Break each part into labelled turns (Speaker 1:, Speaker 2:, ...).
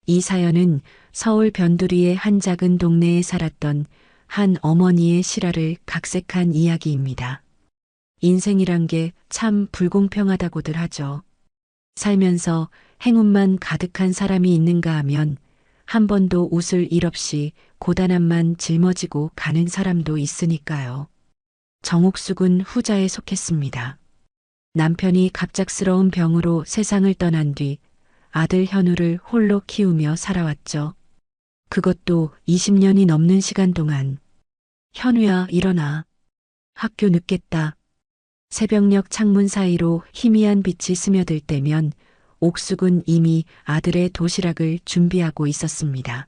Speaker 1: 이 사연은 서울 변두리의 한 작은 동네에 살았던 한 어머니의 실화를 각색한 이야기입니다. 인생이란 게 참 불공평하다고들 하죠. 살면서 행운만 가득한 사람이 있는가 하면 한 번도 웃을 일 없이 고단함만 짊어지고 가는 사람도 있으니까요. 정옥숙은 후자에 속했습니다. 남편이 갑작스러운 병으로 세상을 떠난 뒤 아들 현우를 홀로 키우며 살아왔죠. 그것도 20년이 넘는 시간 동안. 현우야, 일어나. 학교 늦겠다. 새벽녘 창문 사이로 희미한 빛이 스며들 때면 옥숙은 이미 아들의 도시락을 준비하고 있었습니다.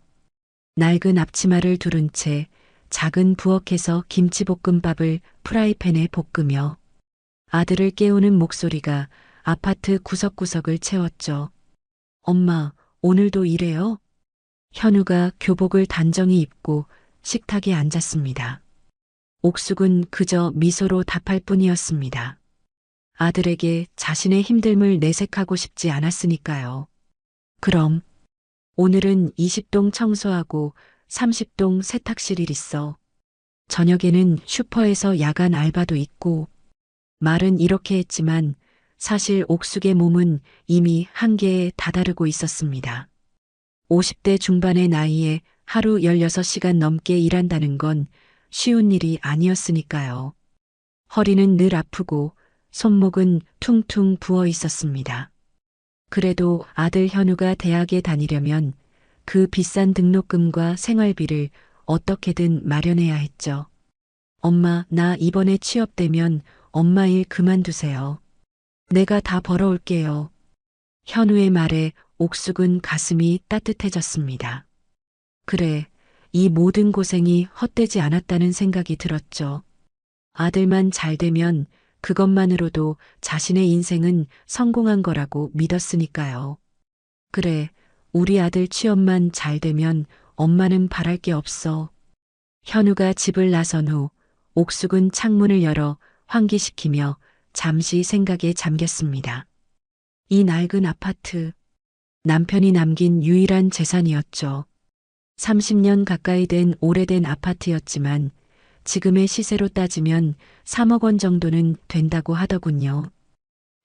Speaker 1: 낡은 앞치마를 두른 채 작은 부엌에서 김치볶음밥을 프라이팬에 볶으며 아들을 깨우는 목소리가 아파트 구석구석을 채웠죠. 엄마, 오늘도 일해요? 현우가 교복을 단정히 입고 식탁에 앉았습니다. 옥숙은 그저 미소로 답할 뿐이었습니다. 아들에게 자신의 힘듦을 내색하고 싶지 않았으니까요. 그럼 오늘은 20동 청소하고 30동 세탁실 일 있어. 저녁에는 슈퍼에서 야간 알바도 있고. 말은 이렇게 했지만 사실 옥숙의 몸은 이미 한계에 다다르고 있었습니다. 50대 중반의 나이에 하루 16시간 넘게 일한다는 건 쉬운 일이 아니었으니까요. 허리는 늘 아프고 손목은 퉁퉁 부어 있었습니다. 그래도 아들 현우가 대학에 다니려면 그 비싼 등록금과 생활비를 어떻게든 마련해야 했죠. 엄마, 나 이번에 취업되면 엄마 일 그만두세요. 내가 다 벌어올게요. 현우의 말에 옥숙은 가슴이 따뜻해졌습니다. 그래, 이 모든 고생이 헛되지 않았다는 생각이 들었죠. 아들만 잘 되면 그것만으로도 자신의 인생은 성공한 거라고 믿었으니까요. 그래, 우리 아들 취업만 잘 되면 엄마는 바랄 게 없어. 현우가 집을 나선 후 옥숙은 창문을 열어 환기시키며 잠시 생각에 잠겼습니다. 이 낡은 아파트, 남편이 남긴 유일한 재산이었죠. 30년 가까이 된 오래된 아파트였지만 지금의 시세로 따지면 3억 원 정도는 된다고 하더군요.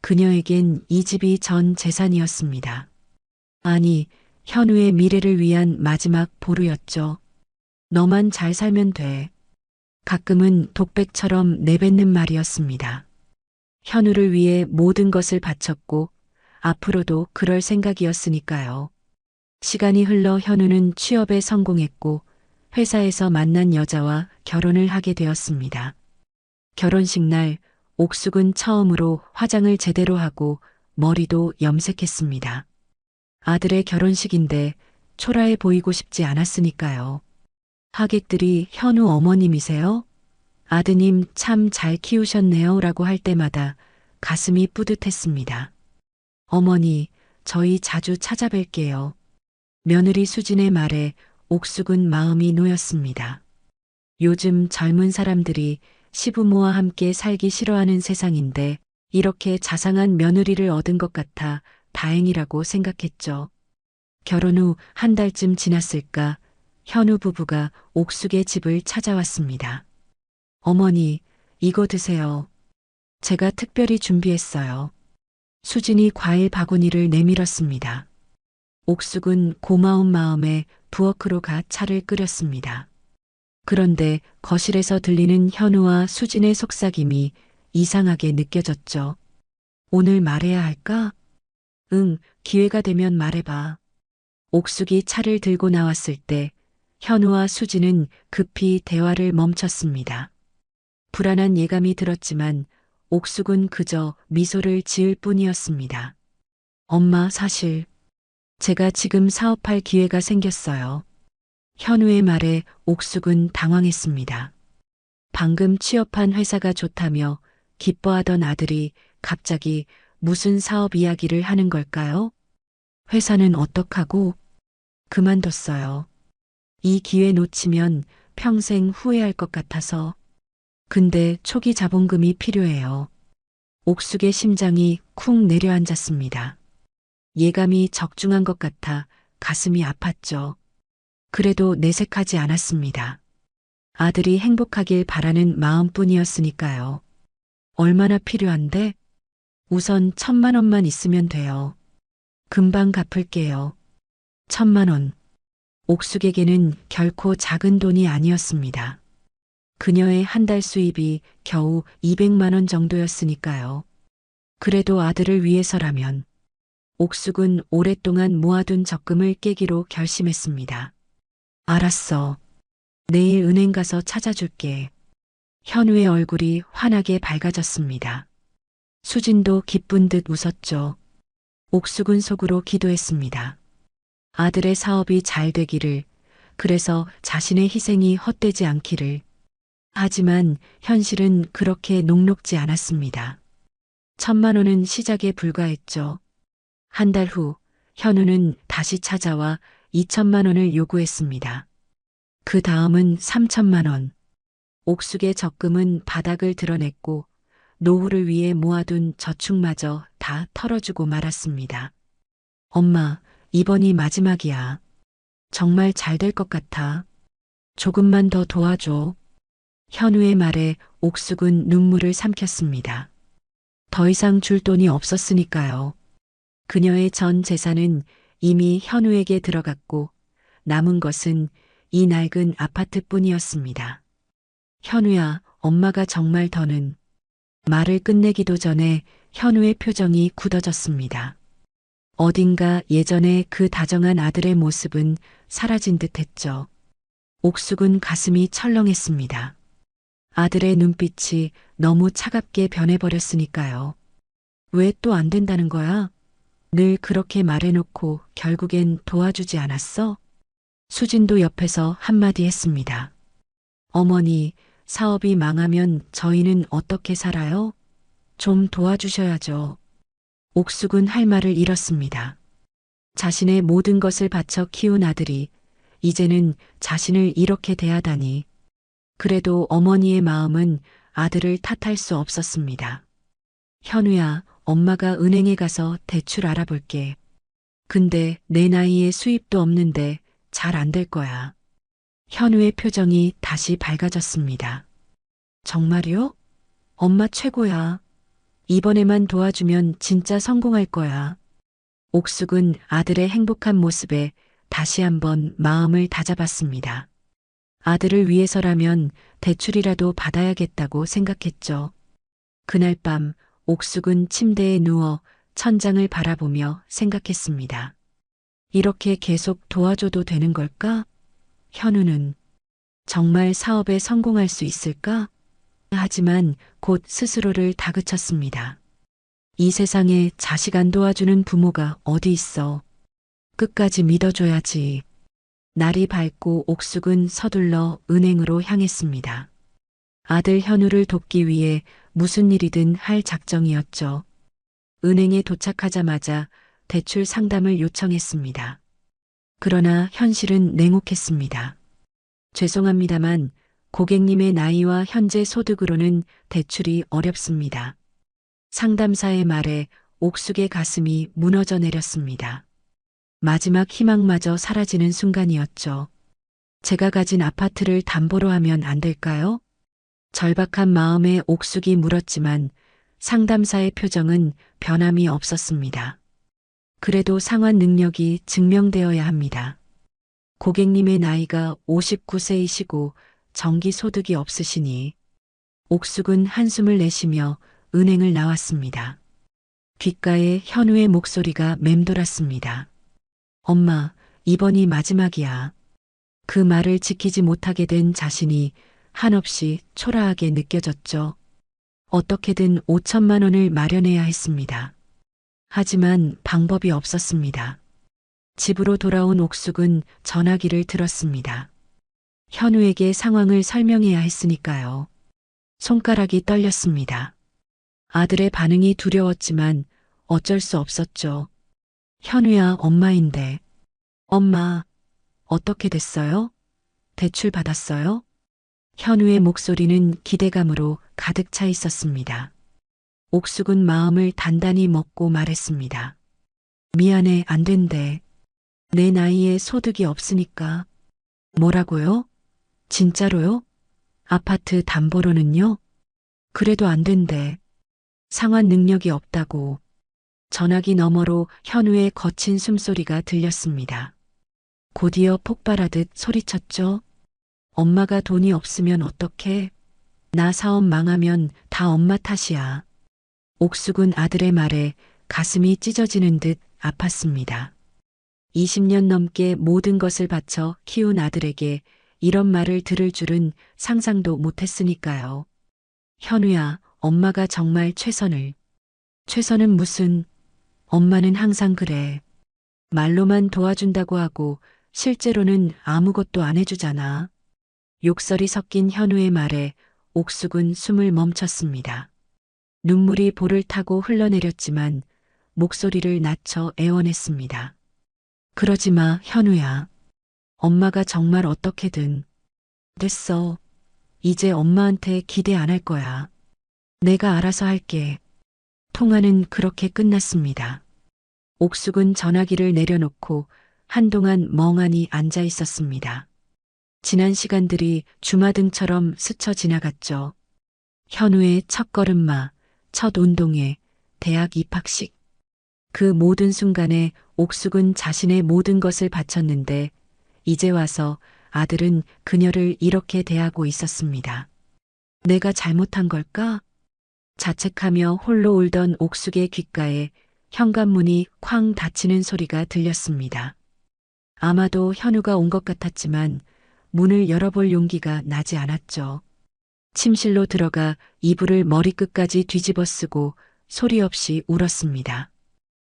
Speaker 1: 그녀에겐 이 집이 전 재산이었습니다. 아니, 현우의 미래를 위한 마지막 보루였죠. 너만 잘 살면 돼. 가끔은 독백처럼 내뱉는 말이었습니다. 현우를 위해 모든 것을 바쳤고 앞으로도 그럴 생각이었으니까요. 시간이 흘러 현우는 취업에 성공했고 회사에서 만난 여자와 결혼을 하게 되었습니다. 결혼식 날 옥숙은 처음으로 화장을 제대로 하고 머리도 염색했습니다. 아들의 결혼식인데 초라해 보이고 싶지 않았으니까요. 하객들이 현우 어머님이세요? 아드님 참 잘 키우셨네요 라고 할 때마다 가슴이 뿌듯했습니다. 어머니, 저희 자주 찾아뵐게요. 며느리 수진의 말에 옥숙은 마음이 놓였습니다. 요즘 젊은 사람들이 시부모와 함께 살기 싫어하는 세상인데 이렇게 자상한 며느리를 얻은 것 같아 다행이라고 생각했죠. 결혼 후 한 달쯤 지났을까 현우 부부가 옥숙의 집을 찾아왔습니다. 어머니, 이거 드세요. 제가 특별히 준비했어요. 수진이 과일 바구니를 내밀었습니다. 옥숙은 고마운 마음에 부엌으로 가 차를 끓였습니다. 그런데 거실에서 들리는 현우와 수진의 속삭임이 이상하게 느껴졌죠. 오늘 말해야 할까? 응, 기회가 되면 말해봐. 옥숙이 차를 들고 나왔을 때 현우와 수진은 급히 대화를 멈췄습니다. 불안한 예감이 들었지만 옥숙은 그저 미소를 지을 뿐이었습니다. 엄마, 사실 제가 지금 사업할 기회가 생겼어요. 현우의 말에 옥숙은 당황했습니다. 방금 취업한 회사가 좋다며 기뻐하던 아들이 갑자기 무슨 사업 이야기를 하는 걸까요? 회사는 어떡하고? 그만뒀어요. 이 기회 놓치면 평생 후회할 것 같아서. 근데 초기 자본금이 필요해요. 옥숙의 심장이 쿵 내려앉았습니다. 예감이 적중한 것 같아 가슴이 아팠죠. 그래도 내색하지 않았습니다. 아들이 행복하길 바라는 마음뿐이었으니까요. 얼마나 필요한데? 우선 1,000만 원만 있으면 돼요. 금방 갚을게요. 1,000만 원. 옥숙에게는 결코 작은 돈이 아니었습니다. 그녀의 한 달 수입이 겨우 200만 원 정도였으니까요. 그래도 아들을 위해서라면 옥숙은 오랫동안 모아둔 적금을 깨기로 결심했습니다. 알았어. 내일 은행 가서 찾아줄게. 현우의 얼굴이 환하게 밝아졌습니다. 수진도 기쁜 듯 웃었죠. 옥숙은 속으로 기도했습니다. 아들의 사업이 잘 되기를, 그래서 자신의 희생이 헛되지 않기를. 하지만 현실은 그렇게 녹록지 않았습니다. 1,000만 원은 시작에 불과했죠. 한 달 후, 현우는 다시 찾아와 2,000만 원을 요구했습니다. 그 다음은 3,000만 원. 옥숙의 적금은 바닥을 드러냈고 노후를 위해 모아둔 저축마저 다 털어주고 말았습니다. 엄마, 이번이 마지막이야. 정말 잘 될 것 같아. 조금만 더 도와줘. 현우의 말에 옥숙은 눈물을 삼켰습니다. 더 이상 줄 돈이 없었으니까요. 그녀의 전 재산은 이미 현우에게 들어갔고 남은 것은 이 낡은 아파트뿐이었습니다. 현우야, 엄마가 정말 더는. 말을 끝내기도 전에 현우의 표정이 굳어졌습니다. 어딘가 예전에 그 다정한 아들의 모습은 사라진 듯 했죠. 옥숙은 가슴이 철렁했습니다. 아들의 눈빛이 너무 차갑게 변해버렸으니까요. 왜 또 안 된다는 거야? 늘 그렇게 말해놓고 결국엔 도와주지 않았어? 수진도 옆에서 한마디 했습니다. 어머니, 사업이 망하면 저희는 어떻게 살아요? 좀 도와주셔야죠. 옥숙은 할 말을 잃었습니다. 자신의 모든 것을 바쳐 키운 아들이 이제는 자신을 이렇게 대하다니. 그래도 어머니의 마음은 아들을 탓할 수 없었습니다. 현우야, 엄마가 은행에 가서 대출 알아볼게. 근데 내 나이에 수입도 없는데 잘 안 될 거야. 현우의 표정이 다시 밝아졌습니다. 정말요? 엄마 최고야. 이번에만 도와주면 진짜 성공할 거야. 옥숙은 아들의 행복한 모습에 다시 한번 마음을 다잡았습니다. 아들을 위해서라면 대출이라도 받아야겠다고 생각했죠. 그날 밤 옥숙은 침대에 누워 천장을 바라보며 생각했습니다. 이렇게 계속 도와줘도 되는 걸까? 현우는 정말 사업에 성공할 수 있을까? 하지만 곧 스스로를 다그쳤습니다. 이 세상에 자식 안 도와주는 부모가 어디 있어. 끝까지 믿어줘야지. 날이 밝고 옥숙은 서둘러 은행으로 향했습니다. 아들 현우를 돕기 위해 무슨 일이든 할 작정이었죠. 은행에 도착하자마자 대출 상담을 요청했습니다. 그러나 현실은 냉혹했습니다. 죄송합니다만 고객님의 나이와 현재 소득으로는 대출이 어렵습니다. 상담사의 말에 옥숙의 가슴이 무너져 내렸습니다. 마지막 희망마저 사라지는 순간이었죠. 제가 가진 아파트를 담보로 하면 안 될까요? 절박한 마음에 옥숙이 물었지만 상담사의 표정은 변함이 없었습니다. 그래도 상환 능력이 증명되어야 합니다. 고객님의 나이가 59세이시고 정기 소득이 없으시니. 옥숙은 한숨을 내쉬며 은행을 나왔습니다. 귓가에 현우의 목소리가 맴돌았습니다. 엄마, 이번이 마지막이야. 그 말을 지키지 못하게 된 자신이 한없이 초라하게 느껴졌죠. 어떻게든 5,000만 원을 마련해야 했습니다. 하지만 방법이 없었습니다. 집으로 돌아온 옥숙은 전화기를 들었습니다. 현우에게 상황을 설명해야 했으니까요. 손가락이 떨렸습니다. 아들의 반응이 두려웠지만 어쩔 수 없었죠. 현우야, 엄마인데. 엄마, 어떻게 됐어요? 대출 받았어요? 현우의 목소리는 기대감으로 가득 차 있었습니다. 옥숙은 마음을 단단히 먹고 말했습니다. 미안해, 안 된대. 내 나이에 소득이 없으니까. 뭐라고요? 진짜로요? 아파트 담보로는요? 그래도 안 된대. 상환 능력이 없다고. 전화기 너머로 현우의 거친 숨소리가 들렸습니다. 곧이어 폭발하듯 소리쳤죠. 엄마가 돈이 없으면 어떡해? 나 사업 망하면 다 엄마 탓이야. 옥숙은 아들의 말에 가슴이 찢어지는 듯 아팠습니다. 20년 넘게 모든 것을 바쳐 키운 아들에게 이런 말을 들을 줄은 상상도 못했으니까요. 현우야, 엄마가 정말 최선을. 최선은 무슨, 엄마는 항상 그래. 말로만 도와준다고 하고 실제로는 아무것도 안 해주잖아. 욕설이 섞인 현우의 말에 옥숙은 숨을 멈췄습니다. 눈물이 볼을 타고 흘러내렸지만 목소리를 낮춰 애원했습니다. 그러지 마, 현우야. 엄마가 정말 어떻게든. 됐어. 이제 엄마한테 기대 안 할 거야. 내가 알아서 할게. 통화는 그렇게 끝났습니다. 옥숙은 전화기를 내려놓고 한동안 멍하니 앉아 있었습니다. 지난 시간들이 주마등처럼 스쳐 지나갔죠. 현우의 첫 걸음마, 첫 운동회, 대학 입학식. 그 모든 순간에 옥숙은 자신의 모든 것을 바쳤는데 이제 와서 아들은 그녀를 이렇게 대하고 있었습니다. 내가 잘못한 걸까? 자책하며 홀로 울던 옥숙의 귓가에 현관문이 쾅 닫히는 소리가 들렸습니다. 아마도 현우가 온 것 같았지만 문을 열어볼 용기가 나지 않았죠. 침실로 들어가 이불을 머리끝까지 뒤집어 쓰고 소리 없이 울었습니다.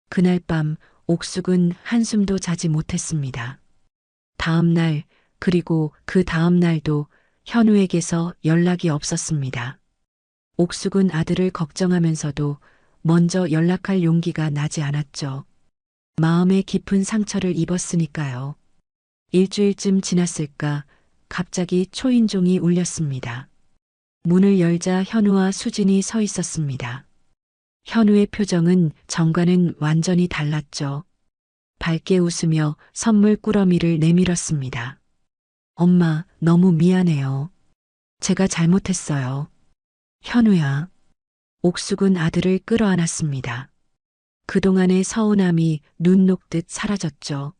Speaker 1: 그날 밤 옥숙은 한숨도 자지 못했습니다. 다음 날 그리고 그 다음 날도 현우에게서 연락이 없었습니다. 옥숙은 아들을 걱정하면서도 먼저 연락할 용기가 나지 않았죠. 마음에 깊은 상처를 입었으니까요. 일주일쯤 지났을까 갑자기 초인종이 울렸습니다. 문을 열자 현우와 수진이 서 있었습니다. 현우의 표정은 전과는 완전히 달랐죠. 밝게 웃으며 선물 꾸러미를 내밀었습니다. 엄마, 너무 미안해요. 제가 잘못했어요. 현우야. 옥숙은 아들을 끌어안았습니다. 그동안의 서운함이 눈 녹듯 사라졌죠.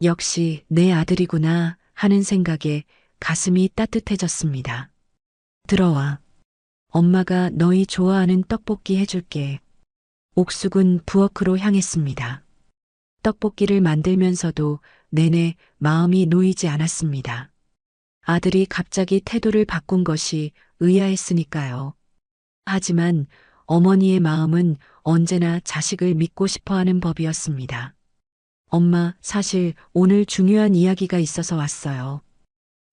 Speaker 1: 역시 내 아들이구나 하는 생각에 가슴이 따뜻해졌습니다. 들어와. 엄마가 너희 좋아하는 떡볶이 해줄게. 옥숙은 부엌으로 향했습니다. 떡볶이를 만들면서도 내내 마음이 놓이지 않았습니다. 아들이 갑자기 태도를 바꾼 것이 의아했으니까요. 하지만 어머니의 마음은 언제나 자식을 믿고 싶어 하는 법이었습니다. 엄마, 사실 오늘 중요한 이야기가 있어서 왔어요.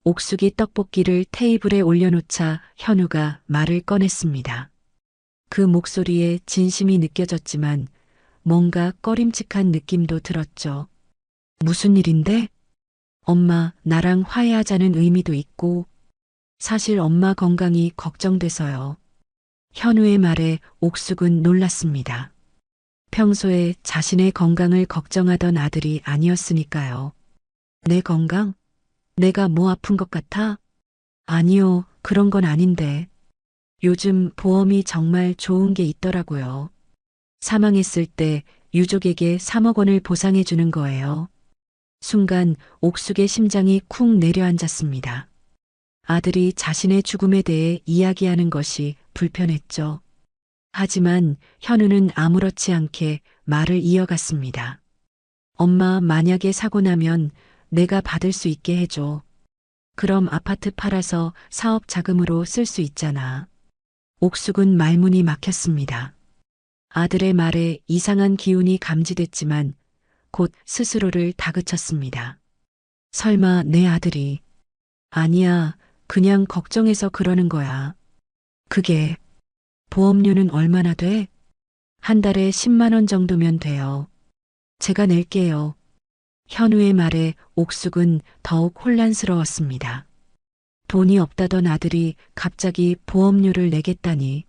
Speaker 1: 옥숙이 떡볶이를 테이블에 올려놓자 현우가 말을 꺼냈습니다. 그 목소리에 진심이 느껴졌지만 뭔가 꺼림칙한 느낌도 들었죠. 무슨 일인데? 엄마, 나랑 화해하자는 의미도 있고, 사실 엄마 건강이 걱정돼서요. 현우의 말에 옥숙은 놀랐습니다. 평소에 자신의 건강을 걱정하던 아들이 아니었으니까요. 내 건강? 내가 뭐 아픈 것 같아? 아니요, 그런 건 아닌데. 요즘 보험이 정말 좋은 게 있더라고요. 사망했을 때 유족에게 3억 원을 보상해 주는 거예요. 순간 옥숙의 심장이 쿵 내려앉았습니다. 아들이 자신의 죽음에 대해 이야기하는 것이 불편했죠. 하지만 현우는 아무렇지 않게 말을 이어갔습니다. 엄마, 만약에 사고 나면 내가 받을 수 있게 해줘. 그럼 아파트 팔아서 사업 자금으로 쓸 수 있잖아. 옥숙은 말문이 막혔습니다. 아들의 말에 이상한 기운이 감지됐지만 곧 스스로를 다그쳤습니다. 설마 내 아들이. 아니야, 그냥 걱정해서 그러는 거야. 그게 보험료는 얼마나 돼? 한 달에 10만 원 정도면 돼요. 제가 낼게요. 현우의 말에 옥숙은 더욱 혼란스러웠습니다. 돈이 없다던 아들이 갑자기 보험료를 내겠다니.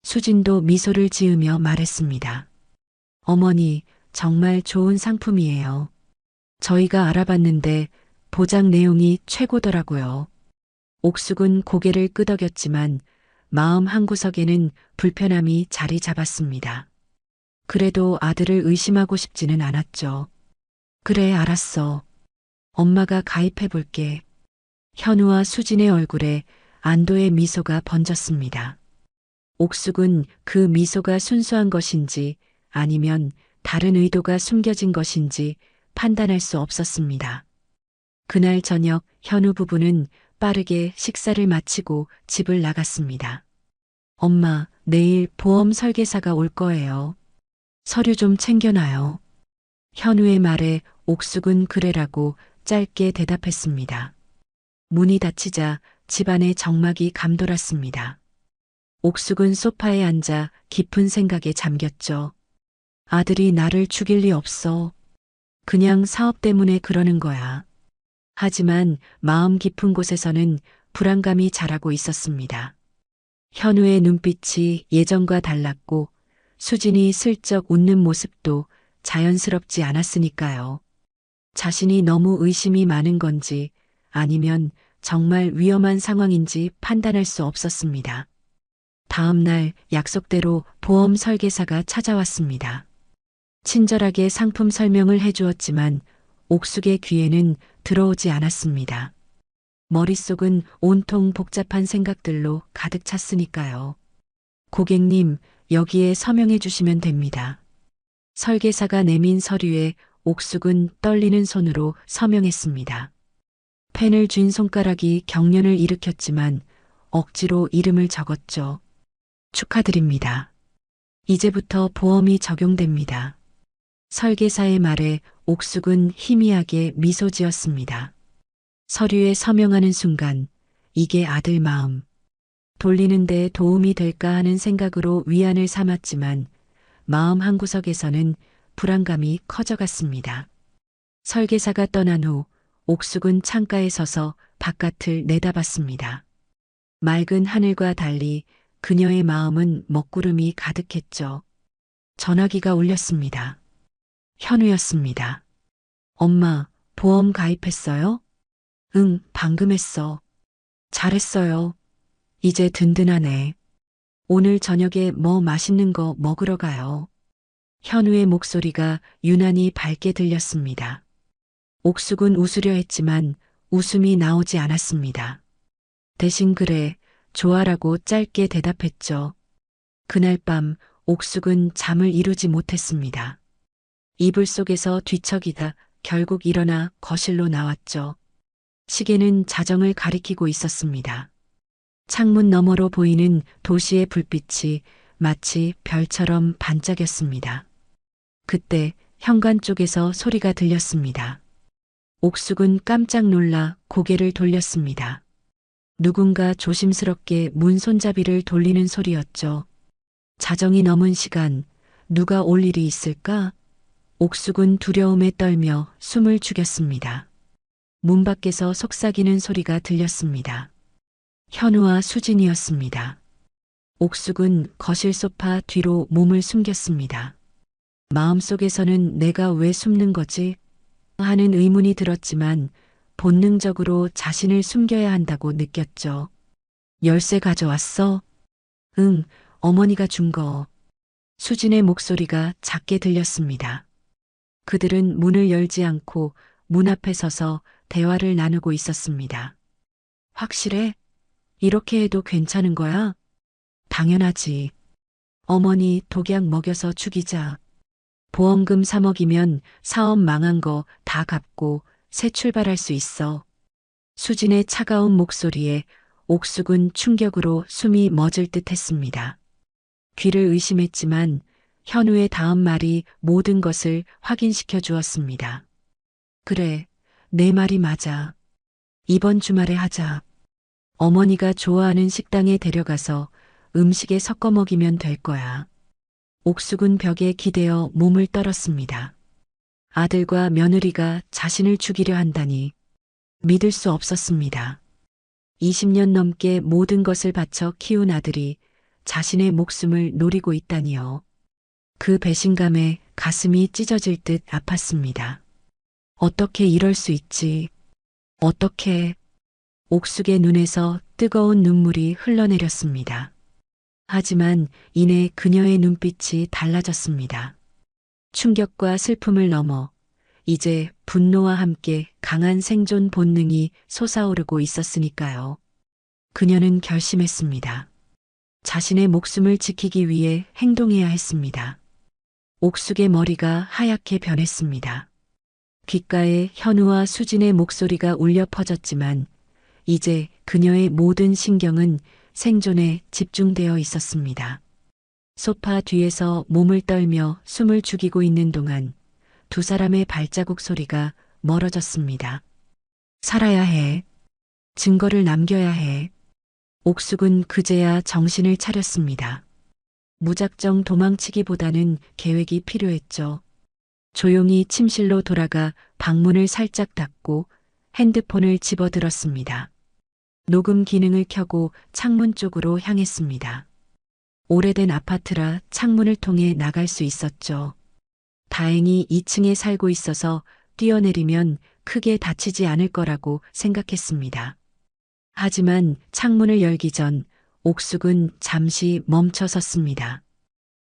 Speaker 1: 수진도 미소를 지으며 말했습니다. 어머니, 정말 좋은 상품이에요. 저희가 알아봤는데 보장 내용이 최고더라고요. 옥숙은 고개를 끄덕였지만 마음 한구석에는 불편함이 자리 잡았습니다. 그래도 아들을 의심하고 싶지는 않았죠. 그래, 알았어. 엄마가 가입해 볼게. 현우와 수진의 얼굴에 안도의 미소가 번졌습니다. 옥숙은 그 미소가 순수한 것인지 아니면 다른 의도가 숨겨진 것인지 판단할 수 없었습니다. 그날 저녁 현우 부부는 빠르게 식사를 마치고 집을 나갔습니다. 엄마, 내일 보험 설계사가 올 거예요. 서류 좀 챙겨놔요. 현우의 말에 옥숙은 그래라고 짧게 대답했습니다. 문이 닫히자 집안의 정막이 감돌았습니다. 옥숙은 소파에 앉아 깊은 생각에 잠겼죠. 아들이 나를 죽일 리 없어. 그냥 사업 때문에 그러는 거야. 하지만 마음 깊은 곳에서는 불안감이 자라고 있었습니다. 현우의 눈빛이 예전과 달랐고 수진이 슬쩍 웃는 모습도 자연스럽지 않았으니까요. 자신이 너무 의심이 많은 건지 아니면 정말 위험한 상황인지 판단할 수 없었습니다. 다음 날 약속대로 보험 설계사가 찾아왔습니다. 친절하게 상품 설명을 해주었지만 옥숙의 귀에는 들어오지 않았습니다. 머릿속은 온통 복잡한 생각들로 가득 찼으니까요. 고객님, 여기에 서명해 주시면 됩니다. 설계사가 내민 서류에 옥숙은 떨리는 손으로 서명했습니다. 펜을 쥔 손가락이 경련을 일으켰지만 억지로 이름을 적었죠. 축하드립니다. 이제부터 보험이 적용됩니다. 설계사의 말에 옥숙은 희미하게 미소 지었습니다. 서류에 서명하는 순간 이게 아들 마음. 돌리는 데 도움이 될까 하는 생각으로 위안을 삼았지만 마음 한구석에서는 불안감이 커져갔습니다. 설계사가 떠난 후 옥숙은 창가에 서서 바깥을 내다봤습니다. 맑은 하늘과 달리 그녀의 마음은 먹구름이 가득했죠. 전화기가 울렸습니다. 현우였습니다. 엄마, 보험 가입했어요? 응, 방금 했어. 잘했어요. 이제 든든하네. 오늘 저녁에 뭐 맛있는 거 먹으러 가요. 현우의 목소리가 유난히 밝게 들렸습니다. 옥숙은 웃으려 했지만 웃음이 나오지 않았습니다. 대신 그래, 좋아라고 짧게 대답했죠. 그날 밤 옥숙은 잠을 이루지 못했습니다. 이불 속에서 뒤척이다 결국 일어나 거실로 나왔죠. 시계는 자정을 가리키고 있었습니다. 창문 너머로 보이는 도시의 불빛이 마치 별처럼 반짝였습니다. 그때 현관 쪽에서 소리가 들렸습니다. 옥숙은 깜짝 놀라 고개를 돌렸습니다. 누군가 조심스럽게 문 손잡이를 돌리는 소리였죠. 자정이 넘은 시간, 누가 올 일이 있을까? 옥숙은 두려움에 떨며 숨을 죽였습니다. 문 밖에서 속삭이는 소리가 들렸습니다. 현우와 수진이었습니다. 옥숙은 거실 소파 뒤로 몸을 숨겼습니다. 마음속에서는 내가 왜 숨는 거지? 하는 의문이 들었지만 본능적으로 자신을 숨겨야 한다고 느꼈죠. 열쇠 가져왔어? 응, 어머니가 준 거. 수진의 목소리가 작게 들렸습니다. 그들은 문을 열지 않고 문 앞에 서서 대화를 나누고 있었습니다. 확실해? 이렇게 해도 괜찮은 거야? 당연하지. 어머니 독약 먹여서 죽이자. 보험금 3억이면 사업 망한 거 다 갚고 새 출발할 수 있어. 수진의 차가운 목소리에 옥숙은 충격으로 숨이 멎을 듯 했습니다. 귀를 의심했지만 현우의 다음 말이 모든 것을 확인시켜 주었습니다. 그래, 내 말이 맞아. 이번 주말에 하자. 어머니가 좋아하는 식당에 데려가서 음식에 섞어 먹이면 될 거야. 옥숙은 벽에 기대어 몸을 떨었습니다. 아들과 며느리가 자신을 죽이려 한다니 믿을 수 없었습니다. 20년 넘게 모든 것을 바쳐 키운 아들이 자신의 목숨을 노리고 있다니요. 그 배신감에 가슴이 찢어질 듯 아팠습니다. 어떻게 이럴 수 있지? 어떻게? 옥숙의 눈에서 뜨거운 눈물이 흘러내렸습니다. 하지만 이내 그녀의 눈빛이 달라졌습니다. 충격과 슬픔을 넘어 이제 분노와 함께 강한 생존 본능이 솟아오르고 있었으니까요. 그녀는 결심했습니다. 자신의 목숨을 지키기 위해 행동해야 했습니다. 옥숙의 머리가 하얗게 변했습니다. 귓가에 현우와 수진의 목소리가 울려 퍼졌지만 이제 그녀의 모든 신경은 생존에 집중되어 있었습니다. 소파 뒤에서 몸을 떨며 숨을 죽이고 있는 동안 두 사람의 발자국 소리가 멀어졌습니다. 살아야 해. 증거를 남겨야 해. 옥숙은 그제야 정신을 차렸습니다. 무작정 도망치기보다는 계획이 필요했죠. 조용히 침실로 돌아가 방문을 살짝 닫고 핸드폰을 집어들었습니다. 녹음 기능을 켜고 창문 쪽으로 향했습니다. 오래된 아파트라 창문을 통해 나갈 수 있었죠. 다행히 2층에 살고 있어서 뛰어내리면 크게 다치지 않을 거라고 생각했습니다. 하지만 창문을 열기 전 옥숙은 잠시 멈춰 섰습니다.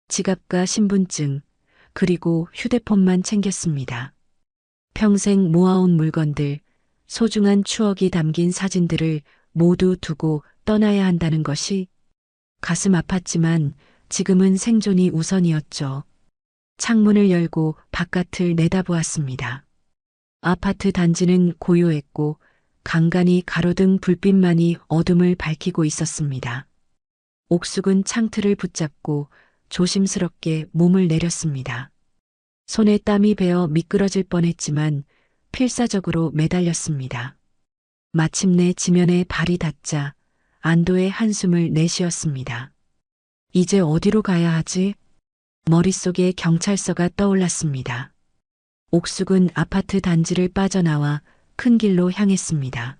Speaker 1: 지갑과 신분증, 그리고 휴대폰만 챙겼습니다. 평생 모아온 물건들, 소중한 추억이 담긴 사진들을 모두 두고 떠나야 한다는 것이 가슴 아팠지만 지금은 생존이 우선이었죠. 창문을 열고 바깥을 내다보았습니다. 아파트 단지는 고요했고 간간이 가로등 불빛만이 어둠을 밝히고 있었습니다. 옥숙은 창틀을 붙잡고 조심스럽게 몸을 내렸습니다. 손에 땀이 배어 미끄러질 뻔했지만 필사적으로 매달렸습니다. 마침내 지면에 발이 닿자 안도의 한숨을 내쉬었습니다. 이제 어디로 가야 하지? 머릿속에 경찰서가 떠올랐습니다. 옥숙은 아파트 단지를 빠져나와 큰 길로 향했습니다.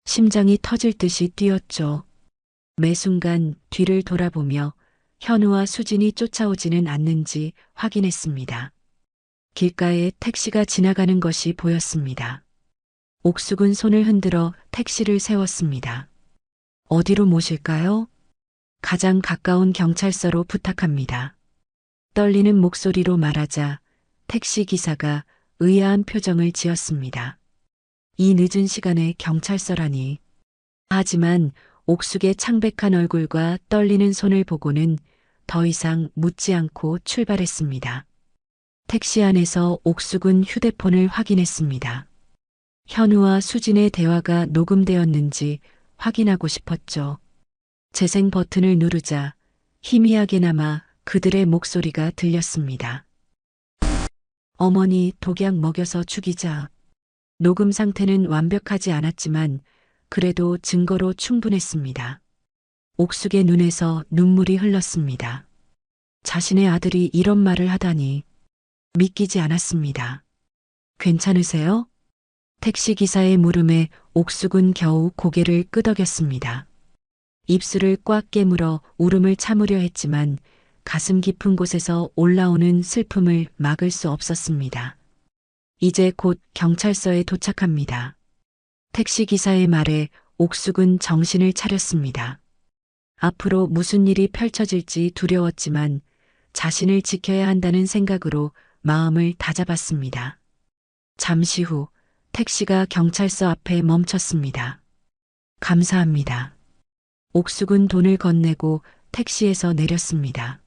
Speaker 1: 심장이 터질 듯이 뛰었죠. 매 순간 뒤를 돌아보며 현우와 수진이 쫓아오지는 않는지 확인했습니다. 길가에 택시가 지나가는 것이 보였습니다. 옥숙은 손을 흔들어 택시를 세웠습니다. 어디로 모실까요? 가장 가까운 경찰서로 부탁합니다. 떨리는 목소리로 말하자 택시 기사가 의아한 표정을 지었습니다. 이 늦은 시간에 경찰서라니. 하지만 옥숙의 창백한 얼굴과 떨리는 손을 보고는 더 이상 묻지 않고 출발했습니다. 택시 안에서 옥숙은 휴대폰을 확인했습니다. 현우와 수진의 대화가 녹음되었는지 확인하고 싶었죠. 재생 버튼을 누르자 희미하게나마 그들의 목소리가 들렸습니다. 어머니 독약 먹여서 죽이자. 녹음 상태는 완벽하지 않았지만 그래도 증거로 충분했습니다. 옥숙의 눈에서 눈물이 흘렀습니다. 자신의 아들이 이런 말을 하다니 믿기지 않았습니다. 괜찮으세요? 택시기사의 물음에 옥숙은 겨우 고개를 끄덕였습니다. 입술을 꽉 깨물어 울음을 참으려 했지만 가슴 깊은 곳에서 올라오는 슬픔을 막을 수 없었습니다. 이제 곧 경찰서에 도착합니다. 택시기사의 말에 옥숙은 정신을 차렸습니다. 앞으로 무슨 일이 펼쳐질지 두려웠지만 자신을 지켜야 한다는 생각으로 마음을 다잡았습니다. 잠시 후 택시가 경찰서 앞에 멈췄습니다. 감사합니다. 옥숙은 돈을 건네고 택시에서 내렸습니다.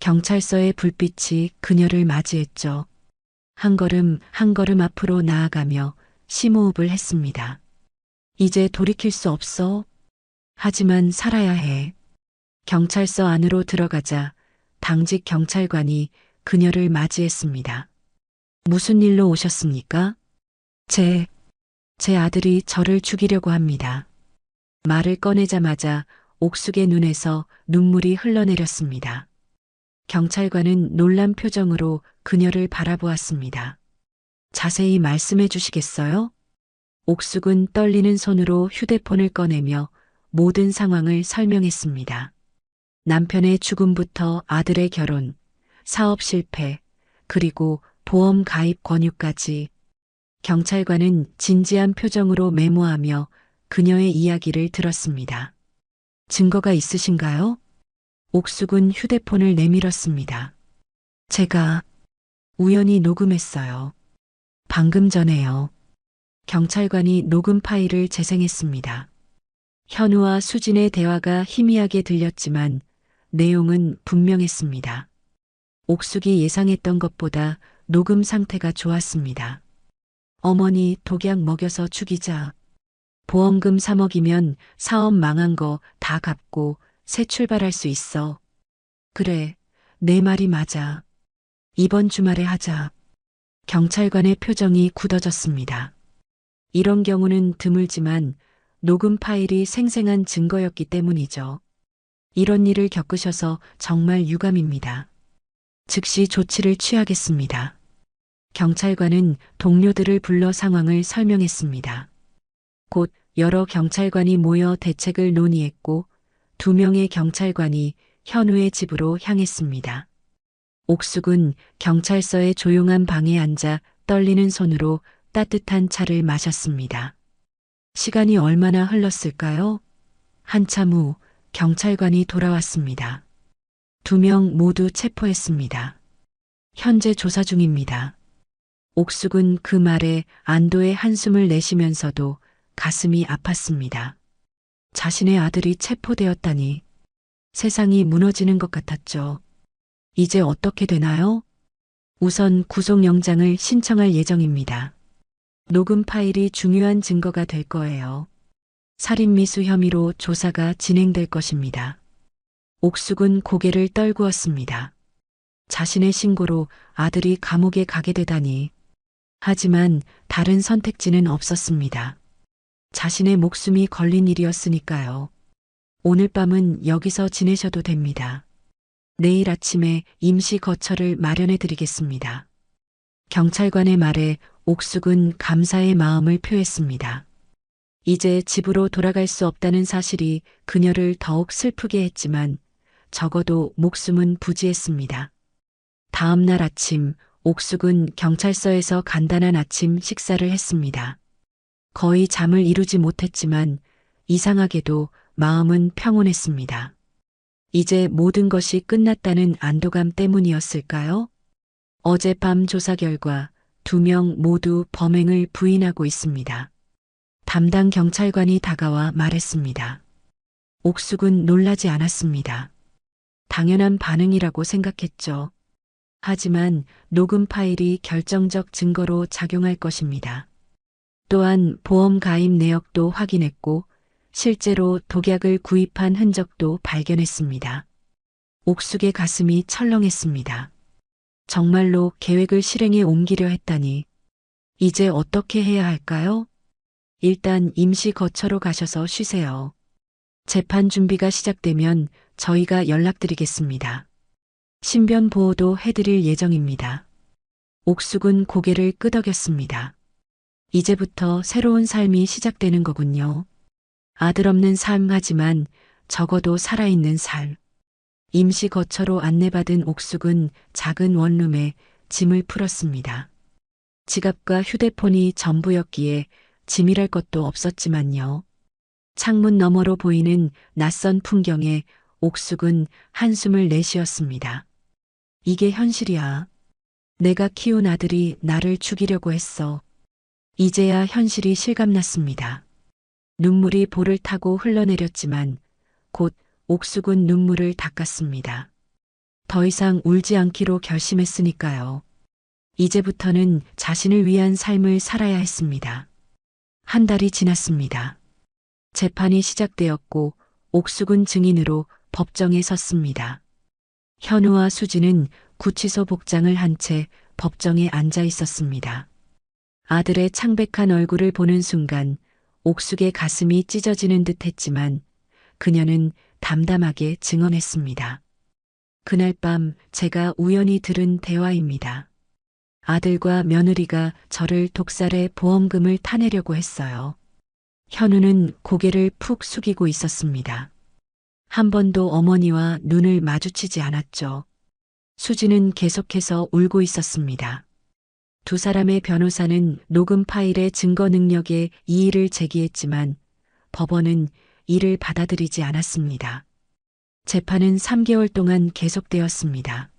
Speaker 1: 경찰서의 불빛이 그녀를 맞이했죠. 한 걸음 한 걸음 앞으로 나아가며 심호흡을 했습니다. 이제 돌이킬 수 없어. 하지만 살아야 해. 경찰서 안으로 들어가자 당직 경찰관이 그녀를 맞이했습니다. 무슨 일로 오셨습니까? 제 아들이 저를 죽이려고 합니다. 말을 꺼내자마자 옥숙의 눈에서 눈물이 흘러내렸습니다. 경찰관은 놀란 표정으로 그녀를 바라보았습니다. 자세히 말씀해 주시겠어요? 옥숙은 떨리는 손으로 휴대폰을 꺼내며 모든 상황을 설명했습니다. 남편의 죽음부터 아들의 결혼, 사업 실패, 그리고 보험 가입 권유까지 경찰관은 진지한 표정으로 메모하며 그녀의 이야기를 들었습니다. 증거가 있으신가요? 옥숙은 휴대폰을 내밀었습니다. 제가 우연히 녹음했어요. 방금 전에요. 경찰관이 녹음 파일을 재생했습니다. 현우와 수진의 대화가 희미하게 들렸지만 내용은 분명했습니다. 옥숙이 예상했던 것보다 녹음 상태가 좋았습니다. 어머니 독약 먹여서 죽이자. 보험금 3억이면 사업 망한 거 다 갚고 새 출발할 수 있어. 그래, 내 말이 맞아. 이번 주말에 하자. 경찰관의 표정이 굳어졌습니다. 이런 경우는 드물지만 녹음 파일이 생생한 증거였기 때문이죠. 이런 일을 겪으셔서 정말 유감입니다. 즉시 조치를 취하겠습니다. 경찰관은 동료들을 불러 상황을 설명했습니다. 곧 여러 경찰관이 모여 대책을 논의했고 2명의 경찰관이 현우의 집으로 향했습니다. 옥숙은 경찰서의 조용한 방에 앉아 떨리는 손으로 따뜻한 차를 마셨습니다. 시간이 얼마나 흘렀을까요? 한참 후 경찰관이 돌아왔습니다. 2명 모두 체포했습니다. 현재 조사 중입니다. 옥숙은 그 말에 안도의 한숨을 내쉬면서도 가슴이 아팠습니다. 자신의 아들이 체포되었다니 세상이 무너지는 것 같았죠. 이제 어떻게 되나요? 우선 구속영장을 신청할 예정입니다. 녹음 파일이 중요한 증거가 될 거예요. 살인미수 혐의로 조사가 진행될 것입니다. 옥숙은 고개를 떨구었습니다. 자신의 신고로 아들이 감옥에 가게 되다니. 하지만 다른 선택지는 없었습니다. 자신의 목숨이 걸린 일이었으니까요. 오늘 밤은 여기서 지내셔도 됩니다. 내일 아침에 임시 거처를 마련해 드리겠습니다. 경찰관의 말에 옥숙은 감사의 마음을 표했습니다. 이제 집으로 돌아갈 수 없다는 사실이 그녀를 더욱 슬프게 했지만 적어도 목숨은 부지했습니다. 다음 날 아침 옥숙은 경찰서에서 간단한 아침 식사를 했습니다. 거의 잠을 이루지 못했지만 이상하게도 마음은 평온했습니다. 이제 모든 것이 끝났다는 안도감 때문이었을까요? 어젯밤 조사 결과 2명 모두 범행을 부인하고 있습니다. 담당 경찰관이 다가와 말했습니다. 옥숙은 놀라지 않았습니다. 당연한 반응이라고 생각했죠. 하지만 녹음 파일이 결정적 증거로 작용할 것입니다. 또한 보험 가입 내역도 확인했고 실제로 독약을 구입한 흔적도 발견했습니다. 옥숙의 가슴이 철렁했습니다. 정말로 계획을 실행에 옮기려 했다니. 이제 어떻게 해야 할까요? 일단 임시 거처로 가셔서 쉬세요. 재판 준비가 시작되면 저희가 연락드리겠습니다. 신변 보호도 해드릴 예정입니다. 옥숙은 고개를 끄덕였습니다. 이제부터 새로운 삶이 시작되는 거군요. 아들 없는 삶 하지만 적어도 살아있는 삶. 임시 거처로 안내받은 옥숙은 작은 원룸에 짐을 풀었습니다. 지갑과 휴대폰이 전부였기에 짐이랄 것도 없었지만요. 창문 너머로 보이는 낯선 풍경에 옥숙은 한숨을 내쉬었습니다. 이게 현실이야. 내가 키운 아들이 나를 죽이려고 했어. 이제야 현실이 실감났습니다. 눈물이 볼을 타고 흘러내렸지만 곧 옥숙은 눈물을 닦았습니다. 더 이상 울지 않기로 결심했으니까요. 이제부터는 자신을 위한 삶을 살아야 했습니다. 한 달이 지났습니다. 재판이 시작되었고 옥숙은 증인으로 법정에 섰습니다. 현우와 수지는 구치소 복장을 한 채 법정에 앉아 있었습니다. 아들의 창백한 얼굴을 보는 순간 옥숙의 가슴이 찢어지는 듯 했지만 그녀는 담담하게 증언했습니다. 그날 밤 제가 우연히 들은 대화입니다. 아들과 며느리가 저를 독살해 보험금을 타내려고 했어요. 현우는 고개를 푹 숙이고 있었습니다. 한 번도 어머니와 눈을 마주치지 않았죠. 수지는 계속해서 울고 있었습니다. 두 사람의 변호사는 녹음 파일의 증거 능력에 이의를 제기했지만 법원은 이를 받아들이지 않았습니다. 재판은 3개월 동안 계속되었습니다.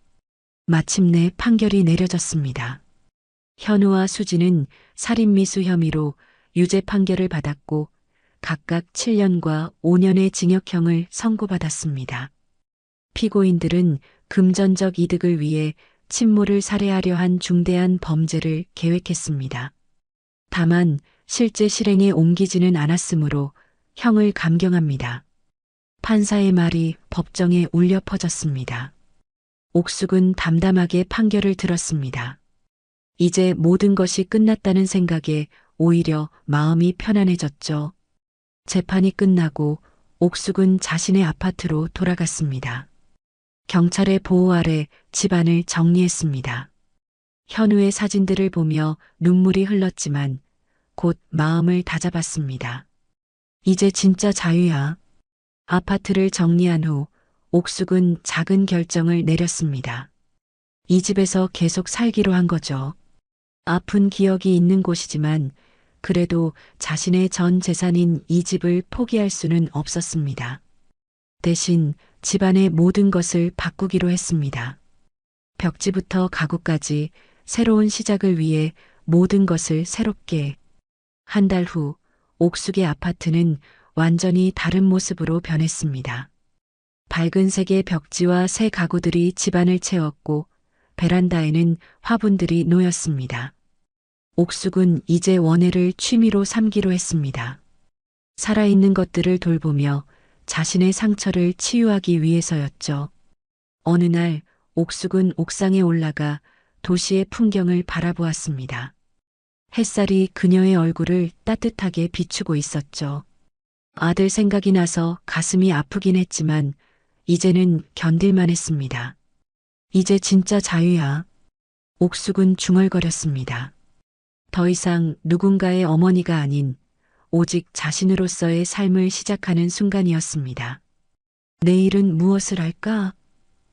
Speaker 1: 마침내 판결이 내려졌습니다. 현우와 수지는 살인미수 혐의로 유죄 판결을 받았고 각각 7년과 5년의 징역형을 선고받았습니다. 피고인들은 금전적 이득을 위해 친모를 살해하려 한 중대한 범죄를 계획했습니다. 다만 실제 실행에 옮기지는 않았으므로 형을 감경합니다. 판사의 말이 법정에 울려 퍼졌습니다. 옥숙은 담담하게 판결을 들었습니다. 이제 모든 것이 끝났다는 생각에 오히려 마음이 편안해졌죠. 재판이 끝나고 옥숙은 자신의 아파트로 돌아갔습니다. 경찰의 보호 아래 집안을 정리했습니다. 현우의 사진들을 보며 눈물이 흘렀지만 곧 마음을 다잡았습니다. 이제 진짜 자유야. 아파트를 정리한 후 옥숙은 작은 결정을 내렸습니다. 이 집에서 계속 살기로 한 거죠. 아픈 기억이 있는 곳이지만 그래도 자신의 전 재산인 이 집을 포기할 수는 없었습니다. 대신 집안의 모든 것을 바꾸기로 했습니다. 벽지부터 가구까지 새로운 시작을 위해 모든 것을 새롭게. 한 달 후 옥숙의 아파트는 완전히 다른 모습으로 변했습니다. 밝은 색의 벽지와 새 가구들이 집안을 채웠고 베란다에는 화분들이 놓였습니다. 옥숙은 이제 원예를 취미로 삼기로 했습니다. 살아있는 것들을 돌보며 자신의 상처를 치유하기 위해서였죠. 어느 날 옥숙은 옥상에 올라가 도시의 풍경을 바라보았습니다. 햇살이 그녀의 얼굴을 따뜻하게 비추고 있었죠. 아들 생각이 나서 가슴이 아프긴 했지만 이제는 견딜만 했습니다. 이제 진짜 자유야. 옥숙은 중얼거렸습니다. 더 이상 누군가의 어머니가 아닌 오직 자신으로서의 삶을 시작하는 순간이었습니다. 내일은 무엇을 할까?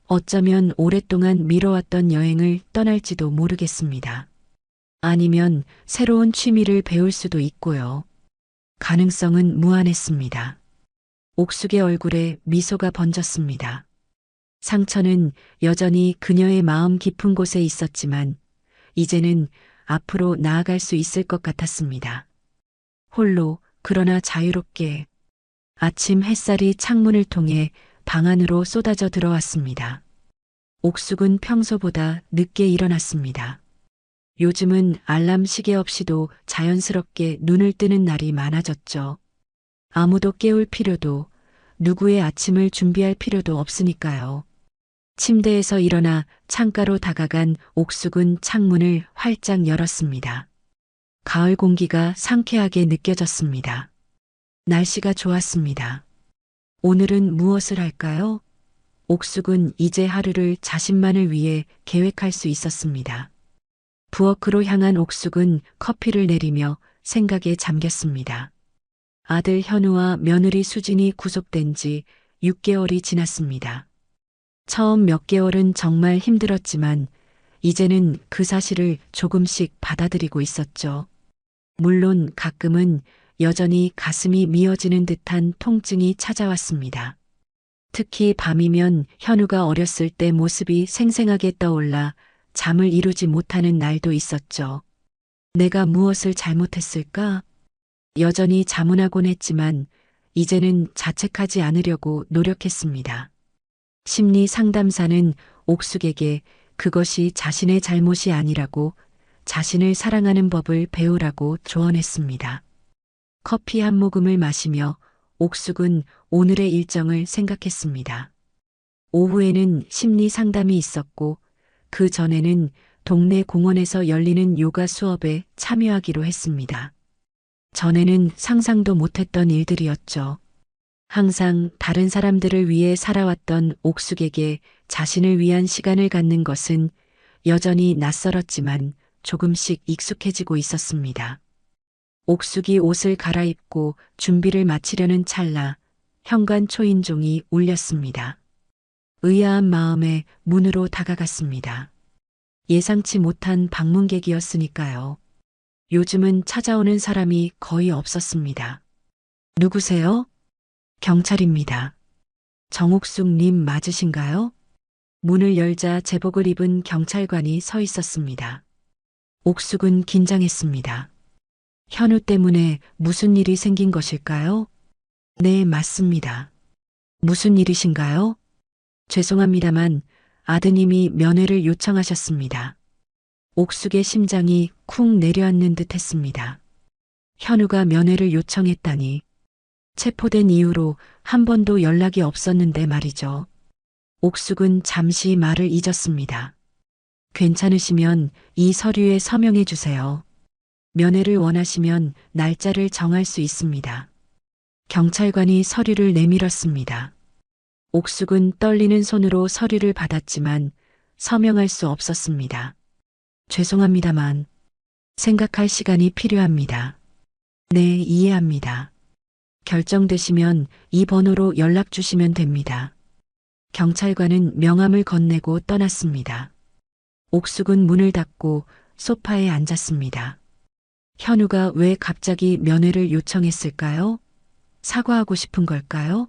Speaker 1: 어쩌면 오랫동안 미뤄왔던 여행을 떠날지도 모르겠습니다. 아니면 새로운 취미를 배울 수도 있고요. 가능성은 무한했습니다. 옥숙의 얼굴에 미소가 번졌습니다. 상처는 여전히 그녀의 마음 깊은 곳에 있었지만 이제는 앞으로 나아갈 수 있을 것 같았습니다. 홀로 그러나 자유롭게. 아침 햇살이 창문을 통해 방 안으로 쏟아져 들어왔습니다. 옥숙은 평소보다 늦게 일어났습니다. 요즘은 알람 시계 없이도 자연스럽게 눈을 뜨는 날이 많아졌죠. 아무도 깨울 필요도, 누구의 아침을 준비할 필요도 없으니까요. 침대에서 일어나 창가로 다가간 옥숙은 창문을 활짝 열었습니다. 가을 공기가 상쾌하게 느껴졌습니다. 날씨가 좋았습니다. 오늘은 무엇을 할까요? 옥숙은 이제 하루를 자신만을 위해 계획할 수 있었습니다. 부엌으로 향한 옥숙은 커피를 내리며 생각에 잠겼습니다. 아들 현우와 며느리 수진이 구속된 지 6개월이 지났습니다. 처음 몇 개월은 정말 힘들었지만 이제는 그 사실을 조금씩 받아들이고 있었죠. 물론 가끔은 여전히 가슴이 미어지는 듯한 통증이 찾아왔습니다. 특히 밤이면 현우가 어렸을 때 모습이 생생하게 떠올라 잠을 이루지 못하는 날도 있었죠. 내가 무엇을 잘못했을까? 여전히 자문하곤 했지만 이제는 자책하지 않으려고 노력했습니다. 심리 상담사는 옥숙에게 그것이 자신의 잘못이 아니라고 자신을 사랑하는 법을 배우라고 조언했습니다. 커피 한 모금을 마시며 옥숙은 오늘의 일정을 생각했습니다. 오후에는 심리 상담이 있었고 그 전에는 동네 공원에서 열리는 요가 수업에 참여하기로 했습니다. 전에는 상상도 못했던 일들이었죠. 항상 다른 사람들을 위해 살아왔던 옥숙에게 자신을 위한 시간을 갖는 것은 여전히 낯설었지만 조금씩 익숙해지고 있었습니다. 옥숙이 옷을 갈아입고 준비를 마치려는 찰나 현관 초인종이 울렸습니다. 의아한 마음에 문으로 다가갔습니다. 예상치 못한 방문객이었으니까요. 요즘은 찾아오는 사람이 거의 없었습니다. 누구세요? 경찰입니다. 정옥숙님 맞으신가요? 문을 열자 제복을 입은 경찰관이 서 있었습니다. 옥숙은 긴장했습니다. 현우 때문에 무슨 일이 생긴 것일까요? 네, 맞습니다. 무슨 일이신가요? 죄송합니다만 아드님이 면회를 요청하셨습니다. 옥숙의 심장이 쿵 내려앉는 듯 했습니다. 현우가 면회를 요청했다니. 체포된 이후로 한 번도 연락이 없었는데 말이죠. 옥숙은 잠시 말을 잊었습니다. 괜찮으시면 이 서류에 서명해 주세요. 면회를 원하시면 날짜를 정할 수 있습니다. 경찰관이 서류를 내밀었습니다. 옥숙은 떨리는 손으로 서류를 받았지만 서명할 수 없었습니다. 죄송합니다만 생각할 시간이 필요합니다. 네, 이해합니다. 결정되시면 이 번호로 연락 주시면 됩니다. 경찰관은 명함을 건네고 떠났습니다. 옥숙은 문을 닫고 소파에 앉았습니다. 현우가 왜 갑자기 면회를 요청했을까요? 사과하고 싶은 걸까요?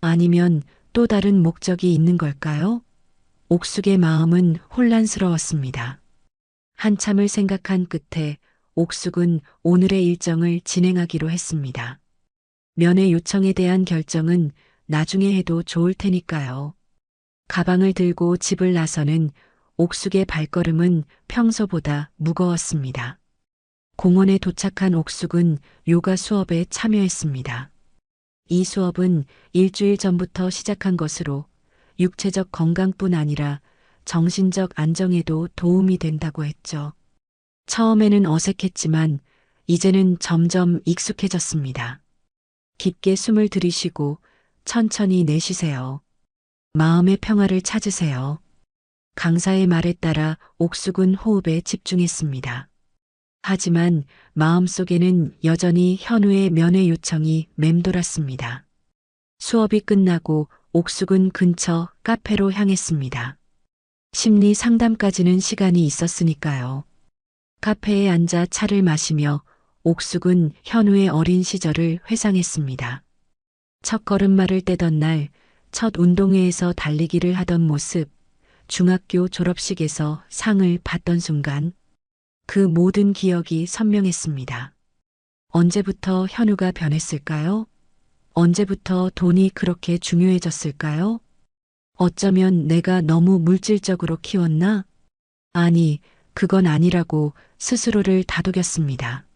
Speaker 1: 아니면 또 다른 목적이 있는 걸까요? 옥숙의 마음은 혼란스러웠습니다. 한참을 생각한 끝에 옥숙은 오늘의 일정을 진행하기로 했습니다. 면회 요청에 대한 결정은 나중에 해도 좋을 테니까요. 가방을 들고 집을 나서는 옥숙의 발걸음은 평소보다 무거웠습니다. 공원에 도착한 옥숙은 요가 수업에 참여했습니다. 이 수업은 일주일 전부터 시작한 것으로 육체적 건강뿐 아니라 정신적 안정에도 도움이 된다고 했죠. 처음에는 어색했지만 이제는 점점 익숙해졌습니다. 깊게 숨을 들이쉬고 천천히 내쉬세요. 마음의 평화를 찾으세요. 강사의 말에 따라 옥숙은 호흡에 집중했습니다. 하지만 마음속에는 여전히 현우의 면회 요청이 맴돌았습니다. 수업이 끝나고 옥숙은 근처 카페로 향했습니다. 심리 상담까지는 시간이 있었으니까요. 카페에 앉아 차를 마시며 옥숙은 현우의 어린 시절을 회상했습니다. 첫 걸음마를 떼던 날, 첫 운동회에서 달리기를 하던 모습, 중학교 졸업식에서 상을 받던 순간, 그 모든 기억이 선명했습니다. 언제부터 현우가 변했을까요? 언제부터 돈이 그렇게 중요해졌을까요? 어쩌면 내가 너무 물질적으로 키웠나? 아니, 그건 아니라고 스스로를 다독였습니다.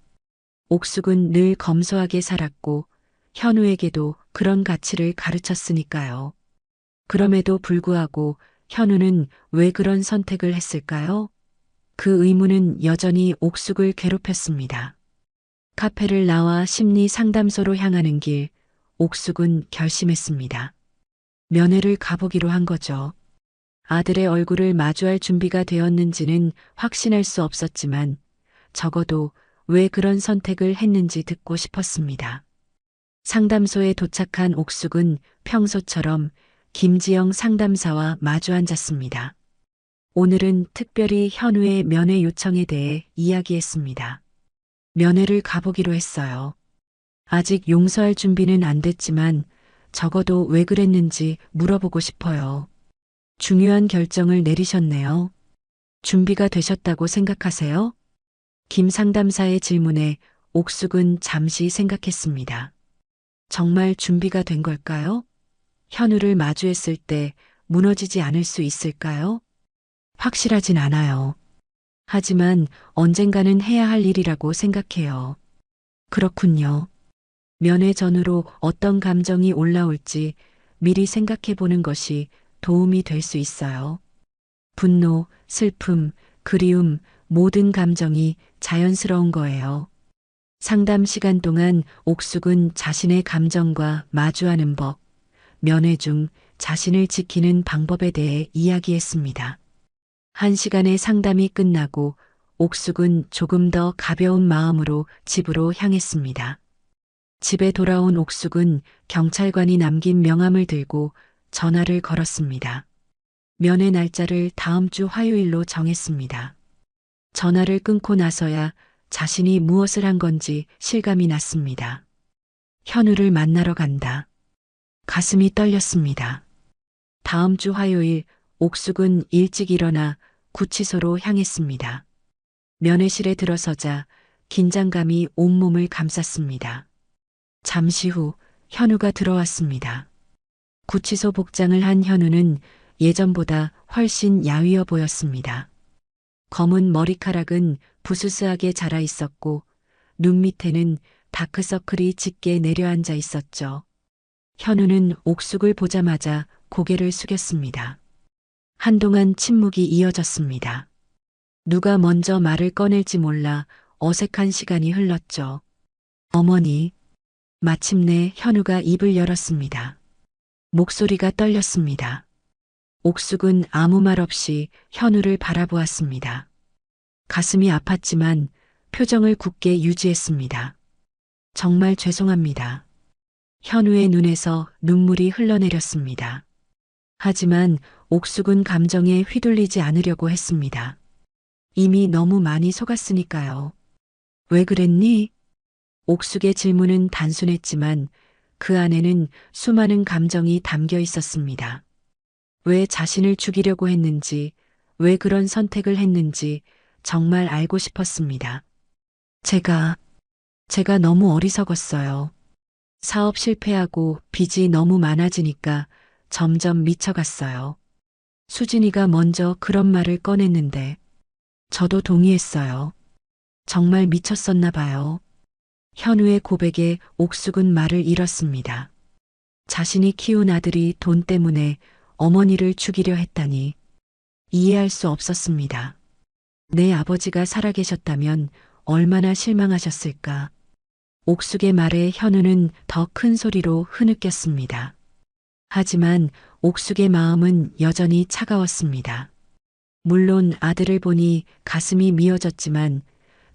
Speaker 1: 옥숙은 늘 검소하게 살았고 현우에게도 그런 가치를 가르쳤으니까요. 그럼에도 불구하고 현우는 왜 그런 선택을 했을까요? 그 의문은 여전히 옥숙을 괴롭혔습니다. 카페를 나와 심리 상담소로 향하는 길, 옥숙은 결심했습니다. 면회를 가보기로 한 거죠. 아들의 얼굴을 마주할 준비가 되었는지는 확신할 수 없었지만 적어도 왜 그런 선택을 했는지 듣고 싶었습니다. 상담소에 도착한 옥숙은 평소처럼 김지영 상담사와 마주 앉았습니다. 오늘은 특별히 현우의 면회 요청에 대해 이야기했습니다. 면회를 가보기로 했어요. 아직 용서할 준비는 안 됐지만 적어도 왜 그랬는지 물어보고 싶어요. 중요한 결정을 내리셨네요. 준비가 되셨다고 생각하세요? 김 상담사의 질문에 옥숙은 잠시 생각했습니다. 정말 준비가 된 걸까요? 현우를 마주했을 때 무너지지 않을 수 있을까요? 확실하진 않아요. 하지만 언젠가는 해야 할 일이라고 생각해요. 그렇군요. 면회 전후로 어떤 감정이 올라올지 미리 생각해 보는 것이 도움이 될 수 있어요. 분노, 슬픔, 그리움, 모든 감정이 자연스러운 거예요. 상담 시간 동안 옥숙은 자신의 감정과 마주하는 법, 면회 중 자신을 지키는 방법에 대해 이야기했습니다. 1시간의 상담이 끝나고 옥숙은 조금 더 가벼운 마음으로 집으로 향했습니다. 집에 돌아온 옥숙은 경찰관이 남긴 명함을 들고 전화를 걸었습니다. 면회 날짜를 다음 주 화요일로 정했습니다. 전화를 끊고 나서야 자신이 무엇을 한 건지 실감이 났습니다. 현우를 만나러 간다. 가슴이 떨렸습니다. 다음 주 화요일 옥숙은 일찍 일어나 구치소로 향했습니다. 면회실에 들어서자 긴장감이 온몸을 감쌌습니다. 잠시 후 현우가 들어왔습니다. 구치소 복장을 한 현우는 예전보다 훨씬 야위어 보였습니다. 검은 머리카락은 부스스하게 자라 있었고 눈 밑에는 다크서클이 짙게 내려앉아 있었죠. 현우는 옥숙을 보자마자 고개를 숙였습니다. 한동안 침묵이 이어졌습니다. 누가 먼저 말을 꺼낼지 몰라 어색한 시간이 흘렀죠. 어머니. 마침내 현우가 입을 열었습니다. 목소리가 떨렸습니다. 옥숙은 아무 말 없이 현우를 바라보았습니다. 가슴이 아팠지만 표정을 굳게 유지했습니다. 정말 죄송합니다. 현우의 눈에서 눈물이 흘러내렸습니다. 하지만 옥숙은 감정에 휘둘리지 않으려고 했습니다. 이미 너무 많이 속았으니까요. 왜 그랬니? 옥숙의 질문은 단순했지만 그 안에는 수많은 감정이 담겨 있었습니다. 왜 자신을 죽이려고 했는지, 왜 그런 선택을 했는지 정말 알고 싶었습니다. 제가 너무 어리석었어요. 사업 실패하고 빚이 너무 많아지니까 점점 미쳐갔어요. 수진이가 먼저 그런 말을 꺼냈는데 저도 동의했어요. 정말 미쳤었나 봐요. 현우의 고백에 옥숙은 말을 잃었습니다. 자신이 키운 아들이 돈 때문에 어머니를 죽이려 했다니 이해할 수 없었습니다. 내 아버지가 살아계셨다면 얼마나 실망하셨을까. 옥숙의 말에 현우는 더 큰 소리로 흐느꼈습니다. 하지만 옥숙의 마음은 여전히 차가웠습니다. 물론 아들을 보니 가슴이 미어졌지만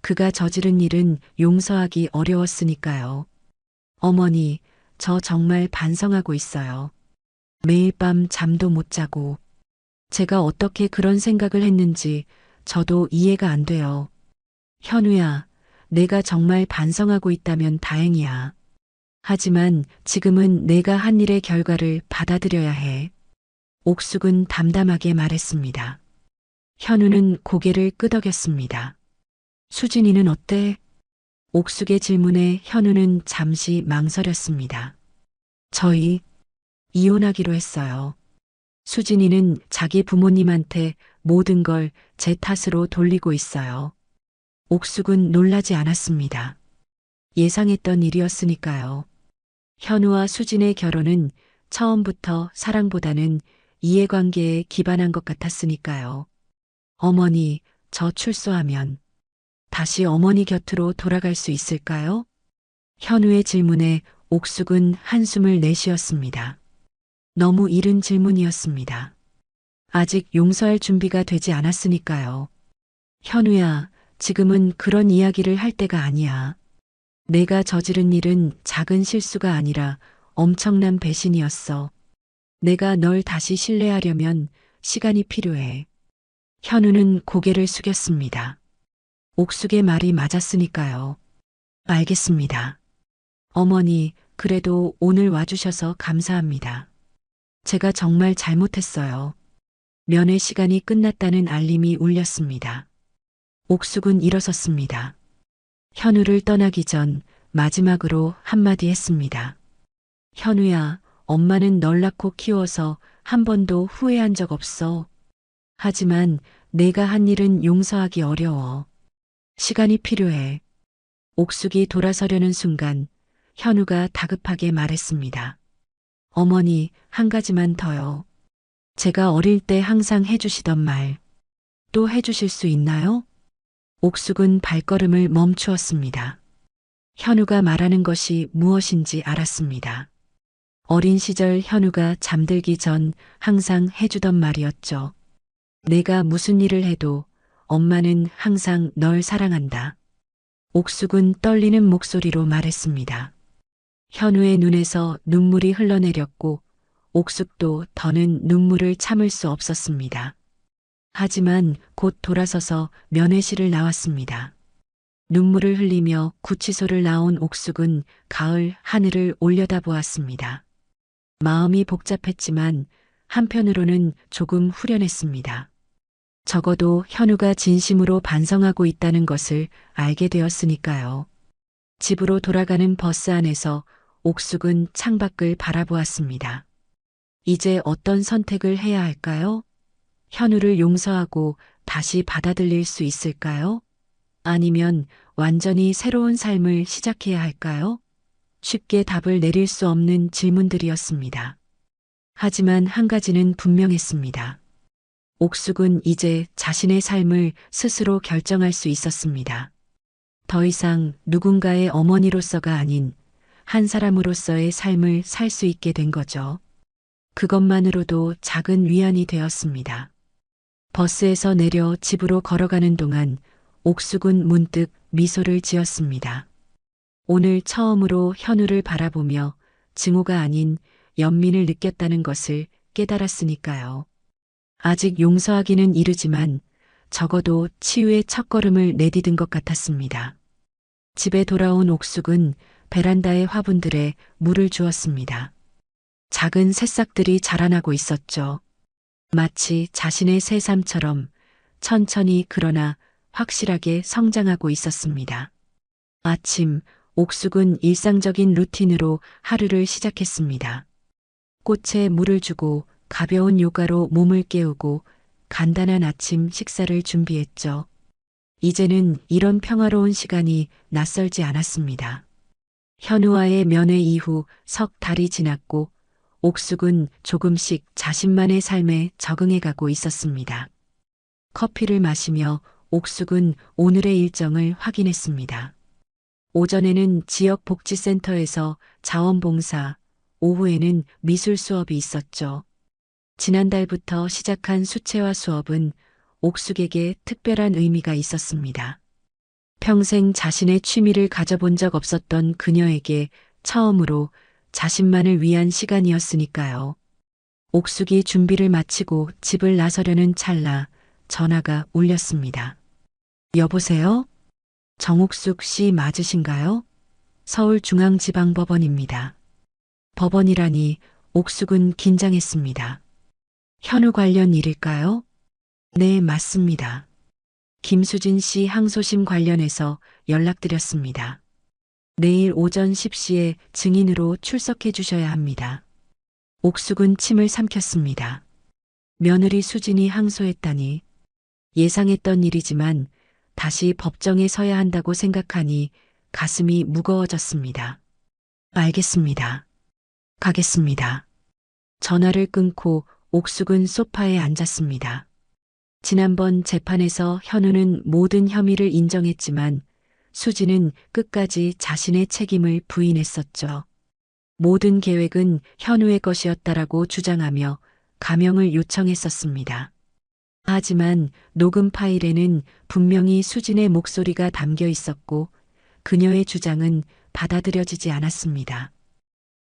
Speaker 1: 그가 저지른 일은 용서하기 어려웠으니까요. 어머니, 저 정말 반성하고 있어요. 매일 밤 잠도 못 자고 제가 어떻게 그런 생각을 했는지 저도 이해가 안 돼요. 현우야, 내가 정말 반성하고 있다면 다행이야. 하지만 지금은 내가 한 일의 결과를 받아들여야 해. 옥숙은 담담하게 말했습니다. 현우는 고개를 끄덕였습니다. 수진이는 어때? 옥숙의 질문에 현우는 잠시 망설였습니다. 저희 이혼하기로 했어요. 수진이는 자기 부모님한테 모든 걸 제 탓으로 돌리고 있어요. 옥숙은 놀라지 않았습니다. 예상했던 일이었으니까요. 현우와 수진의 결혼은 처음부터 사랑보다는 이해관계에 기반한 것 같았으니까요. 어머니, 저 출소하면 다시 어머니 곁으로 돌아갈 수 있을까요? 현우의 질문에 옥숙은 한숨을 내쉬었습니다. 너무 이른 질문이었습니다. 아직 용서할 준비가 되지 않았으니까요. 현우야, 지금은 그런 이야기를 할 때가 아니야. 내가 저지른 일은 작은 실수가 아니라 엄청난 배신이었어. 내가 널 다시 신뢰하려면 시간이 필요해. 현우는 고개를 숙였습니다. 옥숙의 말이 맞았으니까요. 알겠습니다. 어머니, 그래도 오늘 와주셔서 감사합니다. 제가 정말 잘못했어요. 면회 시간이 끝났다는 알림이 울렸습니다. 옥숙은 일어섰습니다. 현우를 떠나기 전 마지막으로 한마디 했습니다. 현우야, 엄마는 널 낳고 키워서 한 번도 후회한 적 없어. 하지만 내가 한 일은 용서하기 어려워. 시간이 필요해. 옥숙이 돌아서려는 순간 현우가 다급하게 말했습니다. 어머니, 한 가지만 더요. 제가 어릴 때 항상 해주시던 말, 또 해주실 수 있나요? 옥숙은 발걸음을 멈추었습니다. 현우가 말하는 것이 무엇인지 알았습니다. 어린 시절 현우가 잠들기 전 항상 해주던 말이었죠. 내가 무슨 일을 해도 엄마는 항상 널 사랑한다. 옥숙은 떨리는 목소리로 말했습니다. 현우의 눈에서 눈물이 흘러내렸고 옥숙도 더는 눈물을 참을 수 없었습니다. 하지만 곧 돌아서서 면회실을 나왔습니다. 눈물을 흘리며 구치소를 나온 옥숙은 가을 하늘을 올려다보았습니다. 마음이 복잡했지만 한편으로는 조금 후련했습니다. 적어도 현우가 진심으로 반성하고 있다는 것을 알게 되었으니까요. 집으로 돌아가는 버스 안에서 옥숙은 창밖을 바라보았습니다. 이제 어떤 선택을 해야 할까요? 현우를 용서하고 다시 받아들일 수 있을까요? 아니면 완전히 새로운 삶을 시작해야 할까요? 쉽게 답을 내릴 수 없는 질문들이었습니다. 하지만 한 가지는 분명했습니다. 옥숙은 이제 자신의 삶을 스스로 결정할 수 있었습니다. 더 이상 누군가의 어머니로서가 아닌 한 사람으로서의 삶을 살 수 있게 된 거죠. 그것만으로도 작은 위안이 되었습니다. 버스에서 내려 집으로 걸어가는 동안 옥숙은 문득 미소를 지었습니다. 오늘 처음으로 현우를 바라보며 증오가 아닌 연민을 느꼈다는 것을 깨달았으니까요. 아직 용서하기는 이르지만 적어도 치유의 첫걸음을 내디딘 것 같았습니다. 집에 돌아온 옥숙은 베란다의 화분들에 물을 주었습니다. 작은 새싹들이 자라나고 있었죠. 마치 자신의 새삼처럼 천천히 그러나 확실하게 성장하고 있었습니다. 아침, 옥숙은 일상적인 루틴으로 하루를 시작했습니다. 꽃에 물을 주고 가벼운 요가로 몸을 깨우고 간단한 아침 식사를 준비했죠. 이제는 이런 평화로운 시간이 낯설지 않았습니다. 현우와의 면회 이후 석 달이 지났고 옥숙은 조금씩 자신만의 삶에 적응해가고 있었습니다. 커피를 마시며 옥숙은 오늘의 일정을 확인했습니다. 오전에는 지역 복지센터에서 자원봉사, 오후에는 미술 수업이 있었죠. 지난달부터 시작한 수채화 수업은 옥숙에게 특별한 의미가 있었습니다. 평생 자신의 취미를 가져본 적 없었던 그녀에게 처음으로 자신만을 위한 시간이었으니까요. 옥숙이 준비를 마치고 집을 나서려는 찰나 전화가 울렸습니다. 여보세요? 정옥숙 씨 맞으신가요? 서울중앙지방법원입니다. 법원이라니 옥숙은 긴장했습니다. 현우 관련 일일까요? 네, 맞습니다. 김수진 씨 항소심 관련해서 연락드렸습니다. 내일 오전 10시에 증인으로 출석해 주셔야 합니다. 옥숙은 침을 삼켰습니다. 며느리 수진이 항소했다니 예상했던 일이지만 다시 법정에 서야 한다고 생각하니 가슴이 무거워졌습니다. 알겠습니다. 가겠습니다. 전화를 끊고 옥숙은 소파에 앉았습니다. 지난번 재판에서 현우는 모든 혐의를 인정했지만 수지는 끝까지 자신의 책임을 부인했었죠. 모든 계획은 현우의 것이었다라고 주장하며 감형을 요청했었습니다. 하지만 녹음 파일에는 분명히 수진의 목소리가 담겨 있었고 그녀의 주장은 받아들여지지 않았습니다.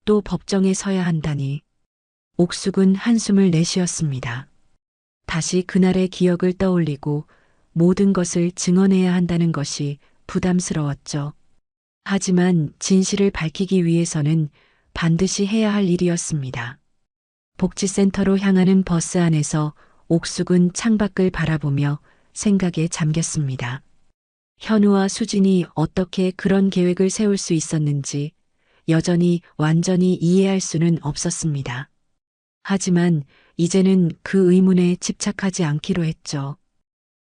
Speaker 1: 또 법정에 서야 한다니. 옥숙은 한숨을 내쉬었습니다. 다시 그날의 기억을 떠올리고 모든 것을 증언해야 한다는 것이 부담스러웠죠. 하지만 진실을 밝히기 위해서는 반드시 해야 할 일이었습니다. 복지센터로 향하는 버스 안에서 옥숙은 창밖을 바라보며 생각에 잠겼습니다. 현우와 수진이 어떻게 그런 계획을 세울 수 있었는지 여전히 완전히 이해할 수는 없었습니다. 하지만 이제는 그 의문에 집착하지 않기로 했죠.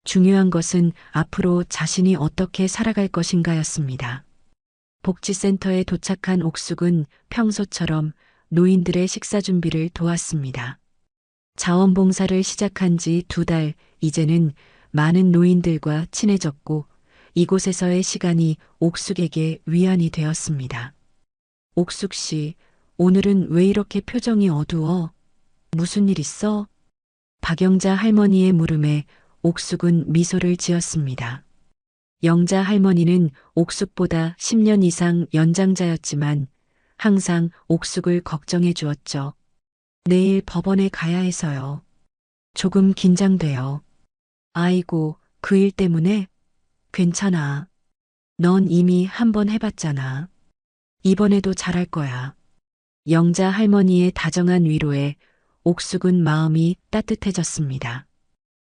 Speaker 1: 중요한 것은 앞으로 자신이 어떻게 살아갈 것인가였습니다. 복지센터에 도착한 옥숙은 평소처럼 노인들의 식사 준비를 도왔습니다. 자원봉사를 시작한 지 2달, 이제는 많은 노인들과 친해졌고 이곳에서의 시간이 옥숙에게 위안이 되었습니다. 옥숙 씨, 오늘은 왜 이렇게 표정이 어두워? 무슨 일 있어? 박영자 할머니의 물음에 옥숙은 미소를 지었습니다. 영자 할머니는 옥숙보다 10년 이상 연장자였지만 항상 옥숙을 걱정해 주었죠. 내일 법원에 가야 해서요. 조금 긴장돼요. 아이고, 그 일 때문에? 괜찮아. 넌 이미 한 번 해봤잖아. 이번에도 잘할 거야. 영자 할머니의 다정한 위로에 옥숙은 마음이 따뜻해졌습니다.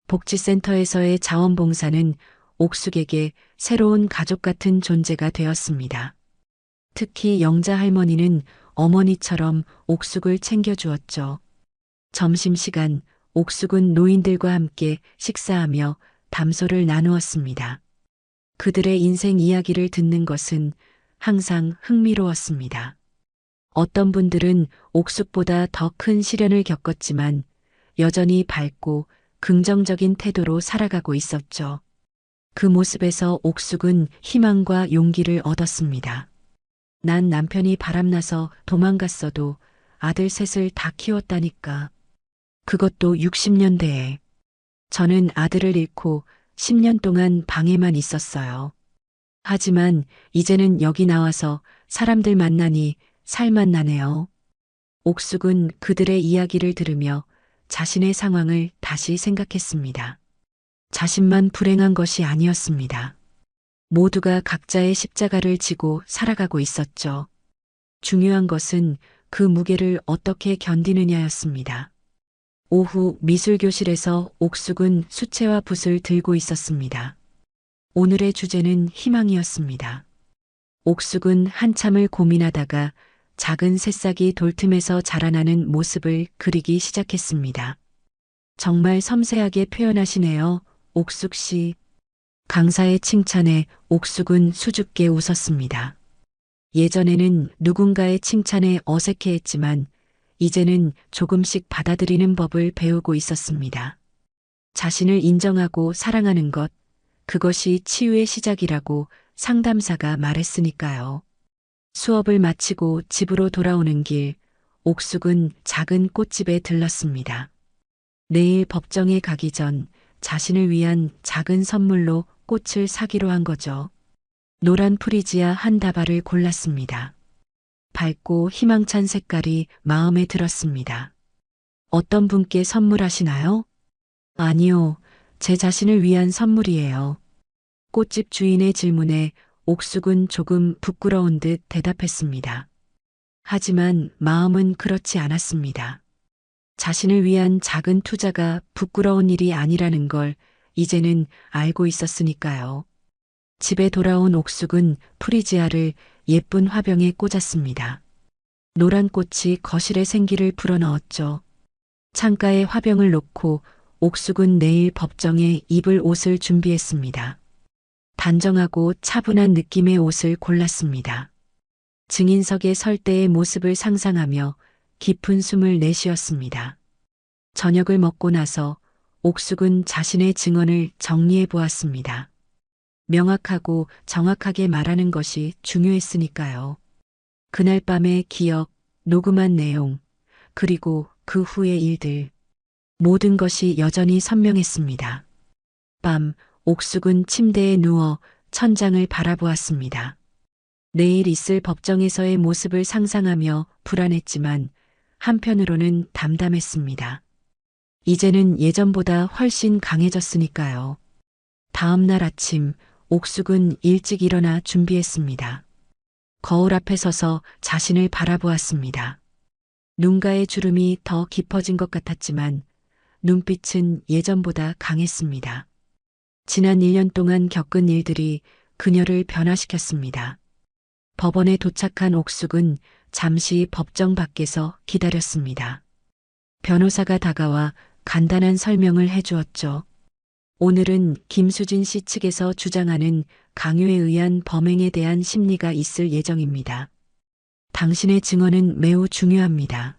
Speaker 1: 복지센터에서의 자원봉사는 옥숙에게 새로운 가족 같은 존재가 되었습니다. 특히 영자 할머니는 어머니처럼 옥숙을 챙겨주었죠. 점심시간 옥숙은 노인들과 함께 식사하며 담소를 나누었습니다. 그들의 인생 이야기를 듣는 것은 항상 흥미로웠습니다. 어떤 분들은 옥숙보다 더 큰 시련을 겪었지만 여전히 밝고 긍정적인 태도로 살아가고 있었죠. 그 모습에서 옥숙은 희망과 용기를 얻었습니다. 난 남편이 바람나서 도망갔어도 아들 셋을 다 키웠다니까. 그것도 60년대에. 저는 아들을 잃고 10년 동안 방에만 있었어요. 하지만 이제는 여기 나와서 사람들 만나니 살만 나네요. 옥숙은 그들의 이야기를 들으며 자신의 상황을 다시 생각했습니다. 자신만 불행한 것이 아니었습니다. 모두가 각자의 십자가를 지고 살아가고 있었죠. 중요한 것은 그 무게를 어떻게 견디느냐였습니다. 오후 미술교실에서 옥숙은 수채화 붓을 들고 있었습니다. 오늘의 주제는 희망이었습니다. 옥숙은 한참을 고민하다가 작은 새싹이 돌틈에서 자라나는 모습을 그리기 시작했습니다. 정말 섬세하게 표현하시네요, 옥숙 씨. 강사의 칭찬에 옥숙은 수줍게 웃었습니다. 예전에는 누군가의 칭찬에 어색해했지만 이제는 조금씩 받아들이는 법을 배우고 있었습니다. 자신을 인정하고 사랑하는 것, 그것이 치유의 시작이라고 상담사가 말했으니까요. 수업을 마치고 집으로 돌아오는 길, 옥숙은 작은 꽃집에 들렀습니다. 내일 법정에 가기 전 자신을 위한 작은 선물로 꽃을 사기로 한 거죠. 노란 프리지아 한 다발을 골랐습니다. 밝고 희망찬 색깔이 마음에 들었습니다. 어떤 분께 선물하시나요? 아니요, 제 자신을 위한 선물이에요. 꽃집 주인의 질문에 옥숙은 조금 부끄러운 듯 대답했습니다. 하지만 마음은 그렇지 않았습니다. 자신을 위한 작은 투자가 부끄러운 일이 아니라는 걸 이제는 알고 있었으니까요. 집에 돌아온 옥숙은 프리지아를 예쁜 화병에 꽂았습니다. 노란 꽃이 거실에 생기를 불어넣었죠. 창가에 화병을 놓고 옥숙은 내일 법정에 입을 옷을 준비했습니다. 단정하고 차분한 느낌의 옷을 골랐습니다. 증인석에 설 때의 모습을 상상하며 깊은 숨을 내쉬었습니다. 저녁을 먹고 나서 옥숙은 자신의 증언을 정리해 보았습니다. 명확하고 정확하게 말하는 것이 중요했으니까요. 그날 밤의 기억, 녹음한 내용, 그리고 그 후의 일들. 모든 것이 여전히 선명했습니다. 밤, 옥숙은 침대에 누워 천장을 바라보았습니다. 내일 있을 법정에서의 모습을 상상하며 불안했지만 한편으로는 담담했습니다. 이제는 예전보다 훨씬 강해졌으니까요. 다음 날 아침, 옥숙은 일찍 일어나 준비했습니다. 거울 앞에 서서 자신을 바라보았습니다. 눈가의 주름이 더 깊어진 것 같았지만 눈빛은 예전보다 강했습니다. 지난 1년 동안 겪은 일들이 그녀를 변화시켰습니다. 법원에 도착한 옥숙은 잠시 법정 밖에서 기다렸습니다. 변호사가 다가와 간단한 설명을 해주었죠. 오늘은 김수진 씨 측에서 주장하는 강요에 의한 범행에 대한 심리가 있을 예정입니다. 당신의 증언은 매우 중요합니다.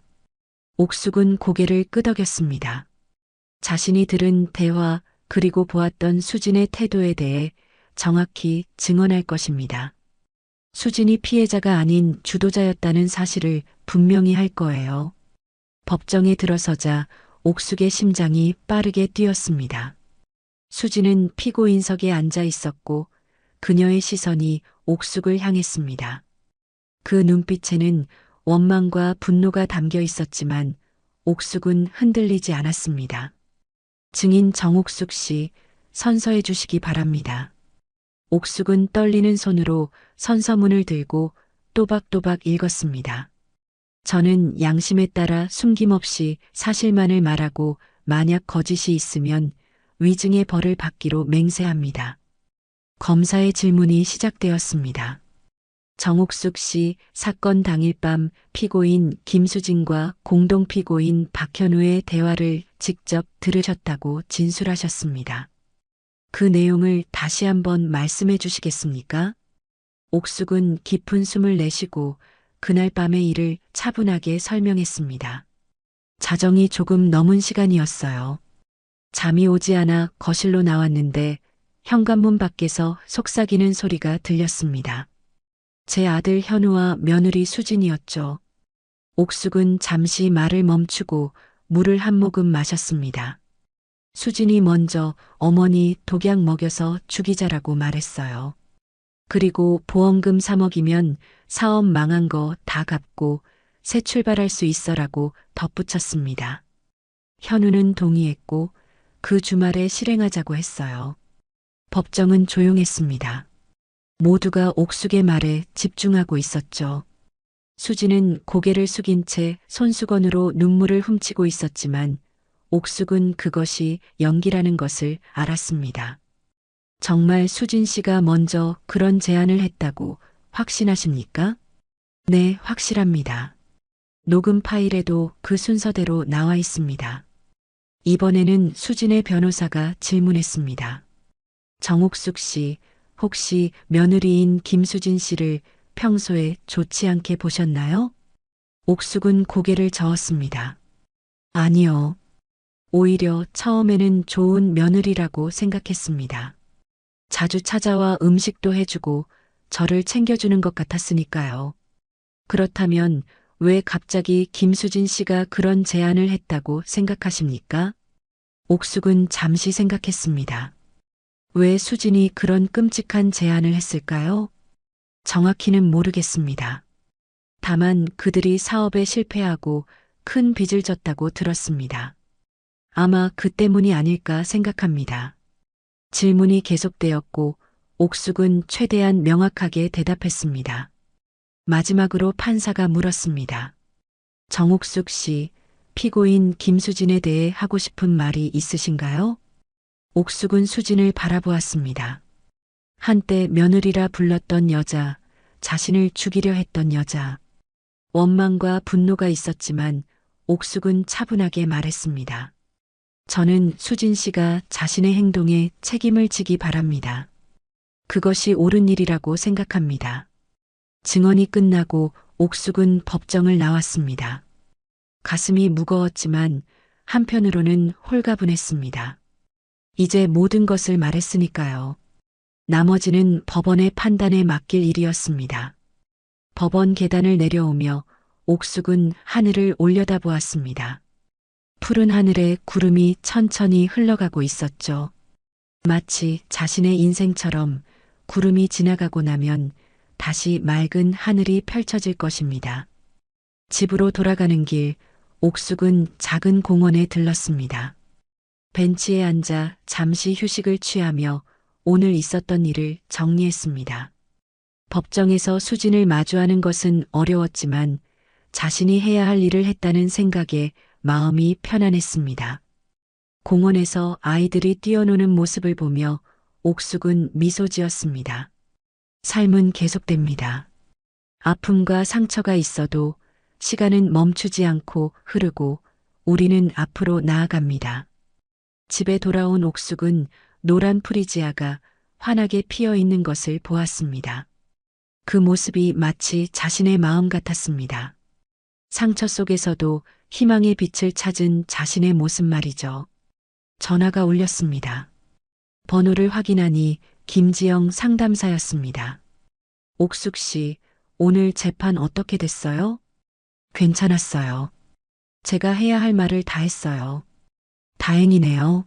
Speaker 1: 옥숙은 고개를 끄덕였습니다. 자신이 들은 대화 그리고 보았던 수진의 태도에 대해 정확히 증언할 것입니다. 수진이 피해자가 아닌 주도자였다는 사실을 분명히 할 거예요. 법정에 들어서자 옥숙의 심장이 빠르게 뛰었습니다. 수진은 피고인석에 앉아 있었고 그녀의 시선이 옥숙을 향했습니다. 그 눈빛에는 원망과 분노가 담겨 있었지만 옥숙은 흔들리지 않았습니다. 증인 정옥숙 씨, 선서해 주시기 바랍니다. 옥숙은 떨리는 손으로 선서문을 들고 또박또박 읽었습니다. 저는 양심에 따라 숨김없이 사실만을 말하고 만약 거짓이 있으면 위증의 벌을 받기로 맹세합니다. 검사의 질문이 시작되었습니다. 정옥숙 씨, 사건 당일 밤 피고인 김수진과 공동 피고인 박현우의 대화를 직접 들으셨다고 진술하셨습니다. 그 내용을 다시 한번 말씀해 주시겠습니까? 옥숙은 깊은 숨을 내쉬고 그날 밤의 일을 차분하게 설명했습니다. 자정이 조금 넘은 시간이었어요. 잠이 오지 않아 거실로 나왔는데 현관문 밖에서 속삭이는 소리가 들렸습니다. 제 아들 현우와 며느리 수진이었죠. 옥숙은 잠시 말을 멈추고 물을 한 모금 마셨습니다. 수진이 먼저 어머니 독약 먹여서 죽이자라고 말했어요. 그리고 보험금 3억이면 사업 망한 거 다 갚고 새 출발할 수 있어라고 덧붙였습니다. 현우는 동의했고 그 주말에 실행하자고 했어요. 법정은 조용했습니다. 모두가 옥숙의 말에 집중하고 있었죠. 수지는 고개를 숙인 채 손수건으로 눈물을 훔치고 있었지만 옥숙은 그것이 연기라는 것을 알았습니다. 정말 수진 씨가 먼저 그런 제안을 했다고 확신하십니까? 네, 확실합니다. 녹음 파일에도 그 순서대로 나와 있습니다. 이번에는 수진의 변호사가 질문했습니다. 정옥숙 씨, 혹시 며느리인 김수진 씨를 평소에 좋지 않게 보셨나요? 옥숙은 고개를 저었습니다. 아니요. 오히려 처음에는 좋은 며느리라고 생각했습니다. 자주 찾아와 음식도 해주고 저를 챙겨주는 것 같았으니까요. 그렇다면 왜 갑자기 김수진 씨가 그런 제안을 했다고 생각하십니까? 옥숙은 잠시 생각했습니다. 왜 수진이 그런 끔찍한 제안을 했을까요? 정확히는 모르겠습니다. 다만 그들이 사업에 실패하고 큰 빚을 졌다고 들었습니다. 아마 그 때문이 아닐까 생각합니다. 질문이 계속되었고 옥숙은 최대한 명확하게 대답했습니다. 마지막으로 판사가 물었습니다. 정옥숙 씨, 피고인 김수진에 대해 하고 싶은 말이 있으신가요? 옥숙은 수진을 바라보았습니다. 한때 며느리라 불렀던 여자, 자신을 죽이려 했던 여자. 원망과 분노가 있었지만 옥숙은 차분하게 말했습니다. 저는 수진 씨가 자신의 행동에 책임을 지기 바랍니다. 그것이 옳은 일이라고 생각합니다. 증언이 끝나고 옥숙은 법정을 나왔습니다. 가슴이 무거웠지만 한편으로는 홀가분했습니다. 이제 모든 것을 말했으니까요. 나머지는 법원의 판단에 맡길 일이었습니다. 법원 계단을 내려오며 옥숙은 하늘을 올려다보았습니다. 푸른 하늘에 구름이 천천히 흘러가고 있었죠. 마치 자신의 인생처럼 구름이 지나가고 나면 다시 맑은 하늘이 펼쳐질 것입니다. 집으로 돌아가는 길, 옥숙은 작은 공원에 들렀습니다. 벤치에 앉아 잠시 휴식을 취하며 오늘 있었던 일을 정리했습니다. 법정에서 수진을 마주하는 것은 어려웠지만 자신이 해야 할 일을 했다는 생각에 마음이 편안했습니다. 공원에서 아이들이 뛰어노는 모습을 보며 옥숙은 미소 지었습니다. 삶은 계속됩니다. 아픔과 상처가 있어도 시간은 멈추지 않고 흐르고 우리는 앞으로 나아갑니다. 집에 돌아온 옥숙은 노란 프리지아가 환하게 피어 있는 것을 보았습니다. 그 모습이 마치 자신의 마음 같았습니다. 상처 속에서도 희망의 빛을 찾은 자신의 모습 말이죠. 전화가 울렸습니다. 번호를 확인하니 김지영 상담사였습니다. 옥숙 씨, 오늘 재판 어떻게 됐어요? 괜찮았어요. 제가 해야 할 말을 다 했어요. 다행이네요.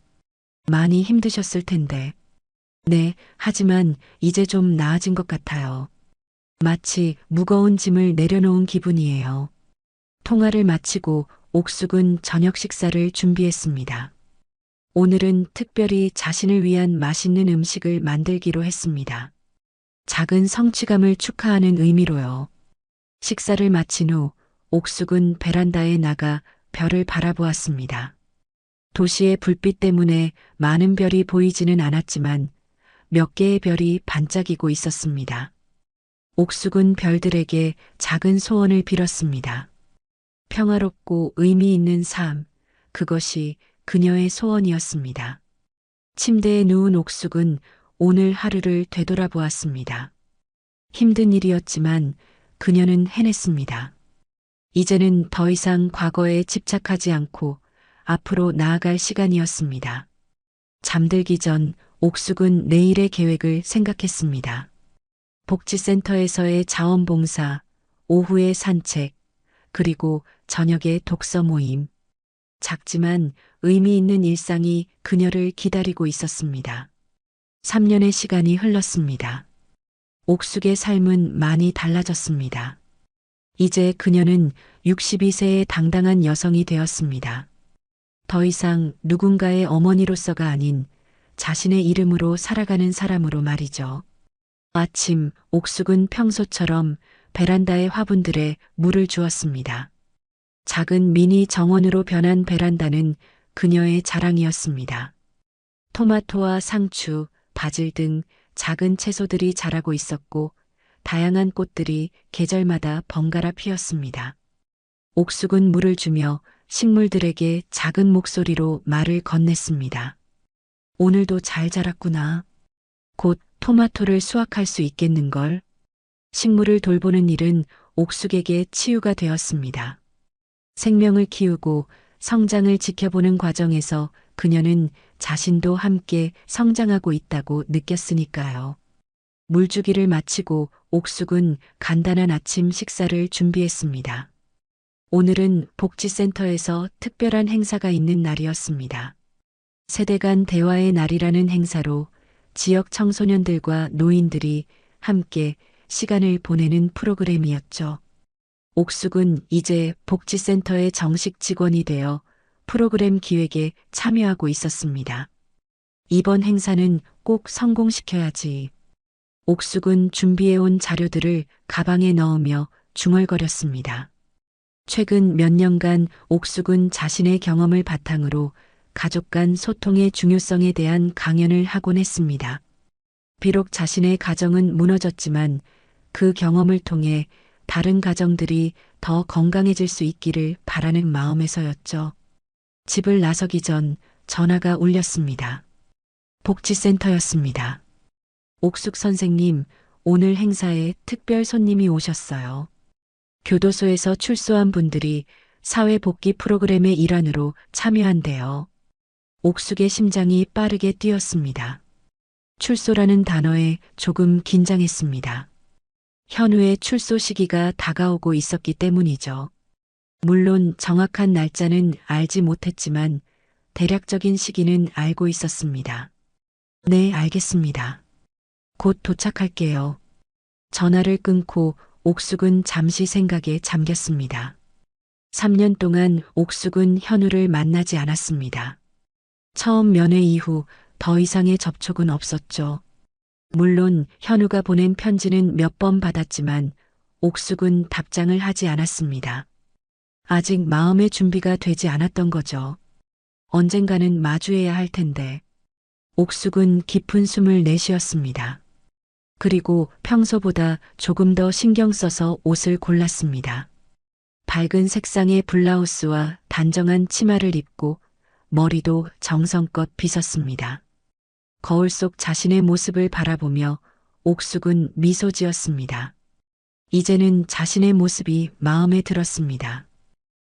Speaker 1: 많이 힘드셨을 텐데. 네, 하지만 이제 좀 나아진 것 같아요. 마치 무거운 짐을 내려놓은 기분이에요. 통화를 마치고 옥숙은 저녁 식사를 준비했습니다. 오늘은 특별히 자신을 위한 맛있는 음식을 만들기로 했습니다. 작은 성취감을 축하하는 의미로요. 식사를 마친 후 옥숙은 베란다에 나가 별을 바라보았습니다. 도시의 불빛 때문에 많은 별이 보이지는 않았지만 몇 개의 별이 반짝이고 있었습니다. 옥숙은 별들에게 작은 소원을 빌었습니다. 평화롭고 의미 있는 삶, 그것이 그녀의 소원이었습니다. 침대에 누운 옥숙은 오늘 하루를 되돌아보았습니다. 힘든 일이었지만 그녀는 해냈습니다. 이제는 더 이상 과거에 집착하지 않고 앞으로 나아갈 시간이었습니다. 잠들기 전 옥숙은 내일의 계획을 생각했습니다. 복지센터에서의 자원봉사, 오후의 산책, 그리고 저녁의 독서 모임. 작지만 의미 있는 일상이 그녀를 기다리고 있었습니다. 3년의 시간이 흘렀습니다. 옥숙의 삶은 많이 달라졌습니다. 이제 그녀는 62세의 당당한 여성이 되었습니다. 더 이상 누군가의 어머니로서가 아닌 자신의 이름으로 살아가는 사람으로 말이죠. 아침 옥숙은 평소처럼 베란다의 화분들에 물을 주었습니다. 작은 미니 정원으로 변한 베란다는 그녀의 자랑이었습니다. 토마토와 상추, 바질 등 작은 채소들이 자라고 있었고 다양한 꽃들이 계절마다 번갈아 피었습니다. 옥숙은 물을 주며 식물들에게 작은 목소리로 말을 건넸습니다. 오늘도 잘 자랐구나. 곧 토마토를 수확할 수 있겠는걸. 식물을 돌보는 일은 옥숙에게 치유가 되었습니다. 생명을 키우고 성장을 지켜보는 과정에서 그녀는 자신도 함께 성장하고 있다고 느꼈으니까요. 물주기를 마치고 옥숙은 간단한 아침 식사를 준비했습니다. 오늘은 복지센터에서 특별한 행사가 있는 날이었습니다. 세대 간 대화의 날이라는 행사로 지역 청소년들과 노인들이 함께 시간을 보내는 프로그램이었죠. 옥숙은 이제 복지센터의 정식 직원이 되어 프로그램 기획에 참여하고 있었습니다. 이번 행사는 꼭 성공시켜야지. 옥숙은 준비해온 자료들을 가방에 넣으며 중얼거렸습니다. 최근 몇 년간 옥숙은 자신의 경험을 바탕으로 가족 간 소통의 중요성에 대한 강연을 하곤 했습니다. 비록 자신의 가정은 무너졌지만 그 경험을 통해 다른 가정들이 더 건강해질 수 있기를 바라는 마음에서였죠. 집을 나서기 전 전화가 울렸습니다. 복지센터였습니다. 옥숙 선생님, 오늘 행사에 특별 손님이 오셨어요. 교도소에서 출소한 분들이 사회복귀 프로그램의 일환으로 참여한대요. 옥숙의 심장이 빠르게 뛰었습니다. 출소라는 단어에 조금 긴장했습니다. 현우의 출소 시기가 다가오고 있었기 때문이죠. 물론 정확한 날짜는 알지 못했지만 대략적인 시기는 알고 있었습니다. 네, 알겠습니다. 곧 도착할게요. 전화를 끊고 옥숙은 잠시 생각에 잠겼습니다. 3년 동안 옥숙은 현우를 만나지 않았습니다. 처음 면회 이후 더 이상의 접촉은 없었죠. 물론 현우가 보낸 편지는 몇 번 받았지만 옥숙은 답장을 하지 않았습니다. 아직 마음의 준비가 되지 않았던 거죠. 언젠가는 마주해야 할 텐데. 옥숙은 깊은 숨을 내쉬었습니다. 그리고 평소보다 조금 더 신경 써서 옷을 골랐습니다. 밝은 색상의 블라우스와 단정한 치마를 입고 머리도 정성껏 빗었습니다. 거울 속 자신의 모습을 바라보며 옥숙은 미소 지었습니다. 이제는 자신의 모습이 마음에 들었습니다.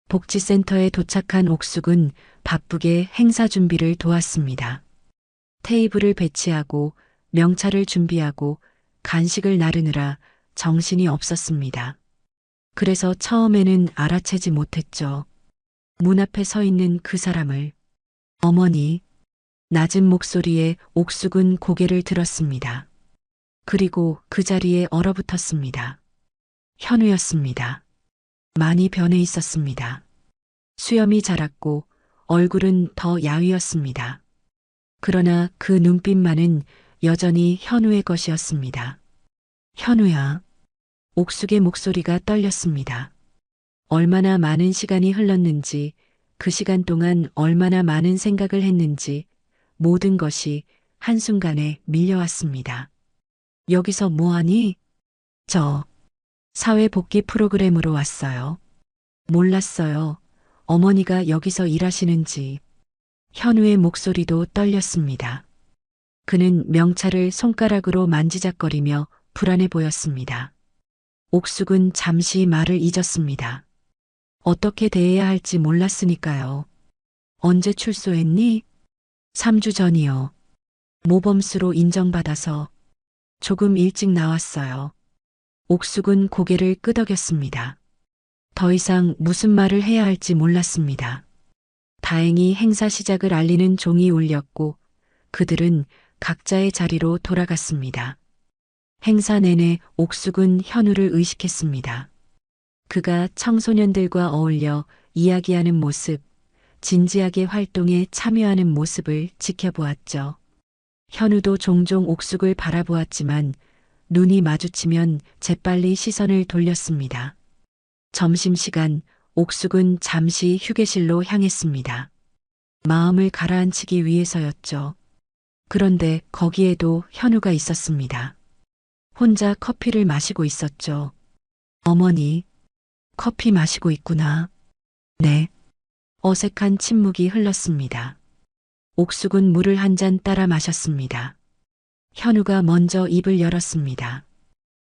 Speaker 1: 복지센터에 도착한 옥숙은 바쁘게 행사 준비를 도왔습니다. 테이블을 배치하고 명찰을 준비하고 간식을 나르느라 정신이 없었습니다. 그래서 처음에는 알아채지 못했죠. 문 앞에 서 있는 그 사람을. 어머니. 낮은 목소리에 옥숙은 고개를 들었습니다. 그리고 그 자리에 얼어붙었습니다. 현우였습니다. 많이 변해 있었습니다. 수염이 자랐고 얼굴은 더 야위었습니다. 그러나 그 눈빛만은 여전히 현우의 것이었습니다. 현우야. 옥숙의 목소리가 떨렸습니다. 얼마나 많은 시간이 흘렀는지, 그 시간 동안 얼마나 많은 생각을 했는지 모든 것이 한순간에 밀려왔습니다. 여기서 뭐하니? 저 사회복지 프로그램으로 왔어요. 몰랐어요. 어머니가 여기서 일하시는지. 현우의 목소리도 떨렸습니다. 그는 명찰을 손가락으로 만지작거리며 불안해 보였습니다. 옥숙은 잠시 말을 잊었습니다. 어떻게 대해야 할지 몰랐으니까요. 언제 출소했니? 3주 전이요. 모범수로 인정받아서 조금 일찍 나왔어요. 옥숙은 고개를 끄덕였습니다. 더 이상 무슨 말을 해야 할지 몰랐습니다. 다행히 행사 시작을 알리는 종이 울렸고 그들은 각자의 자리로 돌아갔습니다. 행사 내내 옥숙은 현우를 의식했습니다. 그가 청소년들과 어울려 이야기하는 모습, 진지하게 활동에 참여하는 모습을 지켜보았죠. 현우도 종종 옥숙을 바라보았지만 눈이 마주치면 재빨리 시선을 돌렸습니다. 점심시간 옥숙은 잠시 휴게실로 향했습니다. 마음을 가라앉히기 위해서였죠. 그런데 거기에도 현우가 있었습니다. 혼자 커피를 마시고 있었죠. 어머니, 커피 마시고 있구나. 네. 어색한 침묵이 흘렀습니다. 옥숙은 물을 한 잔 따라 마셨습니다. 현우가 먼저 입을 열었습니다.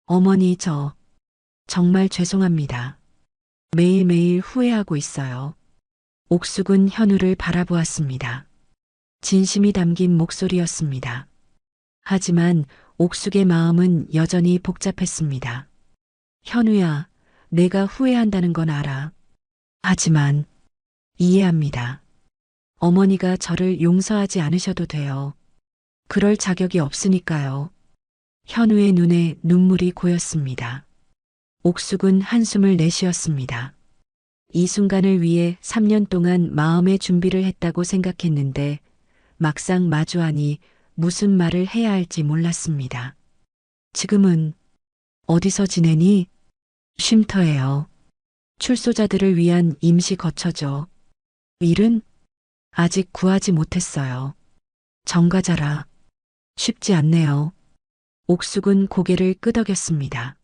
Speaker 1: 어머니, 저 정말 죄송합니다. 매일매일 후회하고 있어요. 옥숙은 현우를 바라보았습니다. 진심이 담긴 목소리였습니다. 하지만 옥숙의 마음은 여전히 복잡했습니다. 현우야, 내가 후회한다는 건 알아. 하지만 이해합니다. 어머니가 저를 용서하지 않으셔도 돼요. 그럴 자격이 없으니까요. 현우의 눈에 눈물이 고였습니다. 옥숙은 한숨을 내쉬었습니다. 이 순간을 위해 3년 동안 마음의 준비를 했다고 생각했는데 막상 마주하니 무슨 말을 해야 할지 몰랐습니다. 지금은 어디서 지내니? 쉼터예요. 출소자들을 위한 임시 거처죠. 일은 아직 구하지 못했어요. 정과자라 쉽지 않네요. 옥숙은 고개를 끄덕였습니다.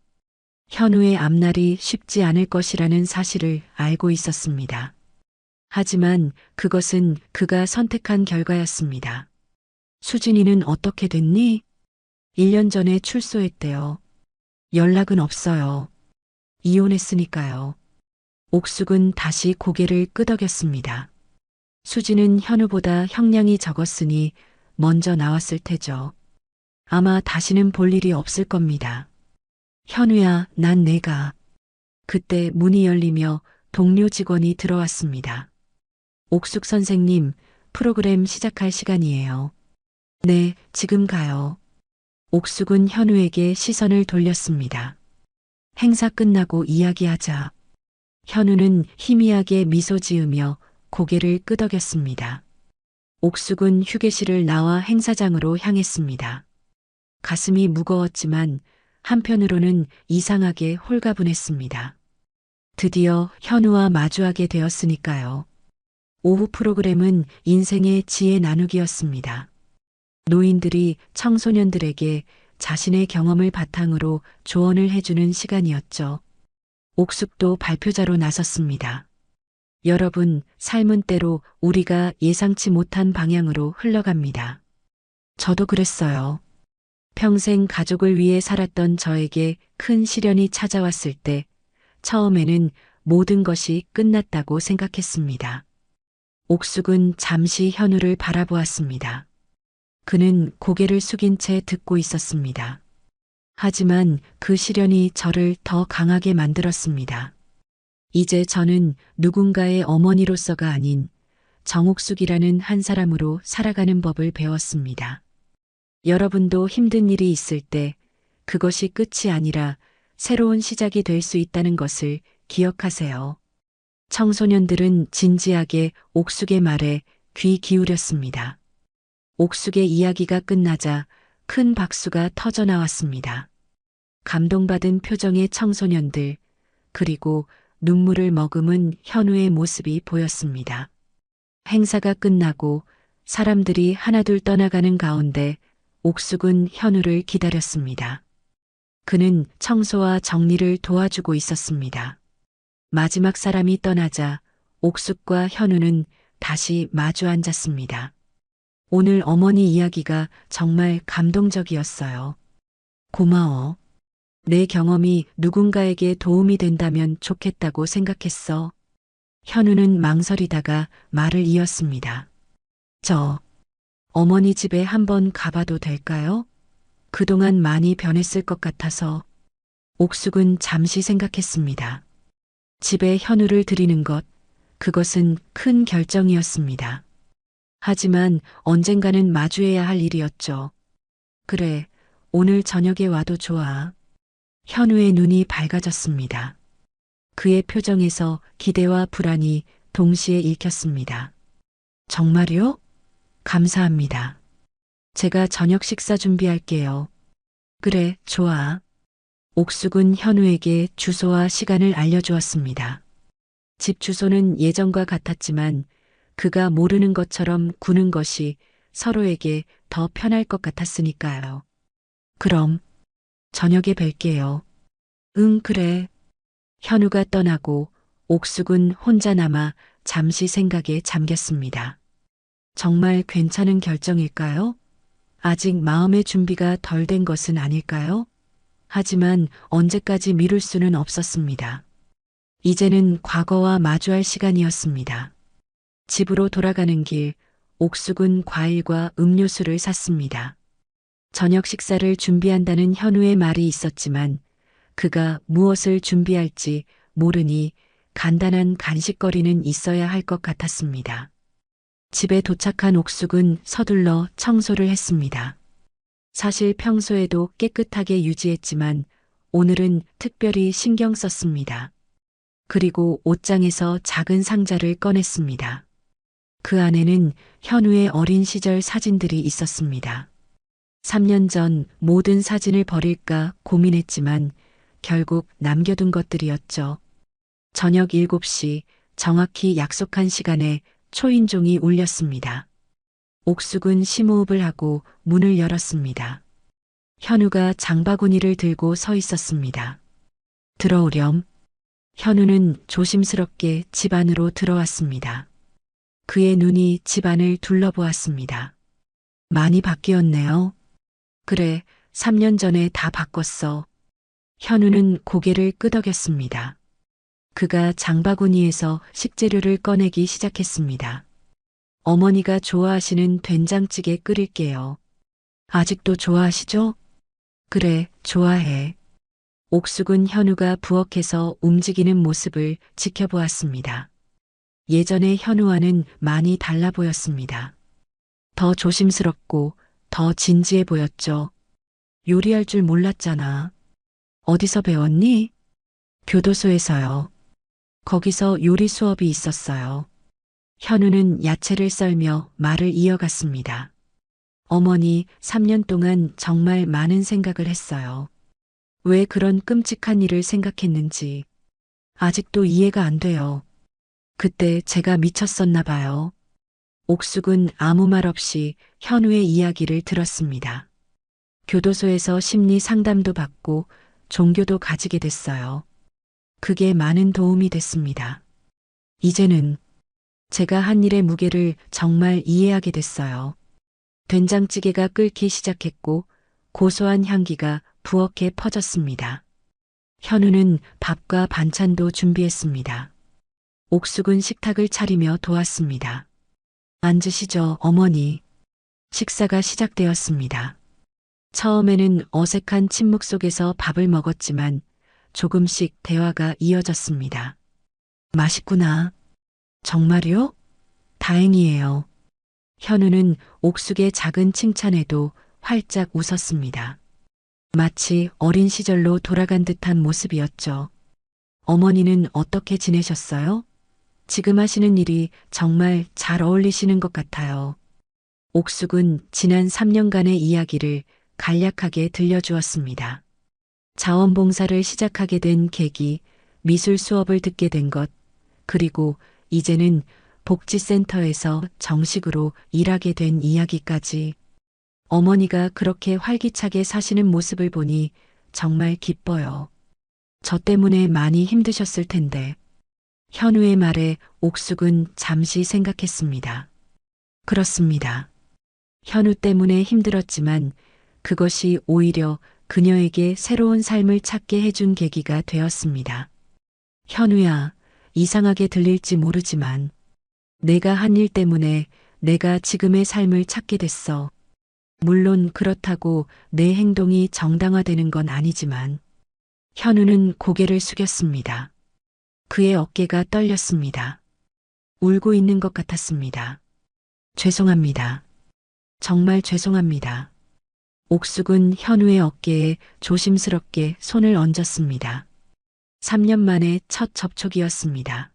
Speaker 1: 현우의 앞날이 쉽지 않을 것이라는 사실을 알고 있었습니다. 하지만 그것은 그가 선택한 결과였습니다. 수진이는 어떻게 됐니? 1년 전에 출소했대요. 연락은 없어요. 이혼했으니까요. 옥숙은 다시 고개를 끄덕였습니다. 수지는 현우보다 형량이 적었으니 먼저 나왔을 테죠. 아마 다시는 볼 일이 없을 겁니다. 현우야, 난 내가. 그때 문이 열리며 동료 직원이 들어왔습니다. 옥숙 선생님, 프로그램 시작할 시간이에요. 네, 지금 가요. 옥숙은 현우에게 시선을 돌렸습니다. 행사 끝나고 이야기하자. 현우는 희미하게 미소 지으며 고개를 끄덕였습니다. 옥숙은 휴게실을 나와 행사장으로 향했습니다. 가슴이 무거웠지만 한편으로는 이상하게 홀가분했습니다. 드디어 현우와 마주하게 되었으니까요. 오후 프로그램은 인생의 지혜 나누기였습니다. 노인들이 청소년들에게 자신의 경험을 바탕으로 조언을 해주는 시간이었죠. 옥숙도 발표자로 나섰습니다. 여러분, 삶은 때로 우리가 예상치 못한 방향으로 흘러갑니다. 저도 그랬어요. 평생 가족을 위해 살았던 저에게 큰 시련이 찾아왔을 때 처음에는 모든 것이 끝났다고 생각했습니다. 옥숙은 잠시 현우를 바라보았습니다. 그는 고개를 숙인 채 듣고 있었습니다. 하지만 그 시련이 저를 더 강하게 만들었습니다. 이제 저는 누군가의 어머니로서가 아닌 정옥숙이라는 한 사람으로 살아가는 법을 배웠습니다. 여러분도 힘든 일이 있을 때 그것이 끝이 아니라 새로운 시작이 될 수 있다는 것을 기억하세요. 청소년들은 진지하게 옥숙의 말에 귀 기울였습니다. 옥숙의 이야기가 끝나자 큰 박수가 터져 나왔습니다. 감동받은 표정의 청소년들, 그리고 눈물을 머금은 현우의 모습이 보였습니다. 행사가 끝나고 사람들이 하나둘 떠나가는 가운데 옥숙은 현우를 기다렸습니다. 그는 청소와 정리를 도와주고 있었습니다. 마지막 사람이 떠나자 옥숙과 현우는 다시 마주 앉았습니다. 오늘 어머니 이야기가 정말 감동적이었어요. 고마워. 내 경험이 누군가에게 도움이 된다면 좋겠다고 생각했어. 현우는 망설이다가 말을 이었습니다. 저, 어머니 집에 한번 가봐도 될까요? 그동안 많이 변했을 것 같아서. 옥숙은 잠시 생각했습니다. 집에 현우를 들이는 것, 그것은 큰 결정이었습니다. 하지만 언젠가는 마주해야 할 일이었죠. 그래, 오늘 저녁에 와도 좋아. 현우의 눈이 밝아졌습니다. 그의 표정에서 기대와 불안이 동시에 읽혔습니다. 정말요? 감사합니다. 제가 저녁 식사 준비할게요. 그래, 좋아. 옥숙은 현우에게 주소와 시간을 알려주었습니다. 집 주소는 예전과 같았지만 그가 모르는 것처럼 구는 것이 서로에게 더 편할 것 같았으니까요. 그럼 저녁에 뵐게요. 응, 그래. 현우가 떠나고 옥숙은 혼자 남아 잠시 생각에 잠겼습니다. 정말 괜찮은 결정일까요? 아직 마음의 준비가 덜 된 것은 아닐까요? 하지만 언제까지 미룰 수는 없었습니다. 이제는 과거와 마주할 시간이었습니다. 집으로 돌아가는 길, 옥숙은 과일과 음료수를 샀습니다. 저녁 식사를 준비한다는 현우의 말이 있었지만 그가 무엇을 준비할지 모르니 간단한 간식거리는 있어야 할 것 같았습니다. 집에 도착한 옥숙은 서둘러 청소를 했습니다. 사실 평소에도 깨끗하게 유지했지만 오늘은 특별히 신경 썼습니다. 그리고 옷장에서 작은 상자를 꺼냈습니다. 그 안에는 현우의 어린 시절 사진들이 있었습니다. 3년 전 모든 사진을 버릴까 고민했지만 결국 남겨둔 것들이었죠. 저녁 7시 정확히 약속한 시간에 초인종이 울렸습니다. 옥숙은 심호흡을 하고 문을 열었습니다. 현우가 장바구니를 들고 서 있었습니다. 들어오렴. 현우는 조심스럽게 집 안으로 들어왔습니다. 그의 눈이 집 안을 둘러보았습니다. 많이 바뀌었네요. 그래, 3년 전에 다 바꿨어. 현우는 고개를 끄덕였습니다. 그가 장바구니에서 식재료를 꺼내기 시작했습니다. 어머니가 좋아하시는 된장찌개 끓일게요. 아직도 좋아하시죠? 그래, 좋아해. 옥숙은 현우가 부엌에서 움직이는 모습을 지켜보았습니다. 예전의 현우와는 많이 달라 보였습니다. 더 조심스럽고 더 진지해 보였죠. 요리할 줄 몰랐잖아. 어디서 배웠니? 교도소에서요. 거기서 요리 수업이 있었어요. 현우는 야채를 썰며 말을 이어갔습니다. 어머니 3년 동안 정말 많은 생각을 했어요. 왜 그런 끔찍한 일을 생각했는지 아직도 이해가 안 돼요. 그때 제가 미쳤었나 봐요. 옥숙은 아무 말 없이 현우의 이야기를 들었습니다. 교도소에서 심리 상담도 받고 종교도 가지게 됐어요. 그게 많은 도움이 됐습니다. 이제는 제가 한 일의 무게를 정말 이해하게 됐어요. 된장찌개가 끓기 시작했고 고소한 향기가 부엌에 퍼졌습니다. 현우는 밥과 반찬도 준비했습니다. 옥숙은 식탁을 차리며 도왔습니다. 앉으시죠, 어머니. 식사가 시작되었습니다. 처음에는 어색한 침묵 속에서 밥을 먹었지만 조금씩 대화가 이어졌습니다. 맛있구나. 정말요? 다행이에요. 현우는 옥숙의 작은 칭찬에도 활짝 웃었습니다. 마치 어린 시절로 돌아간 듯한 모습이었죠. 어머니는 어떻게 지내셨어요? 지금 하시는 일이 정말 잘 어울리시는 것 같아요. 옥숙은 지난 3년간의 이야기를 간략하게 들려주었습니다. 자원봉사를 시작하게 된 계기, 미술 수업을 듣게 된 것, 그리고 이제는 복지센터에서 정식으로 일하게 된 이야기까지. 어머니가 그렇게 활기차게 사시는 모습을 보니 정말 기뻐요. 저 때문에 많이 힘드셨을 텐데. 현우의 말에 옥숙은 잠시 생각했습니다. 그렇습니다. 현우 때문에 힘들었지만 그것이 오히려 그녀에게 새로운 삶을 찾게 해준 계기가 되었습니다. 현우야, 이상하게 들릴지 모르지만 내가 한 일 때문에 내가 지금의 삶을 찾게 됐어. 물론 그렇다고 내 행동이 정당화되는 건 아니지만. 현우는 고개를 숙였습니다. 그의 어깨가 떨렸습니다. 울고 있는 것 같았습니다. 죄송합니다. 정말 죄송합니다. 옥숙은 현우의 어깨에 조심스럽게 손을 얹었습니다. 3년 만에 첫 접촉이었습니다.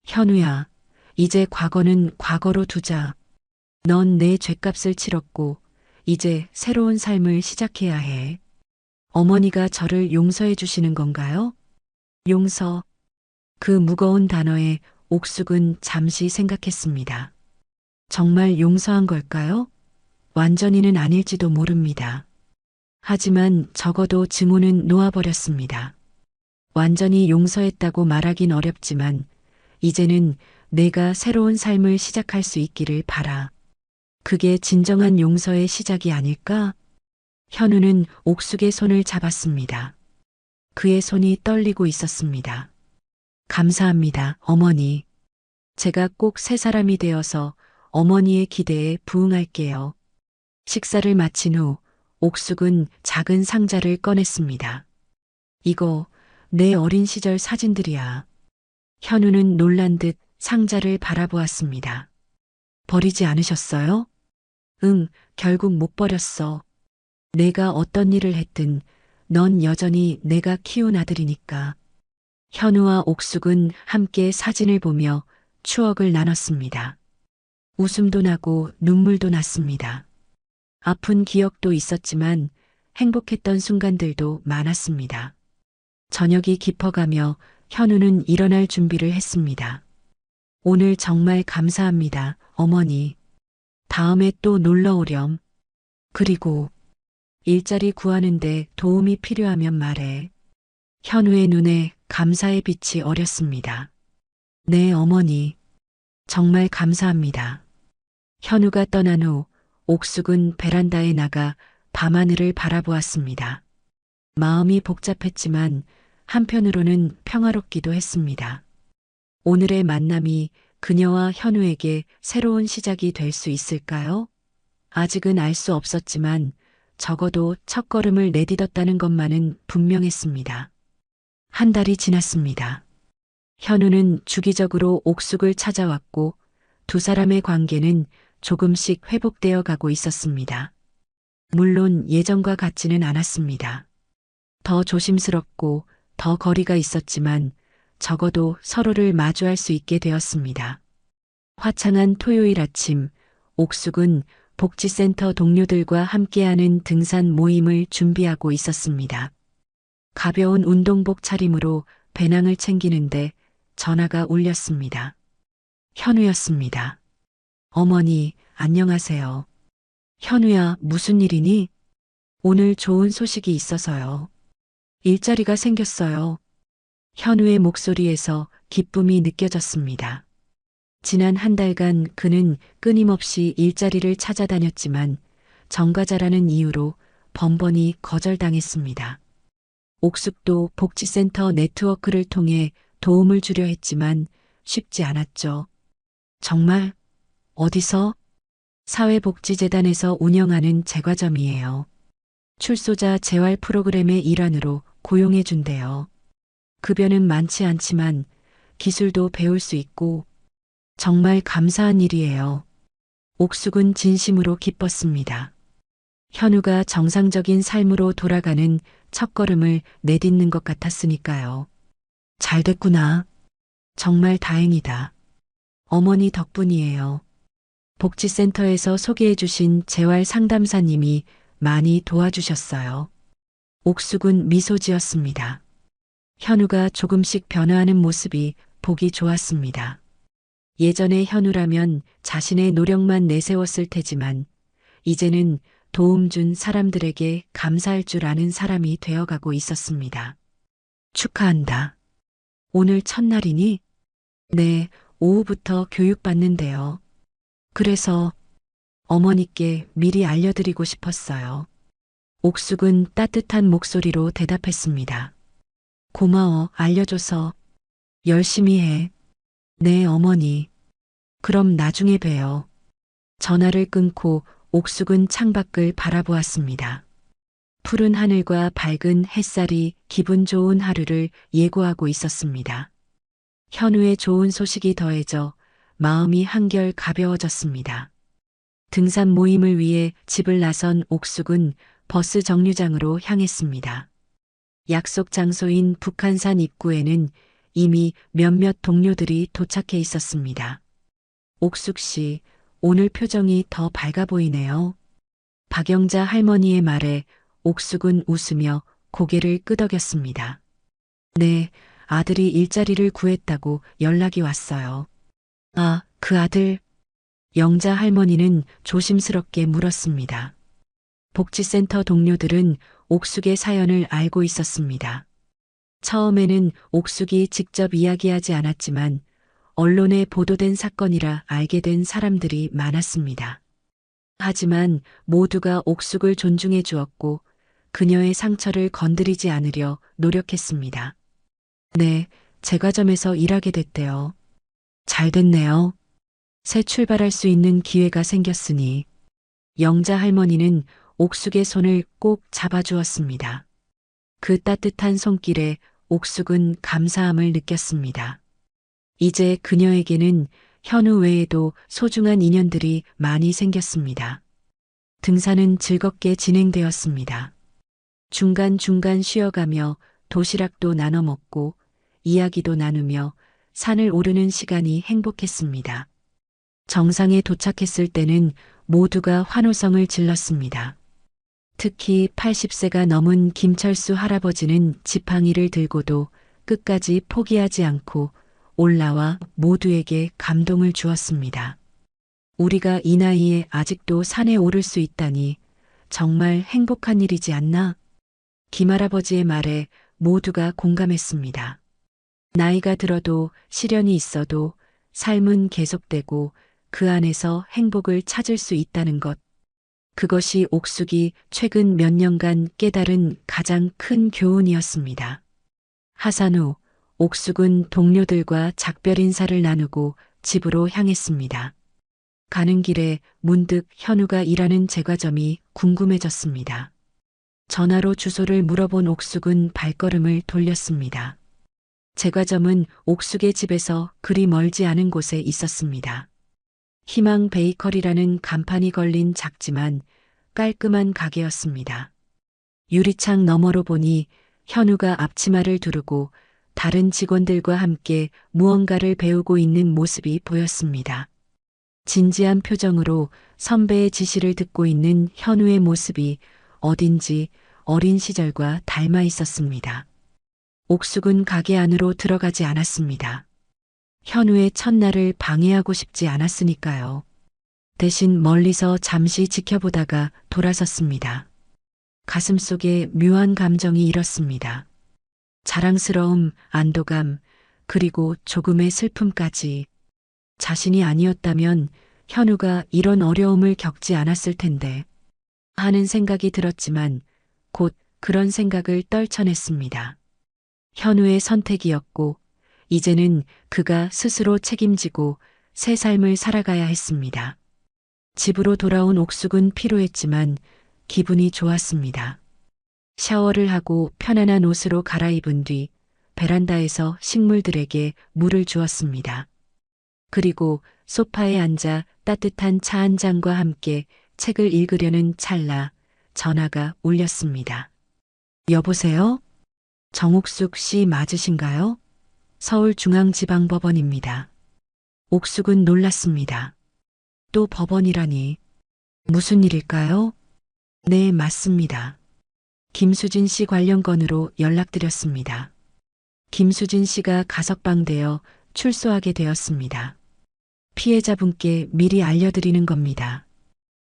Speaker 1: 현우야, 이제 과거는 과거로 두자. 넌 내 죗값을 치렀고 이제 새로운 삶을 시작해야 해. 어머니가 저를 용서해 주시는 건가요? 용서. 그 무거운 단어에 옥숙은 잠시 생각했습니다. 정말 용서한 걸까요? 완전히는 아닐지도 모릅니다. 하지만 적어도 증오는 놓아버렸습니다. 완전히 용서했다고 말하긴 어렵지만 이제는 내가 새로운 삶을 시작할 수 있기를 바라. 그게 진정한 용서의 시작이 아닐까? 현우는 옥숙의 손을 잡았습니다. 그의 손이 떨리고 있었습니다. 감사합니다, 어머니. 제가 꼭 새 사람이 되어서 어머니의 기대에 부응할게요. 식사를 마친 후 옥숙은 작은 상자를 꺼냈습니다. 이거 내 어린 시절 사진들이야. 현우는 놀란 듯 상자를 바라보았습니다. 버리지 않으셨어요? 응, 결국 못 버렸어. 내가 어떤 일을 했든 넌 여전히 내가 키운 아들이니까. 현우와 옥숙은 함께 사진을 보며 추억을 나눴습니다. 웃음도 나고 눈물도 났습니다. 아픈 기억도 있었지만 행복했던 순간들도 많았습니다. 저녁이 깊어가며 현우는 일어날 준비를 했습니다. 오늘 정말 감사합니다, 어머니. 다음에 또 놀러 오렴. 그리고 일자리 구하는데 도움이 필요하면 말해. 현우의 눈에 감사의 빛이 어렸습니다. 네, 어머니. 정말 감사합니다. 현우가 떠난 후 옥숙은 베란다에 나가 밤하늘을 바라보았습니다. 마음이 복잡했지만 한편으로는 평화롭기도 했습니다. 오늘의 만남이 그녀와 현우에게 새로운 시작이 될 수 있을까요? 아직은 알 수 없었지만 적어도 첫걸음을 내딛었다는 것만은 분명했습니다. 한 달이 지났습니다. 현우는 주기적으로 옥숙을 찾아왔고 두 사람의 관계는 조금씩 회복되어 가고 있었습니다. 물론 예전과 같지는 않았습니다. 더 조심스럽고 더 거리가 있었지만 적어도 서로를 마주할 수 있게 되었습니다. 화창한 토요일 아침, 옥숙은 복지센터 동료들과 함께하는 등산 모임을 준비하고 있었습니다. 가벼운 운동복 차림으로 배낭을 챙기는데 전화가 울렸습니다. 현우였습니다. 어머니, 안녕하세요. 현우야, 무슨 일이니? 오늘 좋은 소식이 있어서요. 일자리가 생겼어요. 현우의 목소리에서 기쁨이 느껴졌습니다. 지난 한 달간 그는 끊임없이 일자리를 찾아다녔지만 정과자라는 이유로 번번이 거절당했습니다. 옥숙도 복지센터 네트워크를 통해 도움을 주려 했지만 쉽지 않았죠. 정말? 어디서? 사회복지재단에서 운영하는 제과점이에요. 출소자 재활 프로그램의 일환으로 고용해 준대요. 급여는 많지 않지만 기술도 배울 수 있고 정말 감사한 일이에요. 옥숙은 진심으로 기뻤습니다. 현우가 정상적인 삶으로 돌아가는 첫걸음을 내딛는 것 같았으니까요. 잘 됐구나. 정말 다행이다. 어머니 덕분이에요. 복지센터에서 소개해주신 재활 상담사님이 많이 도와주셨어요. 옥숙은 미소 지었습니다. 현우가 조금씩 변화하는 모습이 보기 좋았습니다. 예전에 현우라면 자신의 노력만 내세웠을 테지만 이제는 도움 준 사람들에게 감사할 줄 아는 사람이 되어가고 있었습니다. 축하한다. 오늘 첫날이니? 네, 오후부터 교육받는데요. 그래서 어머니께 미리 알려드리고 싶었어요. 옥숙은 따뜻한 목소리로 대답했습니다. 고마워, 알려줘서. 열심히 해. 네, 어머니. 그럼 나중에 봬요. 전화를 끊고 옥숙은 창밖을 바라보았습니다. 푸른 하늘과 밝은 햇살이 기분 좋은 하루를 예고하고 있었습니다. 현우의 좋은 소식이 더해져 마음이 한결 가벼워졌습니다. 등산 모임을 위해 집을 나선 옥숙은 버스 정류장으로 향했습니다. 약속 장소인 북한산 입구에는 이미 몇몇 동료들이 도착해 있었습니다. 옥숙 씨, 오늘 표정이 더 밝아 보이네요. 박영자 할머니의 말에 옥숙은 웃으며 고개를 끄덕였습니다. 네, 아들이 일자리를 구했다고 연락이 왔어요. 아, 그 아들? 영자 할머니는 조심스럽게 물었습니다. 복지센터 동료들은 옥숙의 사연을 알고 있었습니다. 처음에는 옥숙이 직접 이야기하지 않았지만 언론에 보도된 사건이라 알게 된 사람들이 많았습니다. 하지만 모두가 옥숙을 존중해 주었고 그녀의 상처를 건드리지 않으려 노력했습니다. 네, 제과점에서 일하게 됐대요. 잘 됐네요. 새 출발할 수 있는 기회가 생겼으니. 영자 할머니는 옥숙의 손을 꼭 잡아주었습니다. 그 따뜻한 손길에 옥숙은 감사함을 느꼈습니다. 이제 그녀에게는 현우 외에도 소중한 인연들이 많이 생겼습니다. 등산은 즐겁게 진행되었습니다. 중간중간 쉬어가며 도시락도 나눠 먹고 이야기도 나누며 산을 오르는 시간이 행복했습니다. 정상에 도착했을 때는 모두가 환호성을 질렀습니다. 특히 80세가 넘은 김철수 할아버지는 지팡이를 들고도 끝까지 포기하지 않고 올라와 모두에게 감동을 주었습니다. 우리가 이 나이에 아직도 산에 오를 수 있다니 정말 행복한 일이지 않나? 김할아버지의 말에 모두가 공감했습니다. 나이가 들어도 시련이 있어도 삶은 계속되고 그 안에서 행복을 찾을 수 있다는 것. 그것이 옥숙이 최근 몇 년간 깨달은 가장 큰 교훈이었습니다. 하산 후 옥숙은 동료들과 작별 인사를 나누고 집으로 향했습니다. 가는 길에 문득 현우가 일하는 제과점이 궁금해졌습니다. 전화로 주소를 물어본 옥숙은 발걸음을 돌렸습니다. 제과점은 옥숙의 집에서 그리 멀지 않은 곳에 있었습니다. 희망 베이커리라는 간판이 걸린 작지만 깔끔한 가게였습니다. 유리창 너머로 보니 현우가 앞치마를 두르고 다른 직원들과 함께 무언가를 배우고 있는 모습이 보였습니다. 진지한 표정으로 선배의 지시를 듣고 있는 현우의 모습이 어딘지 어린 시절과 닮아 있었습니다. 옥숙은 가게 안으로 들어가지 않았습니다. 현우의 첫날을 방해하고 싶지 않았으니까요. 대신 멀리서 잠시 지켜보다가 돌아섰습니다. 가슴속에 묘한 감정이 일었습니다. 자랑스러움, 안도감, 그리고 조금의 슬픔까지. 자신이 아니었다면 현우가 이런 어려움을 겪지 않았을 텐데 하는 생각이 들었지만 곧 그런 생각을 떨쳐냈습니다. 현우의 선택이었고 이제는 그가 스스로 책임지고 새 삶을 살아가야 했습니다. 집으로 돌아온 옥숙은 피로했지만 기분이 좋았습니다. 샤워를 하고 편안한 옷으로 갈아입은 뒤 베란다에서 식물들에게 물을 주었습니다. 그리고 소파에 앉아 따뜻한 차 한 잔과 함께 책을 읽으려는 찰나 전화가 울렸습니다. 여보세요? 정옥숙 씨 맞으신가요? 서울중앙지방법원입니다. 옥숙은 놀랐습니다. 또 법원이라니. 무슨 일일까요? 네, 맞습니다. 김수진 씨 관련 건으로 연락드렸습니다. 김수진 씨가 가석방되어 출소하게 되었습니다. 피해자분께 미리 알려드리는 겁니다.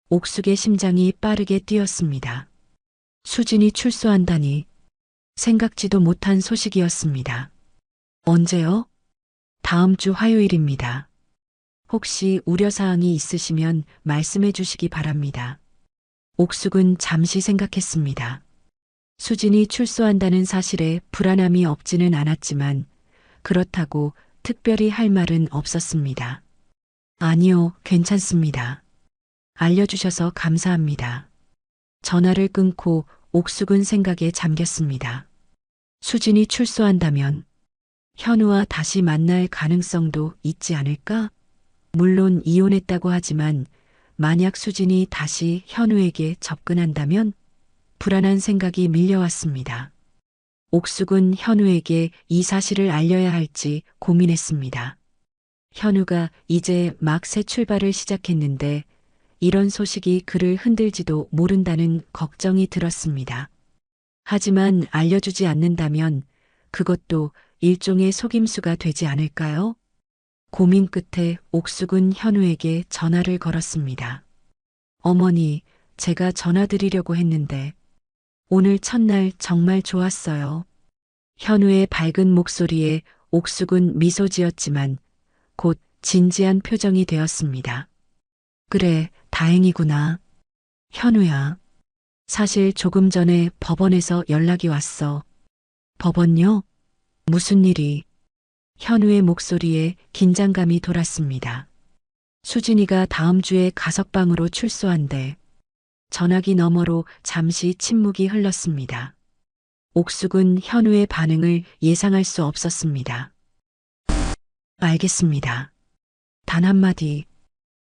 Speaker 1: 옥숙의 심장이 빠르게 뛰었습니다. 수진이 출소한다니 생각지도 못한 소식이었습니다. 언제요? 다음 주 화요일입니다. 혹시 우려사항이 있으시면 말씀해 주시기 바랍니다. 옥숙은 잠시 생각했습니다. 수진이 출소한다는 사실에 불안함이 없지는 않았지만 그렇다고 특별히 할 말은 없었습니다. 아니요, 괜찮습니다. 알려주셔서 감사합니다. 전화를 끊고 옥숙은 생각에 잠겼습니다. 수진이 출소한다면 현우와 다시 만날 가능성도 있지 않을까? 물론 이혼했다고 하지만 만약 수진이 다시 현우에게 접근한다면 불안한 생각이 밀려왔습니다. 옥숙은 현우에게 이 사실을 알려야 할지 고민했습니다. 현우가 이제 막 새 출발을 시작했는데 이런 소식이 그를 흔들지도 모른다는 걱정이 들었습니다. 하지만 알려주지 않는다면 그것도 일종의 속임수가 되지 않을까요? 고민 끝에 옥숙은 현우에게 전화를 걸었습니다. 어머니, 제가 전화드리려고 했는데 오늘 첫날 정말 좋았어요. 현우의 밝은 목소리에 옥숙은 미소 지었지만 곧 진지한 표정이 되었습니다. 그래, 다행이구나. 현우야. 사실 조금 전에 법원에서 연락이 왔어. 법원요? 무슨 일이? 현우의 목소리에 긴장감이 돌았습니다. 수진이가 다음 주에 가석방으로 출소한대. 전화기 너머로 잠시 침묵이 흘렀습니다. 옥숙은 현우의 반응을 예상할 수 없었습니다. 알겠습니다. 단 한마디.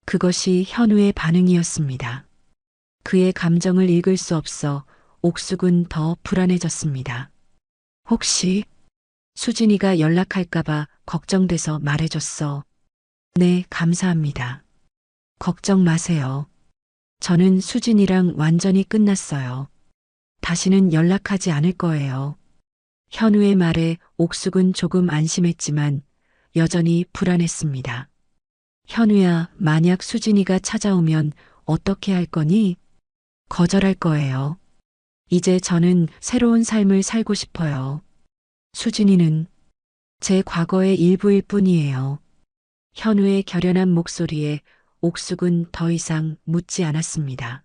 Speaker 1: 그것이 현우의 반응이었습니다. 그의 감정을 읽을 수 없어 옥숙은 더 불안해졌습니다. 혹시 수진이가 연락할까봐 걱정돼서 말해줬어. 네, 감사합니다. 걱정 마세요. 저는 수진이랑 완전히 끝났어요. 다시는 연락하지 않을 거예요. 현우의 말에 옥숙은 조금 안심했지만 여전히 불안했습니다. 현우야, 만약 수진이가 찾아오면 어떻게 할 거니? 거절할 거예요. 이제 저는 새로운 삶을 살고 싶어요. 수진이는 제 과거의 일부일 뿐이에요. 현우의 결연한 목소리에 옥숙은 더 이상 묻지 않았습니다.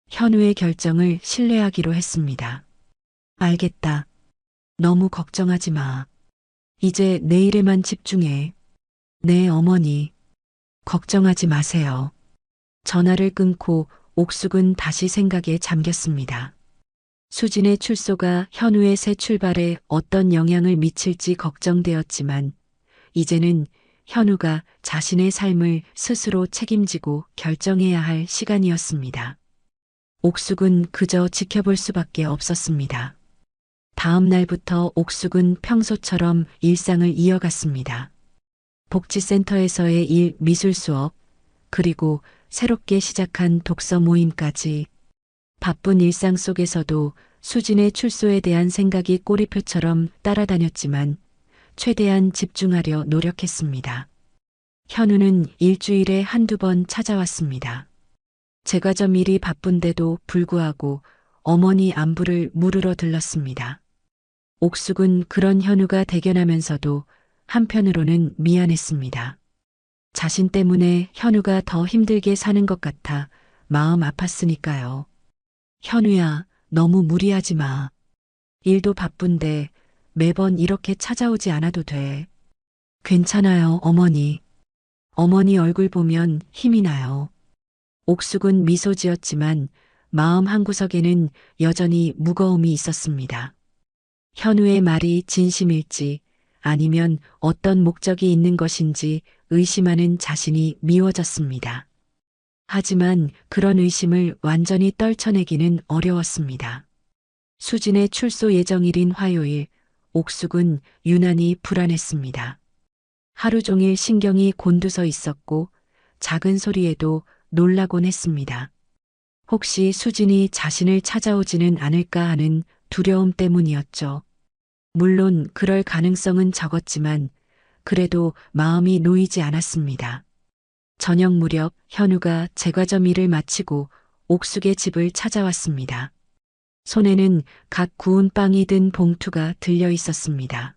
Speaker 1: 현우의 결정을 신뢰하기로 했습니다. 알겠다. 너무 걱정하지 마. 이제 내 일에만 집중해. 네, 어머니. 걱정하지 마세요. 전화를 끊고 옥숙은 다시 생각에 잠겼습니다. 수진의 출소가 현우의 새 출발에 어떤 영향을 미칠지 걱정되었지만 이제는 현우가 자신의 삶을 스스로 책임지고 결정해야 할 시간이었습니다. 옥숙은 그저 지켜볼 수밖에 없었습니다. 다음 날부터 옥숙은 평소처럼 일상을 이어갔습니다. 복지센터에서의 일 미술 수업, 그리고 새롭게 시작한 독서 모임까지 바쁜 일상 속에서도 수진의 출소에 대한 생각이 꼬리표처럼 따라다녔지만 최대한 집중하려 노력했습니다. 현우는 일주일에 한두 번 찾아왔습니다. 제과점 일이 바쁜데도 불구하고 어머니 안부를 물으러 들렀습니다. 옥숙은 그런 현우가 대견하면서도 한편으로는 미안했습니다. 자신 때문에 현우가 더 힘들게 사는 것 같아 마음 아팠으니까요. 현우야, 너무 무리하지 마. 일도 바쁜데 매번 이렇게 찾아오지 않아도 돼. 괜찮아요, 어머니. 어머니 얼굴 보면 힘이 나요. 옥숙은 미소 지었지만 마음 한구석에는 여전히 무거움이 있었습니다. 현우의 말이 진심일지 아니면 어떤 목적이 있는 것인지 의심하는 자신이 미워졌습니다. 하지만 그런 의심을 완전히 떨쳐내기는 어려웠습니다. 수진의 출소 예정일인 화요일, 옥숙은 유난히 불안했습니다. 하루 종일 신경이 곤두서 있었고 작은 소리에도 놀라곤 했습니다. 혹시 수진이 자신을 찾아오지는 않을까 하는 두려움 때문이었죠. 물론 그럴 가능성은 적었지만 그래도 마음이 놓이지 않았습니다. 저녁 무렵 현우가 제과점 일을 마치고 옥숙의 집을 찾아왔습니다. 손에는 갓 구운 빵이 든 봉투가 들려 있었습니다.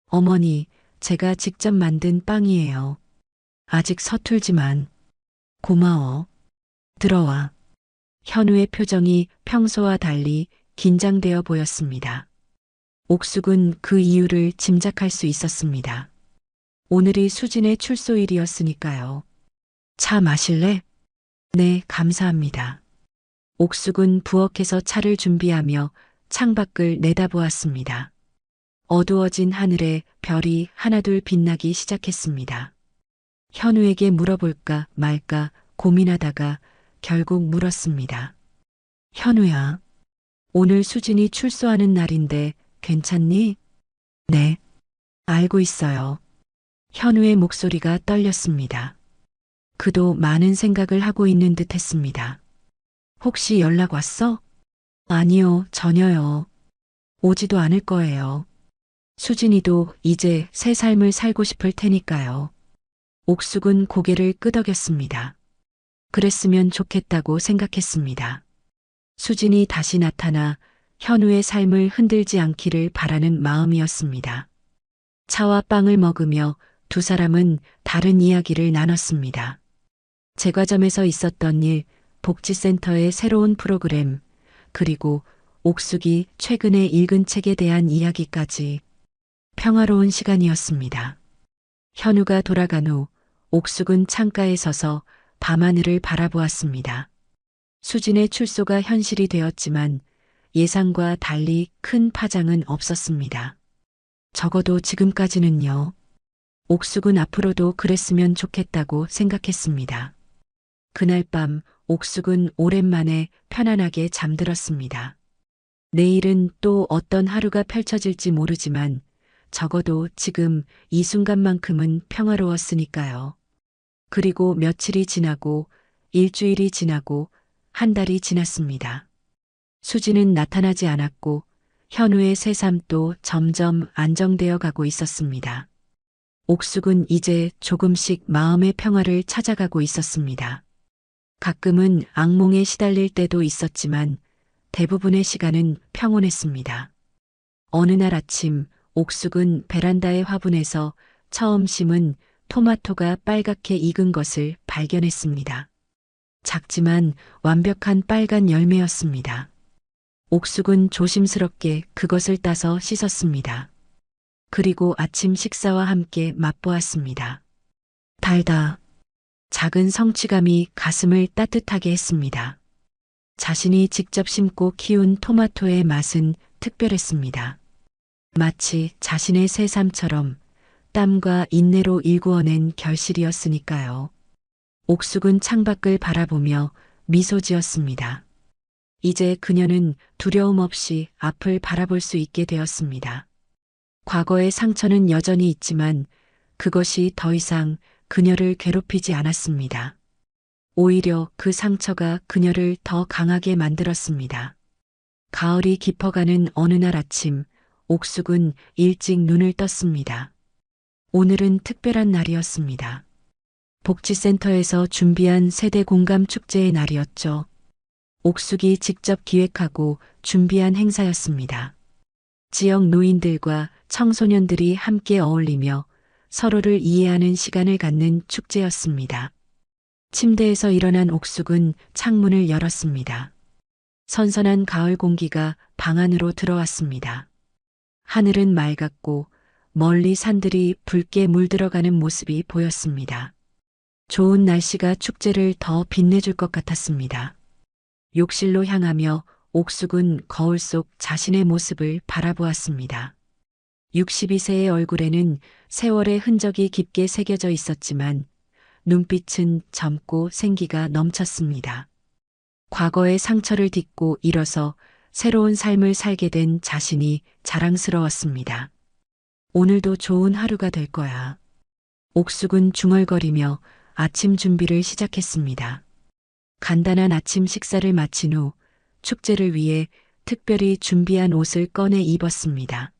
Speaker 1: 어머니, 제가 직접 만든 빵이에요. 아직 서툴지만 고마워. 들어와. 현우의 표정이 평소와 달리 긴장되어 보였습니다. 옥숙은 그 이유를 짐작할 수 있었습니다. 오늘이 수진의 출소일이었으니까요. 차 마실래? 네, 감사합니다. 옥숙은 부엌에서 차를 준비하며 창밖을 내다보았습니다. 어두워진 하늘에 별이 하나둘 빛나기 시작했습니다. 현우에게 물어볼까 말까 고민하다가 결국 물었습니다. 현우야, 오늘 수진이 출소하는 날인데 괜찮니? 네, 알고 있어요. 현우의 목소리가 떨렸습니다. 그도 많은 생각을 하고 있는 듯 했습니다. 혹시 연락 왔어? 아니요, 전혀요. 오지도 않을 거예요. 수진이도 이제 새 삶을 살고 싶을 테니까요. 옥숙은 고개를 끄덕였습니다. 그랬으면 좋겠다고 생각했습니다. 수진이 다시 나타나 현우의 삶을 흔들지 않기를 바라는 마음이었습니다. 차와 빵을 먹으며 두 사람은 다른 이야기를 나눴습니다. 제과점에서 있었던 일, 복지센터의 새로운 프로그램, 그리고 옥숙이 최근에 읽은 책에 대한 이야기까지 평화로운 시간이었습니다. 현우가 돌아간 후 옥숙은 창가에 서서 밤하늘을 바라보았습니다. 수진의 출소가 현실이 되었지만 예상과 달리 큰 파장은 없었습니다. 적어도 지금까지는요. 옥숙은 앞으로도 그랬으면 좋겠다고 생각했습니다. 그날 밤 옥숙은 오랜만에 편안하게 잠들었습니다. 내일은 또 어떤 하루가 펼쳐질지 모르지만 적어도 지금 이 순간만큼은 평화로웠으니까요. 그리고 며칠이 지나고 일주일이 지나고 한 달이 지났습니다. 수지는 나타나지 않았고 현우의 새삼도 점점 안정되어 가고 있었습니다. 옥숙은 이제 조금씩 마음의 평화를 찾아가고 있었습니다. 가끔은 악몽에 시달릴 때도 있었지만 대부분의 시간은 평온했습니다. 어느 날 아침 옥숙은 베란다의 화분에서 처음 심은 토마토가 빨갛게 익은 것을 발견했습니다. 작지만 완벽한 빨간 열매였습니다. 옥숙은 조심스럽게 그것을 따서 씻었습니다. 그리고 아침 식사와 함께 맛보았습니다. 달다. 작은 성취감이 가슴을 따뜻하게 했습니다. 자신이 직접 심고 키운 토마토의 맛은 특별했습니다. 마치 자신의 새삼처럼 땀과 인내로 일구어낸 결실이었으니까요. 옥숙은 창밖을 바라보며 미소 지었습니다. 이제 그녀는 두려움 없이 앞을 바라볼 수 있게 되었습니다. 과거의 상처는 여전히 있지만 그것이 더 이상 그녀를 괴롭히지 않았습니다. 오히려 그 상처가 그녀를 더 강하게 만들었습니다. 가을이 깊어가는 어느 날 아침, 옥숙은 일찍 눈을 떴습니다. 오늘은 특별한 날이었습니다. 복지센터에서 준비한 세대 공감 축제의 날이었죠. 옥숙이 직접 기획하고 준비한 행사였습니다. 지역 노인들과 청소년들이 함께 어울리며 서로를 이해하는 시간을 갖는 축제였습니다. 침대에서 일어난 옥숙은 창문을 열었습니다. 선선한 가을 공기가 방 안으로 들어왔습니다. 하늘은 맑았고 멀리 산들이 붉게 물들어가는 모습이 보였습니다. 좋은 날씨가 축제를 더 빛내줄 것 같았습니다. 욕실로 향하며 옥숙은 거울 속 자신의 모습을 바라보았습니다. 62세의 얼굴에는 세월의 흔적이 깊게 새겨져 있었지만 눈빛은 젊고 생기가 넘쳤습니다. 과거의 상처를 딛고 일어서 새로운 삶을 살게 된 자신이 자랑스러웠습니다. 오늘도 좋은 하루가 될 거야. 옥숙은 중얼거리며 아침 준비를 시작했습니다. 간단한 아침 식사를 마친 후 축제를 위해 특별히 준비한 옷을 꺼내 입었습니다.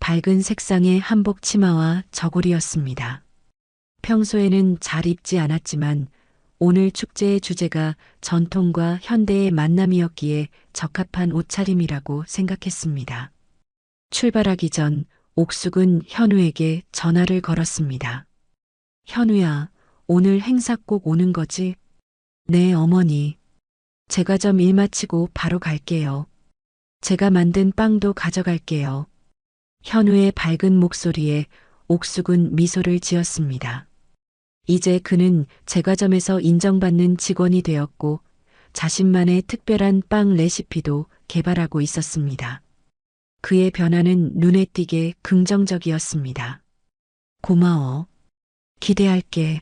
Speaker 1: 밝은 색상의 한복 치마와 저고리였습니다. 평소에는 잘 입지 않았지만 오늘 축제의 주제가 전통과 현대의 만남이었기에 적합한 옷차림이라고 생각했습니다. 출발하기 전 옥숙은 현우에게 전화를 걸었습니다. 현우야, 오늘 행사 꼭 오는 거지? 네, 어머니. 제가 좀 일 마치고 바로 갈게요. 제가 만든 빵도 가져갈게요. 현우의 밝은 목소리에 옥숙은 미소를 지었습니다. 이제 그는 제과점에서 인정받는 직원이 되었고 자신만의 특별한 빵 레시피도 개발하고 있었습니다. 그의 변화는 눈에 띄게 긍정적이었습니다. 고마워. 기대할게.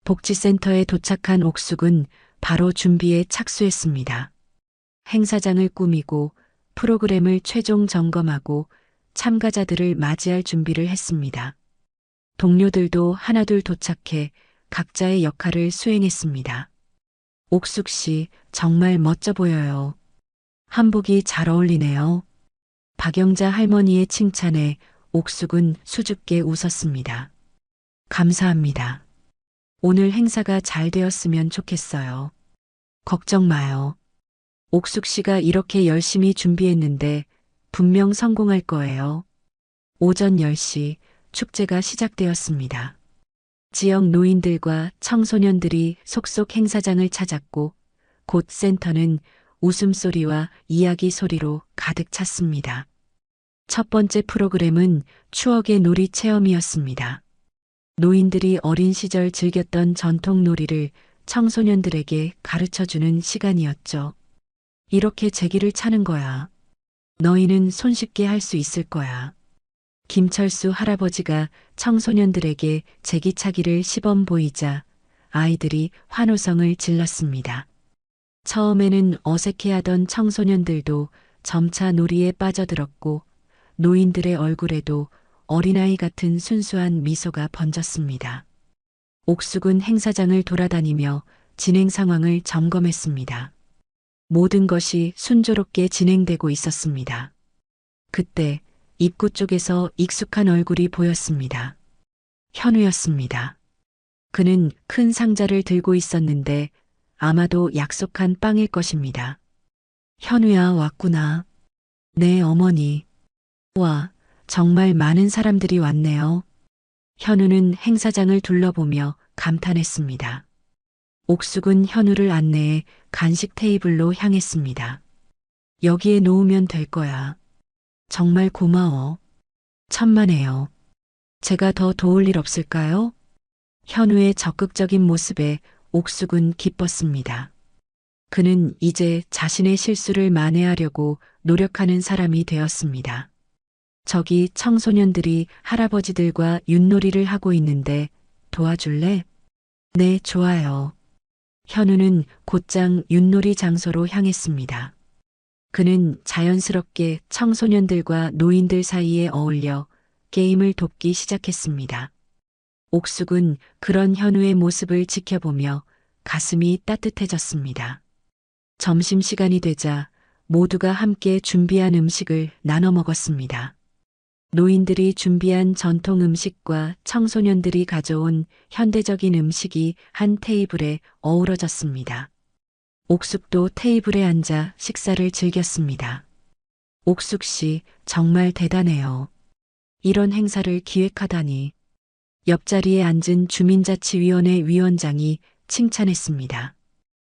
Speaker 1: 복지센터에 도착한 옥숙은 바로 준비에 착수했습니다. 행사장을 꾸미고 프로그램을 최종 점검하고 참가자들을 맞이할 준비를 했습니다. 동료들도 하나둘 도착해 각자의 역할을 수행했습니다. 옥숙 씨, 정말 멋져 보여요. 한복이 잘 어울리네요. 박영자 할머니의 칭찬에 옥숙은 수줍게 웃었습니다. 감사합니다. 오늘 행사가 잘 되었으면 좋겠어요. 걱정 마요. 옥숙 씨가 이렇게 열심히 준비했는데 분명 성공할 거예요. 오전 10시 축제가 시작되었습니다. 지역 노인들과 청소년들이 속속 행사장을 찾았고 곧 센터는 웃음소리와 이야기 소리로 가득 찼습니다. 첫 번째 프로그램은 추억의 놀이 체험이었습니다. 노인들이 어린 시절 즐겼던 전통 놀이를 청소년들에게 가르쳐주는 시간이었죠. 이렇게 제기를 차는 거야. 너희는 손쉽게 할 수 있을 거야. 김철수 할아버지가 청소년들에게 제기차기를 시범 보이자 아이들이 환호성을 질렀습니다. 처음에는 어색해하던 청소년들도 점차 놀이에 빠져들었고 노인들의 얼굴에도 어린아이 같은 순수한 미소가 번졌습니다. 옥숙은 행사장을 돌아다니며 진행 상황을 점검했습니다. 모든 것이 순조롭게 진행되고 있었습니다. 그때 입구 쪽에서 익숙한 얼굴이 보였습니다. 현우였습니다. 그는 큰 상자를 들고 있었는데 아마도 약속한 빵일 것입니다. 현우야, 왔구나. 네, 어머니. 와, 정말 많은 사람들이 왔네요. 현우는 행사장을 둘러보며 감탄했습니다. 옥숙은 현우를 안내해 간식 테이블로 향했습니다. 여기에 놓으면 될 거야. 정말 고마워. 천만에요. 제가 더 도울 일 없을까요? 현우의 적극적인 모습에 옥숙은 기뻤습니다. 그는 이제 자신의 실수를 만회하려고 노력하는 사람이 되었습니다. 저기 청소년들이 할아버지들과 윷놀이를 하고 있는데 도와줄래? 네, 좋아요. 현우는 곧장 윷놀이 장소로 향했습니다. 그는 자연스럽게 청소년들과 노인들 사이에 어울려 게임을 돕기 시작했습니다. 옥숙은 그런 현우의 모습을 지켜보며 가슴이 따뜻해졌습니다. 점심시간이 되자 모두가 함께 준비한 음식을 나눠 먹었습니다. 노인들이 준비한 전통 음식과 청소년들이 가져온 현대적인 음식이 한 테이블에 어우러졌습니다. 옥숙도 테이블에 앉아 식사를 즐겼습니다. 옥숙 씨, 정말 대단해요. 이런 행사를 기획하다니. 옆자리에 앉은 주민자치위원회 위원장이 칭찬했습니다.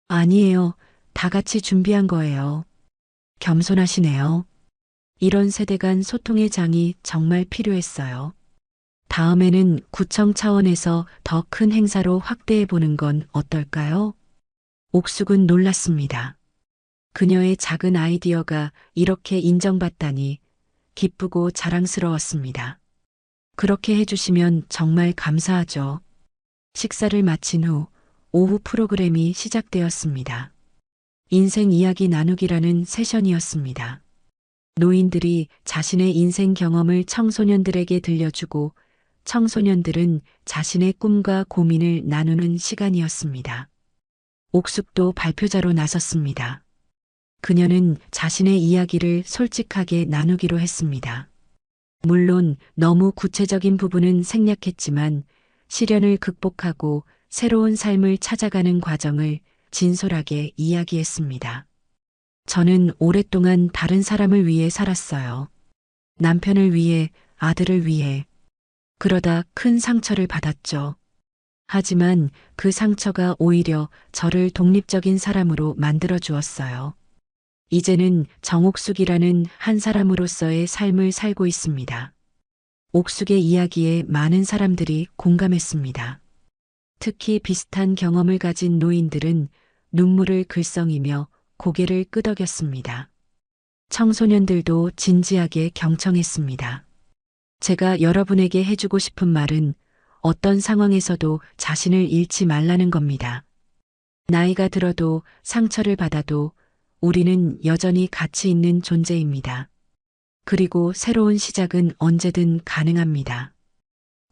Speaker 1: 아니에요. 다 같이 준비한 거예요. 겸손하시네요. 이런 세대 간 소통의 장이 정말 필요했어요. 다음에는 구청 차원에서 더 큰 행사로 확대해 보는 건 어떨까요? 옥숙은 놀랐습니다. 그녀의 작은 아이디어가 이렇게 인정받다니 기쁘고 자랑스러웠습니다. 그렇게 해주시면 정말 감사하죠. 식사를 마친 후 오후 프로그램이 시작되었습니다. 인생 이야기 나누기라는 세션이었습니다. 노인들이 자신의 인생 경험을 청소년들에게 들려주고 청소년들은 자신의 꿈과 고민을 나누는 시간이었습니다. 옥숙도 발표자로 나섰습니다. 그녀는 자신의 이야기를 솔직하게 나누기로 했습니다. 물론 너무 구체적인 부분은 생략했지만 시련을 극복하고 새로운 삶을 찾아가는 과정을 진솔하게 이야기했습니다. 저는 오랫동안 다른 사람을 위해 살았어요. 남편을 위해, 아들을 위해. 그러다 큰 상처를 받았죠. 하지만 그 상처가 오히려 저를 독립적인 사람으로 만들어 주었어요. 이제는 정옥숙이라는 한 사람으로서의 삶을 살고 있습니다. 옥숙의 이야기에 많은 사람들이 공감했습니다. 특히 비슷한 경험을 가진 노인들은 눈물을 글썽이며 고개를 끄덕였습니다. 청소년들도 진지하게 경청했습니다. 제가 여러분에게 해주고 싶은 말은 어떤 상황에서도 자신을 잃지 말라는 겁니다. 나이가 들어도 상처를 받아도 우리는 여전히 가치 있는 존재입니다. 그리고 새로운 시작은 언제든 가능합니다.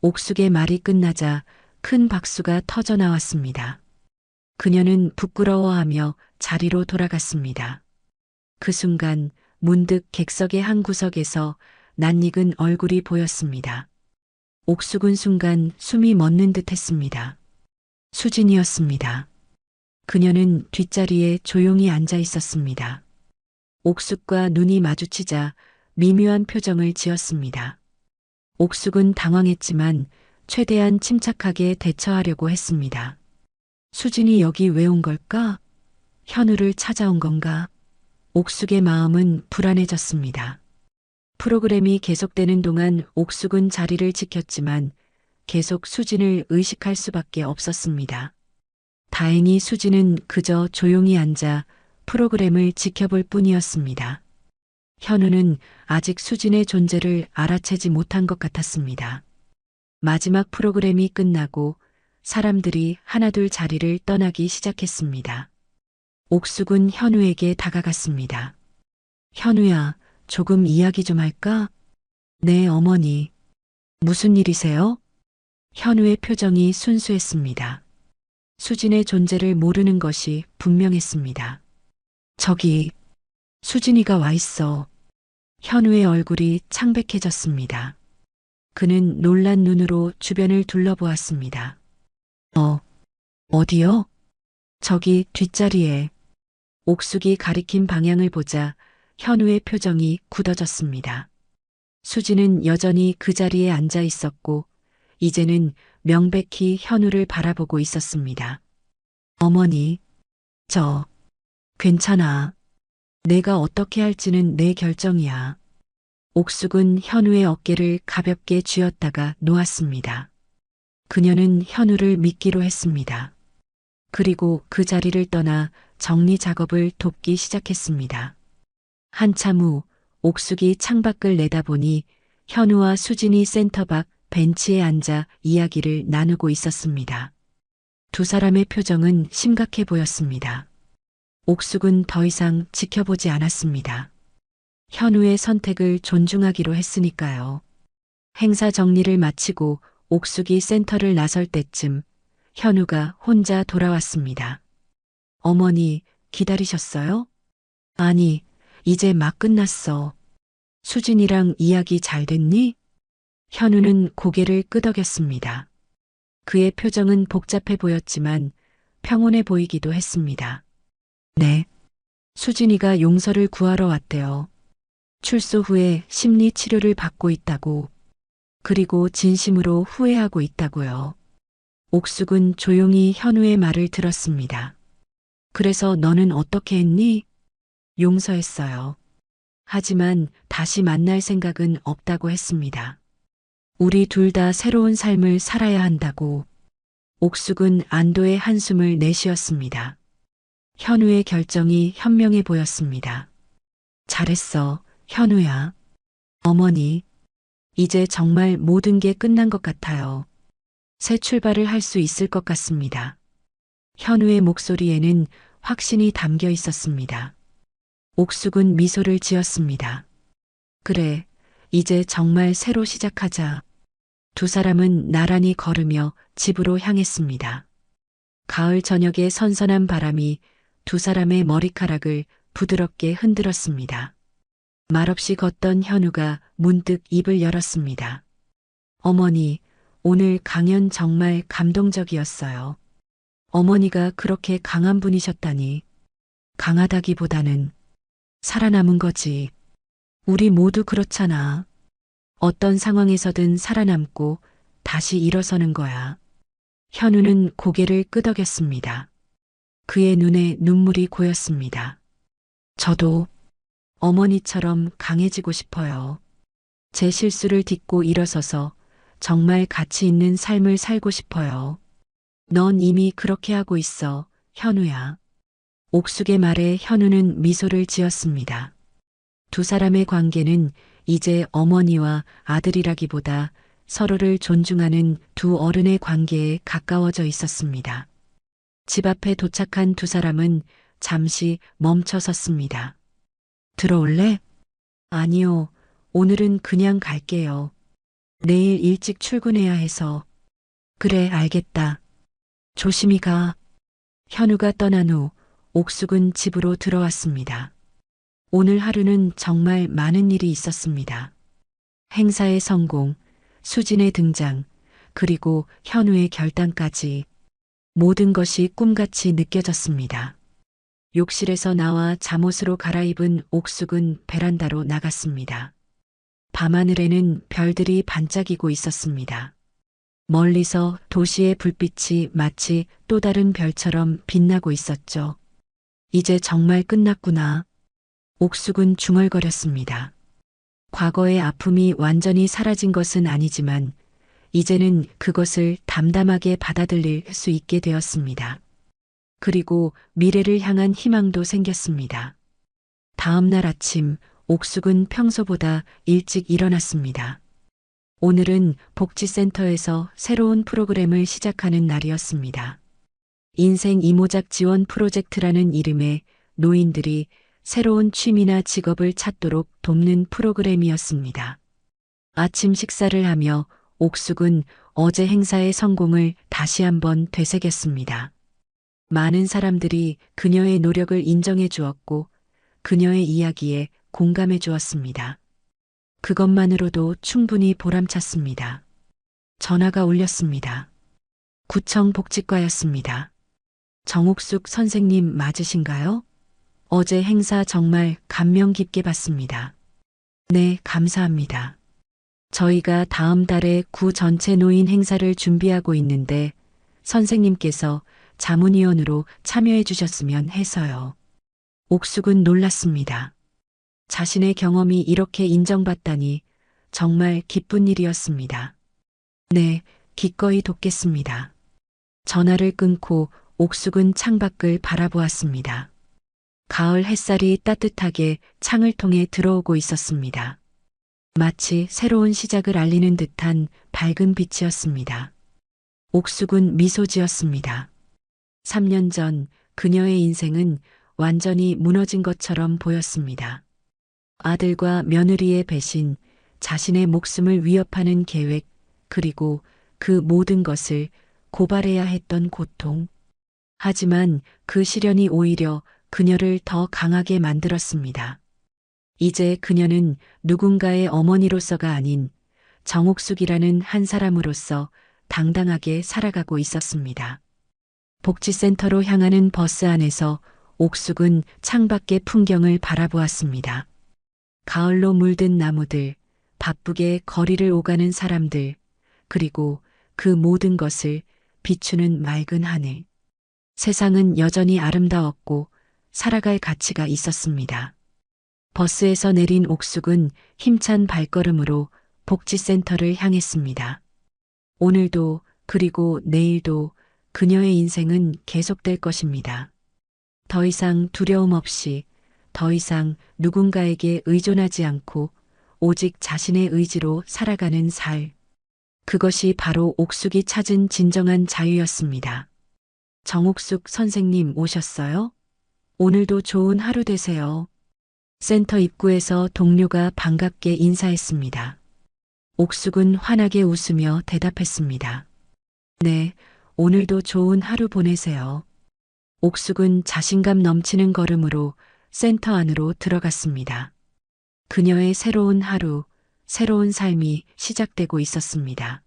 Speaker 1: 옥숙의 말이 끝나자 큰 박수가 터져 나왔습니다. 그녀는 부끄러워하며 자리로 돌아갔습니다. 그 순간 문득 객석의 한 구석에서 낯익은 얼굴이 보였습니다. 옥숙은 순간 숨이 멎는 듯 했습니다. 수진이었습니다. 그녀는 뒷자리에 조용히 앉아 있었습니다. 옥숙과 눈이 마주치자 미묘한 표정을 지었습니다. 옥숙은 당황했지만 최대한 침착하게 대처하려고 했습니다. 수진이 여기 왜 온 걸까? 현우를 찾아온 건가? 옥숙의 마음은 불안해졌습니다. 프로그램이 계속되는 동안 옥숙은 자리를 지켰지만 계속 수진을 의식할 수밖에 없었습니다. 다행히 수진은 그저 조용히 앉아 프로그램을 지켜볼 뿐이었습니다. 현우는 아직 수진의 존재를 알아채지 못한 것 같았습니다. 마지막 프로그램이 끝나고 사람들이 하나둘 자리를 떠나기 시작했습니다. 옥숙은 현우에게 다가갔습니다. 현우야, 조금 이야기 좀 할까? 네, 어머니. 무슨 일이세요? 현우의 표정이 순수했습니다. 수진의 존재를 모르는 것이 분명했습니다. 저기, 수진이가 와 있어. 현우의 얼굴이 창백해졌습니다. 그는 놀란 눈으로 주변을 둘러보았습니다. 어디요? 저기 뒷자리에. 옥숙이 가리킨 방향을 보자 현우의 표정이 굳어졌습니다. 수진은 여전히 그 자리에 앉아 있었고 이제는 명백히 현우를 바라보고 있었습니다. 어머니, 괜찮아. 내가 어떻게 할지는 내 결정이야. 옥숙은 현우의 어깨를 가볍게 쥐었다가 놓았습니다. 그녀는 현우를 믿기로 했습니다. 그리고 그 자리를 떠나 정리 작업을 돕기 시작했습니다. 한참 후 옥숙이 창밖을 내다보니 현우와 수진이 센터 밖 벤치에 앉아 이야기를 나누고 있었습니다. 두 사람의 표정은 심각해 보였습니다. 옥숙은 더 이상 지켜보지 않았습니다. 현우의 선택을 존중하기로 했으니까요. 행사 정리를 마치고 옥숙이 센터를 나설 때쯤 현우가 혼자 돌아왔습니다. 어머니, 기다리셨어요? 아니, 이제 막 끝났어. 수진이랑 이야기 잘 됐니? 현우는 고개를 끄덕였습니다. 그의 표정은 복잡해 보였지만 평온해 보이기도 했습니다. 네. 수진이가 용서를 구하러 왔대요. 출소 후에 심리 치료를 받고 있다고. 그리고 진심으로 후회하고 있다고요. 옥숙은 조용히 현우의 말을 들었습니다. 그래서 너는 어떻게 했니? 용서했어요. 하지만 다시 만날 생각은 없다고 했습니다. 우리 둘 다 새로운 삶을 살아야 한다고. 옥숙은 안도의 한숨을 내쉬었습니다. 현우의 결정이 현명해 보였습니다. 잘했어, 현우야. 어머니, 이제 정말 모든 게 끝난 것 같아요. 새 출발을 할 수 있을 것 같습니다. 현우의 목소리에는 확신이 담겨 있었습니다. 옥숙은 미소를 지었습니다. 그래, 이제 정말 새로 시작하자. 두 사람은 나란히 걸으며 집으로 향했습니다. 가을 저녁의 선선한 바람이 두 사람의 머리카락을 부드럽게 흔들었습니다. 말없이 걷던 현우가 문득 입을 열었습니다. 어머니, 오늘 강연 정말 감동적이었어요. 어머니가 그렇게 강한 분이셨다니. 강하다기보다는 살아남은 거지. 우리 모두 그렇잖아. 어떤 상황에서든 살아남고 다시 일어서는 거야. 현우는 고개를 끄덕였습니다. 그의 눈에 눈물이 고였습니다. 저도 어머니처럼 강해지고 싶어요. 제 실수를 딛고 일어서서 정말 가치 있는 삶을 살고 싶어요. 넌 이미 그렇게 하고 있어, 현우야. 옥숙의 말에 현우는 미소를 지었습니다. 두 사람의 관계는 이제 어머니와 아들이라기보다 서로를 존중하는 두 어른의 관계에 가까워져 있었습니다. 집 앞에 도착한 두 사람은 잠시 멈춰 섰습니다. 들어올래? 아니요, 오늘은 그냥 갈게요. 내일 일찍 출근해야 해서. 그래, 알겠다. 조심히 가. 현우가 떠난 후 옥숙은 집으로 들어왔습니다. 오늘 하루는 정말 많은 일이 있었습니다. 행사의 성공, 수진의 등장, 그리고 현우의 결단까지 모든 것이 꿈같이 느껴졌습니다. 욕실에서 나와 잠옷으로 갈아입은 옥숙은 베란다로 나갔습니다. 밤하늘에는 별들이 반짝이고 있었습니다. 멀리서 도시의 불빛이 마치 또 다른 별처럼 빛나고 있었죠. 이제 정말 끝났구나. 옥숙은 중얼거렸습니다. 과거의 아픔이 완전히 사라진 것은 아니지만 이제는 그것을 담담하게 받아들일 수 있게 되었습니다. 그리고 미래를 향한 희망도 생겼습니다. 다음 날 아침 옥숙은 평소보다 일찍 일어났습니다. 오늘은 복지센터에서 새로운 프로그램을 시작하는 날이었습니다. 인생 이모작 지원 프로젝트라는 이름의 노인들이 새로운 취미나 직업을 찾도록 돕는 프로그램이었습니다. 아침 식사를 하며 옥숙은 어제 행사의 성공을 다시 한번 되새겼습니다. 많은 사람들이 그녀의 노력을 인정해 주었고 그녀의 이야기에 공감해 주었습니다. 그것만으로도 충분히 보람찼습니다. 전화가 울렸습니다. 구청 복지과였습니다. 정옥숙 선생님 맞으신가요? 어제 행사 정말 감명 깊게 봤습니다. 네, 감사합니다. 저희가 다음 달에 구 전체 노인 행사를 준비하고 있는데 선생님께서 자문위원으로 참여해 주셨으면 해서요. 옥숙은 놀랐습니다. 자신의 경험이 이렇게 인정받다니 정말 기쁜 일이었습니다. 네, 기꺼이 돕겠습니다. 전화를 끊고 옥숙은 창밖을 바라보았습니다. 가을 햇살이 따뜻하게 창을 통해 들어오고 있었습니다. 마치 새로운 시작을 알리는 듯한 밝은 빛이었습니다. 옥숙은 미소 지었습니다. 3년 전 그녀의 인생은 완전히 무너진 것처럼 보였습니다. 아들과 며느리의 배신, 자신의 목숨을 위협하는 계획, 그리고 그 모든 것을 고발해야 했던 고통. 하지만 그 시련이 오히려 그녀를 더 강하게 만들었습니다. 이제 그녀는 누군가의 어머니로서가 아닌 정옥숙이라는 한 사람으로서 당당하게 살아가고 있었습니다. 복지센터로 향하는 버스 안에서 옥숙은 창밖의 풍경을 바라보았습니다. 가을로 물든 나무들, 바쁘게 거리를 오가는 사람들, 그리고 그 모든 것을 비추는 맑은 하늘. 세상은 여전히 아름다웠고 살아갈 가치가 있었습니다. 버스에서 내린 옥숙은 힘찬 발걸음으로 복지센터를 향했습니다. 오늘도 그리고 내일도 그녀의 인생은 계속될 것입니다. 더 이상 두려움 없이, 더 이상 누군가에게 의존하지 않고 오직 자신의 의지로 살아가는 삶. 그것이 바로 옥숙이 찾은 진정한 자유였습니다. 정옥숙 선생님 오셨어요? 오늘도 좋은 하루 되세요. 센터 입구에서 동료가 반갑게 인사했습니다. 옥숙은 환하게 웃으며 대답했습니다. 네, 오늘도 좋은 하루 보내세요. 옥숙은 자신감 넘치는 걸음으로 센터 안으로 들어갔습니다. 그녀의 새로운 하루, 새로운 삶이 시작되고 있었습니다.